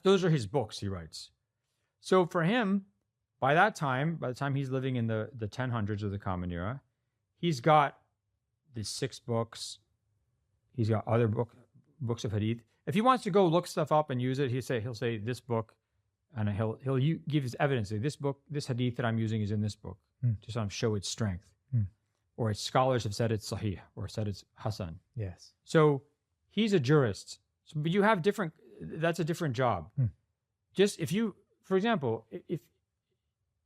A: Those are his books he writes. So for him, by the time he's living in the 1000s of the Common Era, he's got these 6 books. He's got other books of hadith. If he wants to go look stuff up and use it, he'll say this book, and he'll give his evidence. Say, this hadith that I'm using is in this book to sort of show its strength, or its scholars have said it's sahih or said it's hasan.
B: Yes.
A: So he's a jurist. But you have different. That's a different job. Just if you, for example, if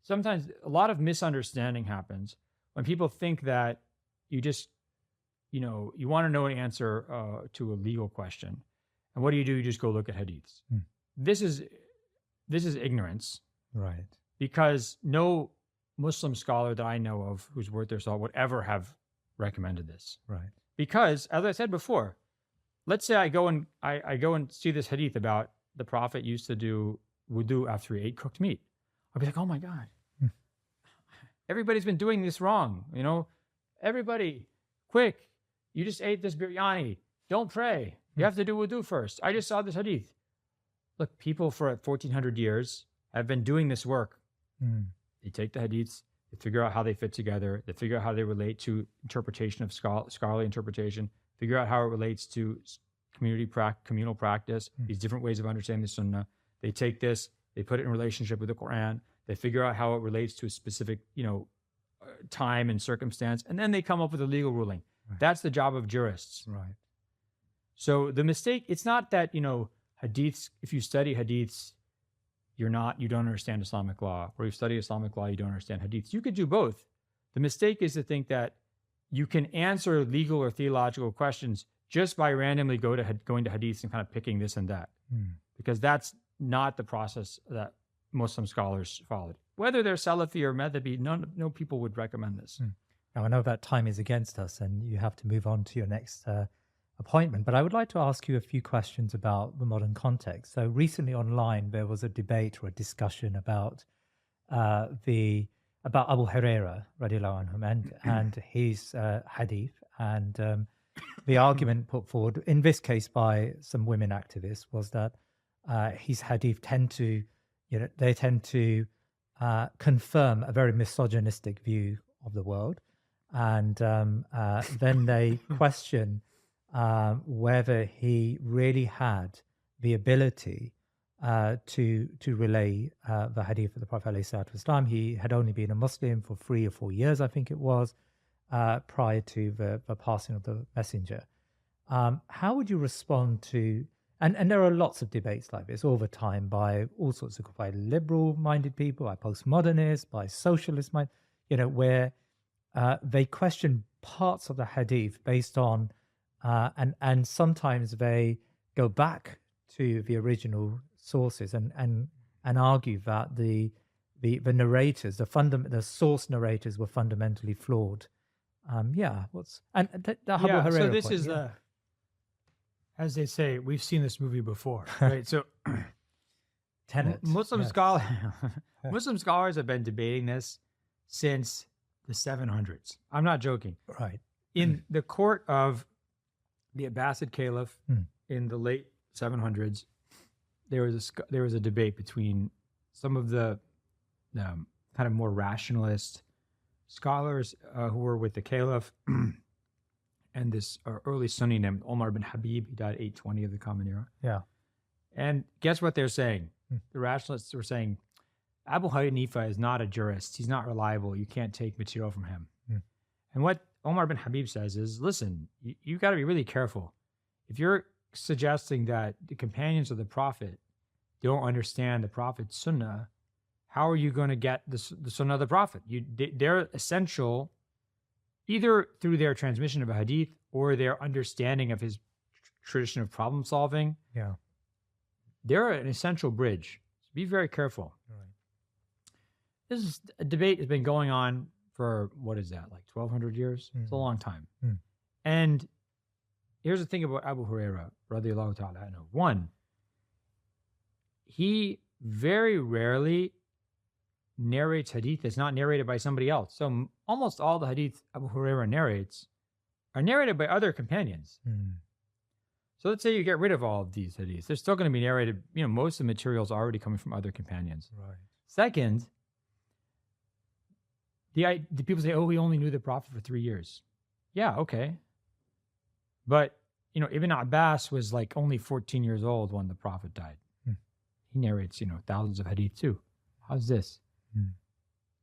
A: sometimes a lot of misunderstanding happens when people think that you just, you want to know an answer to a legal question. And what do? You just go look at hadiths. This is ignorance.
B: Right.
A: Because no Muslim scholar that I know of who's worth their salt would ever have recommended this.
B: Right.
A: Because, as I said before, let's say I go and see this hadith about the Prophet used to do wudu after he ate cooked meat. I'll be like, oh my God. Everybody's been doing this wrong. Everybody, quick. You just ate this biryani. Don't pray. You have to do wudu first. I just saw this hadith. Look, people for 1400 years have been doing this work. They take the hadiths, they figure out how they fit together, they figure out how they relate to interpretation of scholarly interpretation, figure out how it relates to communal practice, these different ways of understanding the sunnah. They take this, they put it in relationship with the Quran, they figure out how it relates to a specific, time and circumstance, and then they come up with a legal ruling. Right. That's the job of jurists.
B: Right.
A: So the mistake, it's not that, hadiths, if you study hadiths, you don't understand Islamic law, or you study Islamic law, you don't understand hadiths. You could do both. The mistake is to think that you can answer legal or theological questions just by randomly going to hadiths and kind of picking this and that, because that's not the process that Muslim scholars followed. Whether they're Salafi or Madhabi, no people would recommend this.
B: Now, I know that time is against us and you have to move on to your next appointment, but I would like to ask you a few questions about the modern context. So recently online, there was a debate or a discussion about Abu Huraira, radiallahu anhu, and his hadith. And the argument put forward, in this case by some women activists, was that his hadith tend to confirm a very misogynistic view of the world. And then they question whether he really had the ability to relay the hadith of the Prophet ﷺ. He had only been a Muslim for 3 or 4 years, I think it was, prior to the passing of the messenger. How would you respond to, and there are lots of debates like this all the time by all sorts of, by liberal-minded people, by postmodernists, by socialist-minded, where they question parts of the hadith based on, and sometimes they go back to the original sources and argue that the narrators, the source narrators, were fundamentally flawed.
C: So this is as they say, we've seen this movie before, right? So
B: tenet.
A: Muslim scholars have been debating this since the 700s. I'm not joking.
B: Right.
A: In the court of the Abbasid Caliph in the late 700s, there was a debate between some of the kind of more rationalist scholars who were with the Caliph and this early Sunni named Omar bin Habib. He died 820 of the Common Era.
B: Yeah.
A: And guess what they're saying? The rationalists were saying, Abu Hanifa is not a jurist. He's not reliable. You can't take material from him. And what Omar bin Habib says is, listen, you got to be really careful. If you're suggesting that the companions of the Prophet don't understand the Prophet's sunnah, how are you going to get the sunnah of the Prophet? They're essential either through their transmission of a hadith or their understanding of his tradition of problem solving.
B: Yeah.
A: They're an essential bridge. So be very careful.
B: Right.
A: This debate has been going on for, what is that, like 1,200 years? It's a long time. And here's the thing about Abu Hurairah, radiallahu ta'ala anhu. One, he very rarely narrates hadith that's not narrated by somebody else. So almost all the hadith Abu Hurairah narrates are narrated by other companions. So let's say you get rid of all of these hadiths. They're still going to be narrated, most of the material is already coming from other companions.
B: Right.
A: Second, the people say, oh, he only knew the Prophet for 3 years. Yeah, okay. But, Ibn Abbas was like only 14 years old when the Prophet died. He narrates, thousands of hadith too. How's this?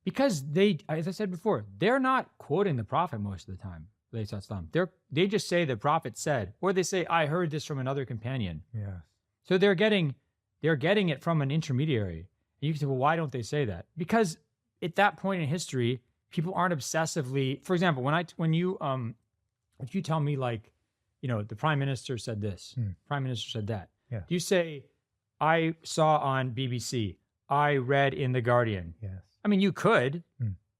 A: Because they, as I said before, they're not quoting the Prophet most of the time. They just say the Prophet said, or they say, I heard this from another companion.
B: Yeah.
A: So they're getting it from an intermediary. And you can say, well, why don't they say that? Because at that point in history, people aren't obsessively. For example, when you tell me like, the Prime Minister said this, Prime Minister said that.
B: Yeah.
A: You say, I saw on BBC, I read in The Guardian.
B: Yes.
A: I mean, you could,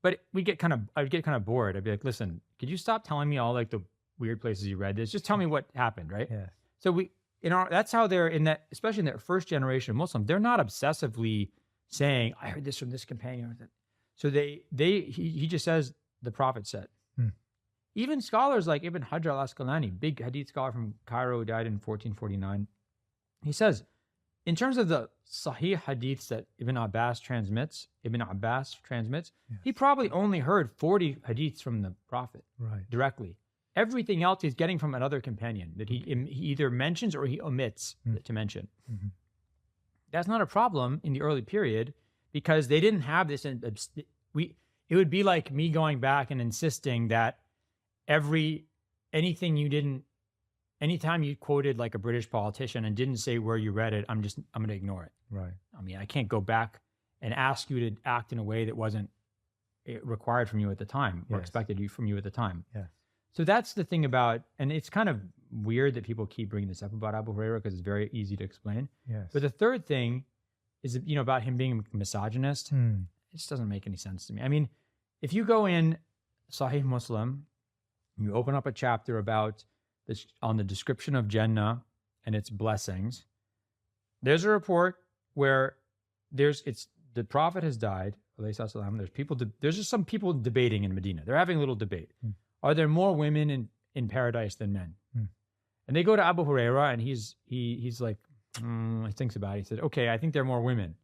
A: but I'd get kind of bored. I'd be like, listen, could you stop telling me all like the weird places you read this? Just tell me what happened, right?
B: Yes.
A: So that's how they're in that, especially in their first generation of Muslim, they're not obsessively saying, I heard this from this companion. So he just says the Prophet said. Even scholars like Ibn Hajar al-Asqalani, big hadith scholar from Cairo, who died in 1449, he says, in terms of the Sahih hadiths that Ibn Abbas transmits, he probably only heard 40 hadiths from the Prophet directly. Everything else he's getting from another companion that he either mentions or he omits to mention. That's not a problem in the early period because they didn't have this. It would be like me going back and insisting that anytime you quoted like a British politician and didn't say where you read it, I'm going to ignore it.
B: Right.
A: I mean, I can't go back and ask you to act in a way that wasn't required from you at the time or expected from you at the time.
B: Yeah.
A: So that's the thing about, and it's kind of weird that people keep bringing this up about Abu Hurairah because it's very easy to explain.
B: Yes.
A: But the third thing is, about him being a misogynist. It just doesn't make any sense to me. I mean, if you go in Sahih Muslim, you open up a chapter about this on the description of Jannah and its blessings. There's a report where the Prophet has died. There's just some people debating in Medina. They're having a little debate. Are there more women in paradise than men? And they go to Abu Hurairah and he's like, he thinks about it. He said, okay, I think there are more women.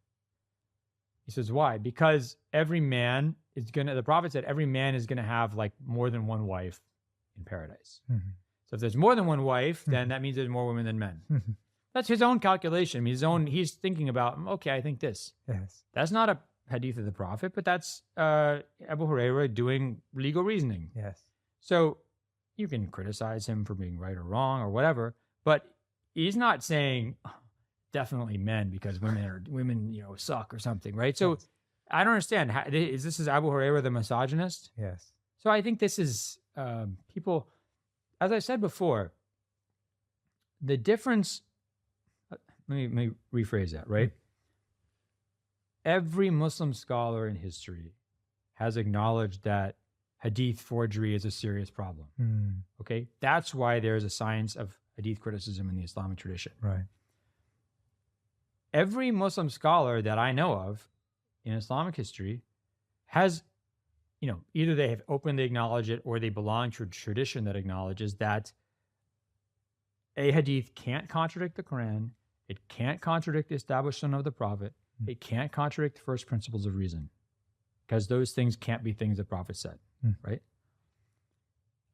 A: He says, why? Because the Prophet said every man is going to have like more than one wife in paradise. So if there's more than one wife, then that means there's more women than men. That's his own calculation. He's thinking about, okay, I think this.
B: Yes.
A: That's not a hadith of the Prophet, but that's Abu Hurairah doing legal reasoning.
B: Yes. So
A: you can criticize him for being right or wrong or whatever, but he's not saying definitely men because women suck or something, right? So I don't understand. Is Abu Hurairah the misogynist?
B: Yes.
A: So I think this is people, as I said before, the difference. Let me rephrase that, right? Every Muslim scholar in history has acknowledged that hadith forgery is a serious problem. Okay? That's why there's a science of hadith criticism in the Islamic tradition.
B: Right.
A: every Muslim scholar that I know of in Islamic history has, either they have openly acknowledged it or they belong to a tradition that acknowledges that a hadith can't contradict the Quran. It can't contradict the established sunnah of the Prophet. It can't contradict the first principles of reason, because those things can't be things the Prophet said, right?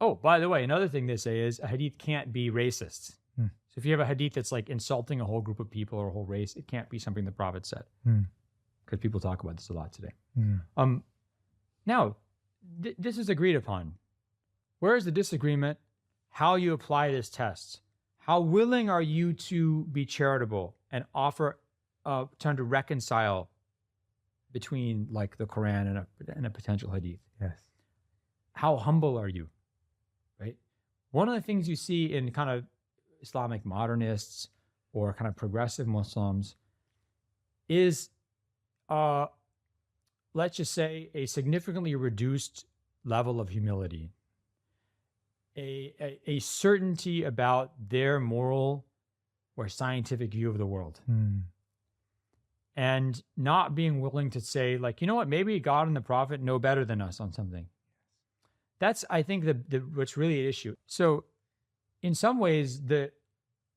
A: Oh, by the way, another thing they say is a hadith can't be racist. So if you have a hadith that's like insulting a whole group of people or a whole race, it can't be something the Prophet said, because people talk about this a lot today. Now, this is agreed upon. Where is the disagreement? How you apply this test. How willing are you to be charitable and offer, trying to reconcile between like the Quran and a potential hadith?
B: Yes.
A: How humble are you? Right? One of the things you see in kind of Islamic modernists or kind of progressive Muslims is, let's just say, a significantly reduced level of humility, a certainty about their moral or scientific view of the world, and not being willing to say, like, you know what, maybe God and the Prophet know better than us on something. That's, I think, what's really at issue. So in some ways,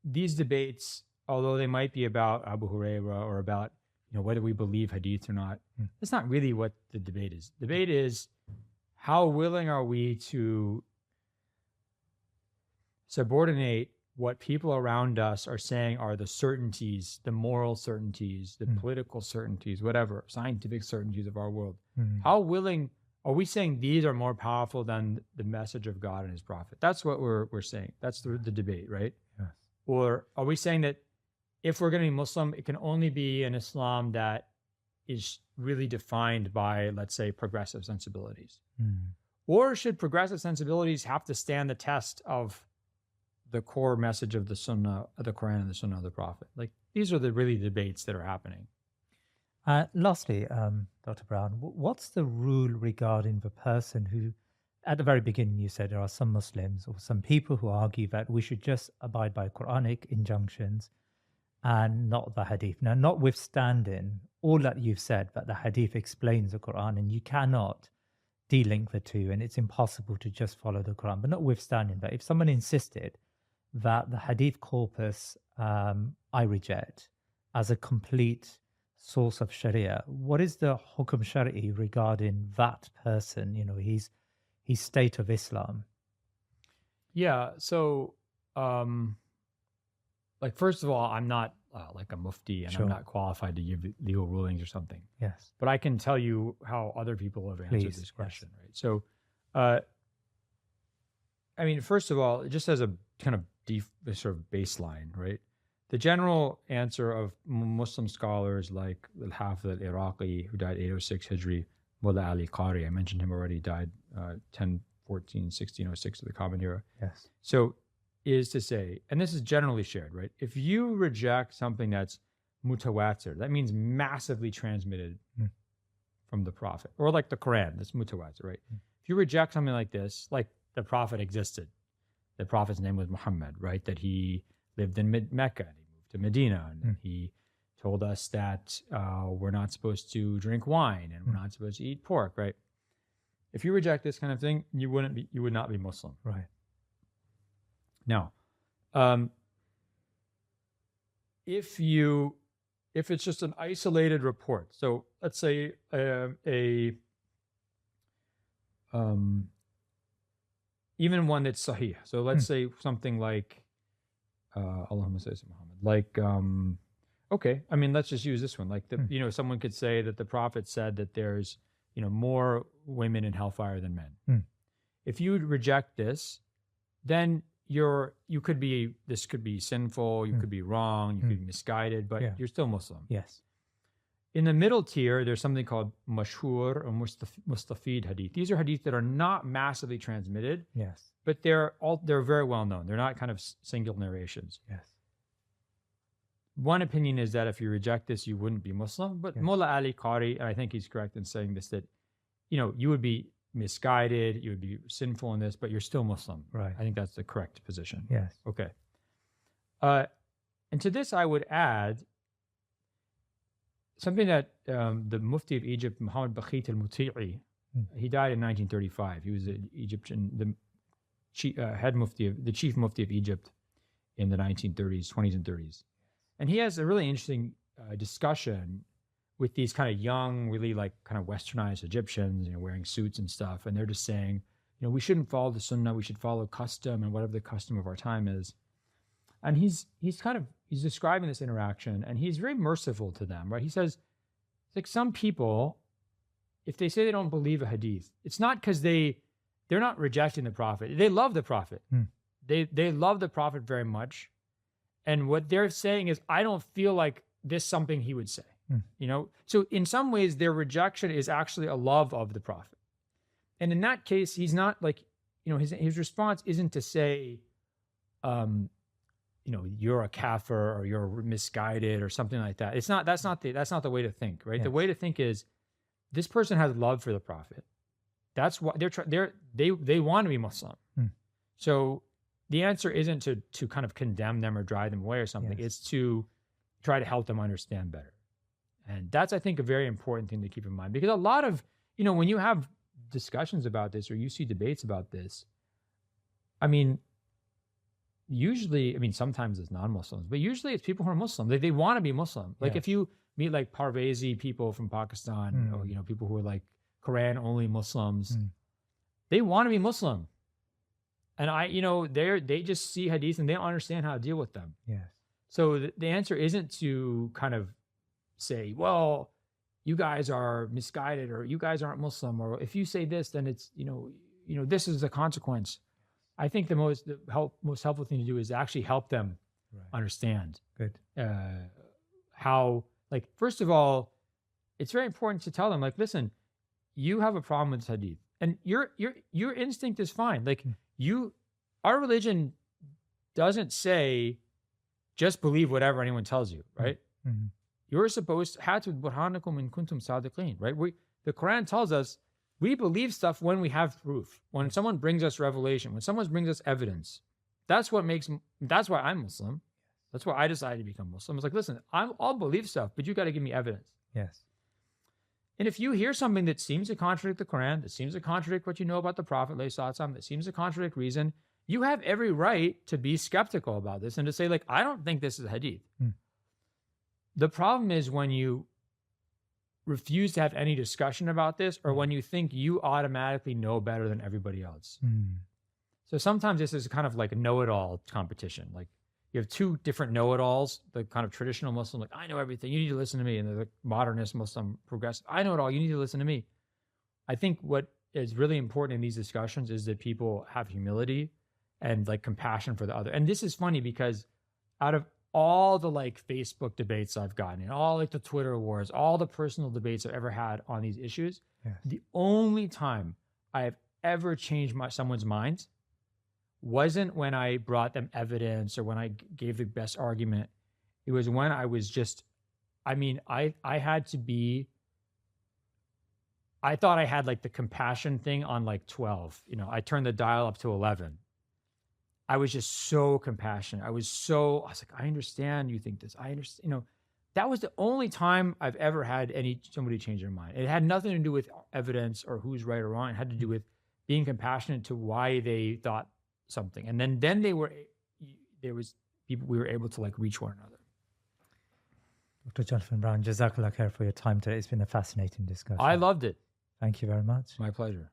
A: these debates, although they might be about Abu Hurairah or about whether we believe hadith or not, that's not really what the debate is. The debate is, how willing are we to subordinate what people around us are saying are the certainties, the moral certainties, the political certainties, whatever, scientific certainties of our world. How willing are we saying these are more powerful than the message of God and his prophet? That's what we're saying. That's the debate, right?
B: Yes.
A: Or are we saying that if we're going to be Muslim, it can only be an Islam that is really defined by, let's say, progressive sensibilities? Or should progressive sensibilities have to stand the test of the core message of the Sunnah, of the Quran and the Sunnah of the Prophet? Like, these are the really debates that are happening.
B: Lastly, Dr. Brown, what's the rule regarding the person who, at the very beginning, you said there are some Muslims or some people who argue that we should just abide by Quranic injunctions and not the Hadith. Now, notwithstanding all that you've said, that the Hadith explains the Quran and you cannot de-link the two and it's impossible to just follow the Quran. But notwithstanding that, if someone insisted that the Hadith corpus I reject as a complete source of Sharia, what is the hukum Shari'i regarding that person, his state of Islam?
A: Yeah, so first of all, I'm not like a mufti, and I'm not qualified to give legal rulings or something.
B: Yes.
A: But I can tell you how other people have answered this question, right? So, first of all, just as a kind of sort of baseline, right? The general answer of Muslim scholars like Al-Hafiz al-Iraqi, who died 806 Hijri, Mullah Ali Qari, I mentioned him already, died 1606 of the Common Era.
B: Yes.
A: So, is to say, and this is generally shared, right? If you reject something that's mutawatir, that means massively transmitted from the Prophet, or like the Quran, that's mutawatir, right? If you reject something like this, like the Prophet existed, the Prophet's name was Muhammad, right? That he lived in Mecca and he moved to Medina, and he told us that we're not supposed to drink wine and we're not supposed to eat pork, right? If you reject this kind of thing, you would not be Muslim,
B: right?
A: Now, if it's just an isolated report, so let's say even one that's sahih. So let's say something like Allahumma salli ala Muhammad. Like okay, let's just use this one. Like someone could say that the Prophet said that there's more women in hellfire than men. If you reject this, then this could be sinful, you could be wrong, you could be misguided, but you're still Muslim.
B: Yes.
A: In the middle tier, there's something called mashhur or mustafid hadith. These are hadith that are not massively transmitted.
B: Yes.
A: But they're very well known. They're not kind of single narrations.
B: Yes.
A: One opinion is that if you reject this, you wouldn't be Muslim. But Mullah Ali Qari, and I think he's correct in saying this, that you would be misguided, you would be sinful in this, but you're still Muslim.
B: Right.
A: I think that's the correct position.
B: Yes.
A: Okay. And to this, I would add something that the Mufti of Egypt, Muhammad Bakhit al-Muti'i, he died in 1935. He was an Egyptian, the chief Mufti of Egypt in the 1930s, 20s and 30s. And he has a really interesting discussion with these kind of young, really like kind of westernized Egyptians, wearing suits and stuff. And they're just saying, we shouldn't follow the sunnah, we should follow custom and whatever the custom of our time is. And he's describing this interaction, and he's very merciful to them, right? He says, it's like some people, if they say they don't believe a hadith, it's not because they're not rejecting the Prophet. They love the Prophet. They love the Prophet very much. And what they're saying is, I don't feel like this is something he would say. So in some ways, their rejection is actually a love of the Prophet. And in that case, he's not like, his response isn't to say, you're a kafir or you're misguided or something like that. That's not the way to think, right? Yes. The way to think is, this person has love for the Prophet. That's why they want to be Muslim. So the answer isn't to kind of condemn them or drive them away or something. Yes. It's to try to help them understand better. And that's, I think, a very important thing to keep in mind, because a lot of, when you have discussions about this or you see debates about this, usually, sometimes it's non-Muslims, but usually it's people who are Muslim. They want to be Muslim. Like if you meet like Parvezi people from Pakistan, or people who are like Quran-only Muslims, they want to be Muslim. And they just see hadith and they don't understand how to deal with them.
B: Yes.
A: So the answer isn't to kind of say, well, you guys are misguided, or you guys aren't Muslim, or if you say this, then it's, this is the consequence. I think the most helpful thing to do is actually help them understand.
B: Good.
A: How, like, first of all, it's very important to tell them, like, listen, you have a problem with hadith, and your instinct is fine. Like, our religion doesn't say just believe whatever anyone tells you, right?
B: Mm-hmm.
A: You're supposed to hatu burhanakum in kuntum sadiqin, right? The Quran tells us we believe stuff when we have proof. When someone brings us revelation, when someone brings us evidence, that's why I'm Muslim. That's why I decided to become Muslim. It's like, listen, I'll believe stuff, but you got to give me evidence.
B: Yes.
A: And if you hear something that seems to contradict the Quran, that seems to contradict what you know about the Prophet, that seems to contradict reason, you have every right to be skeptical about this and to say, like, I don't think this is a hadith. The problem is when you refuse to have any discussion about this, or when you think you automatically know better than everybody else. So sometimes this is kind of like a know-it-all competition. Like, you have two different know-it-alls, the kind of traditional Muslim, like, I know everything, you need to listen to me, and the modernist Muslim, progressive, I know it all, you need to listen to me. I think what is really important in these discussions is that people have humility and like compassion for the other. And this is funny because out of all the like Facebook debates I've gotten in, all like the Twitter wars, all the personal debates I've ever had on these issues, the only time I have ever changed someone's mind wasn't when I brought them evidence or when I gave the best argument. It was when I was just, I had to be, I thought I had like the compassion thing on like 12. I turned the dial up to 11. I was just so compassionate. I was like, I understand you think this. I understand, that was the only time I've ever had somebody change their mind. It had nothing to do with evidence or who's right or wrong. It had to do with being compassionate to why they thought something. And then there was people, we were able to like reach one another.
B: Dr. Jonathan Brown, Jazakallah khair for your time today. It's been a fascinating discussion.
A: I loved it.
B: Thank you very much.
A: My pleasure.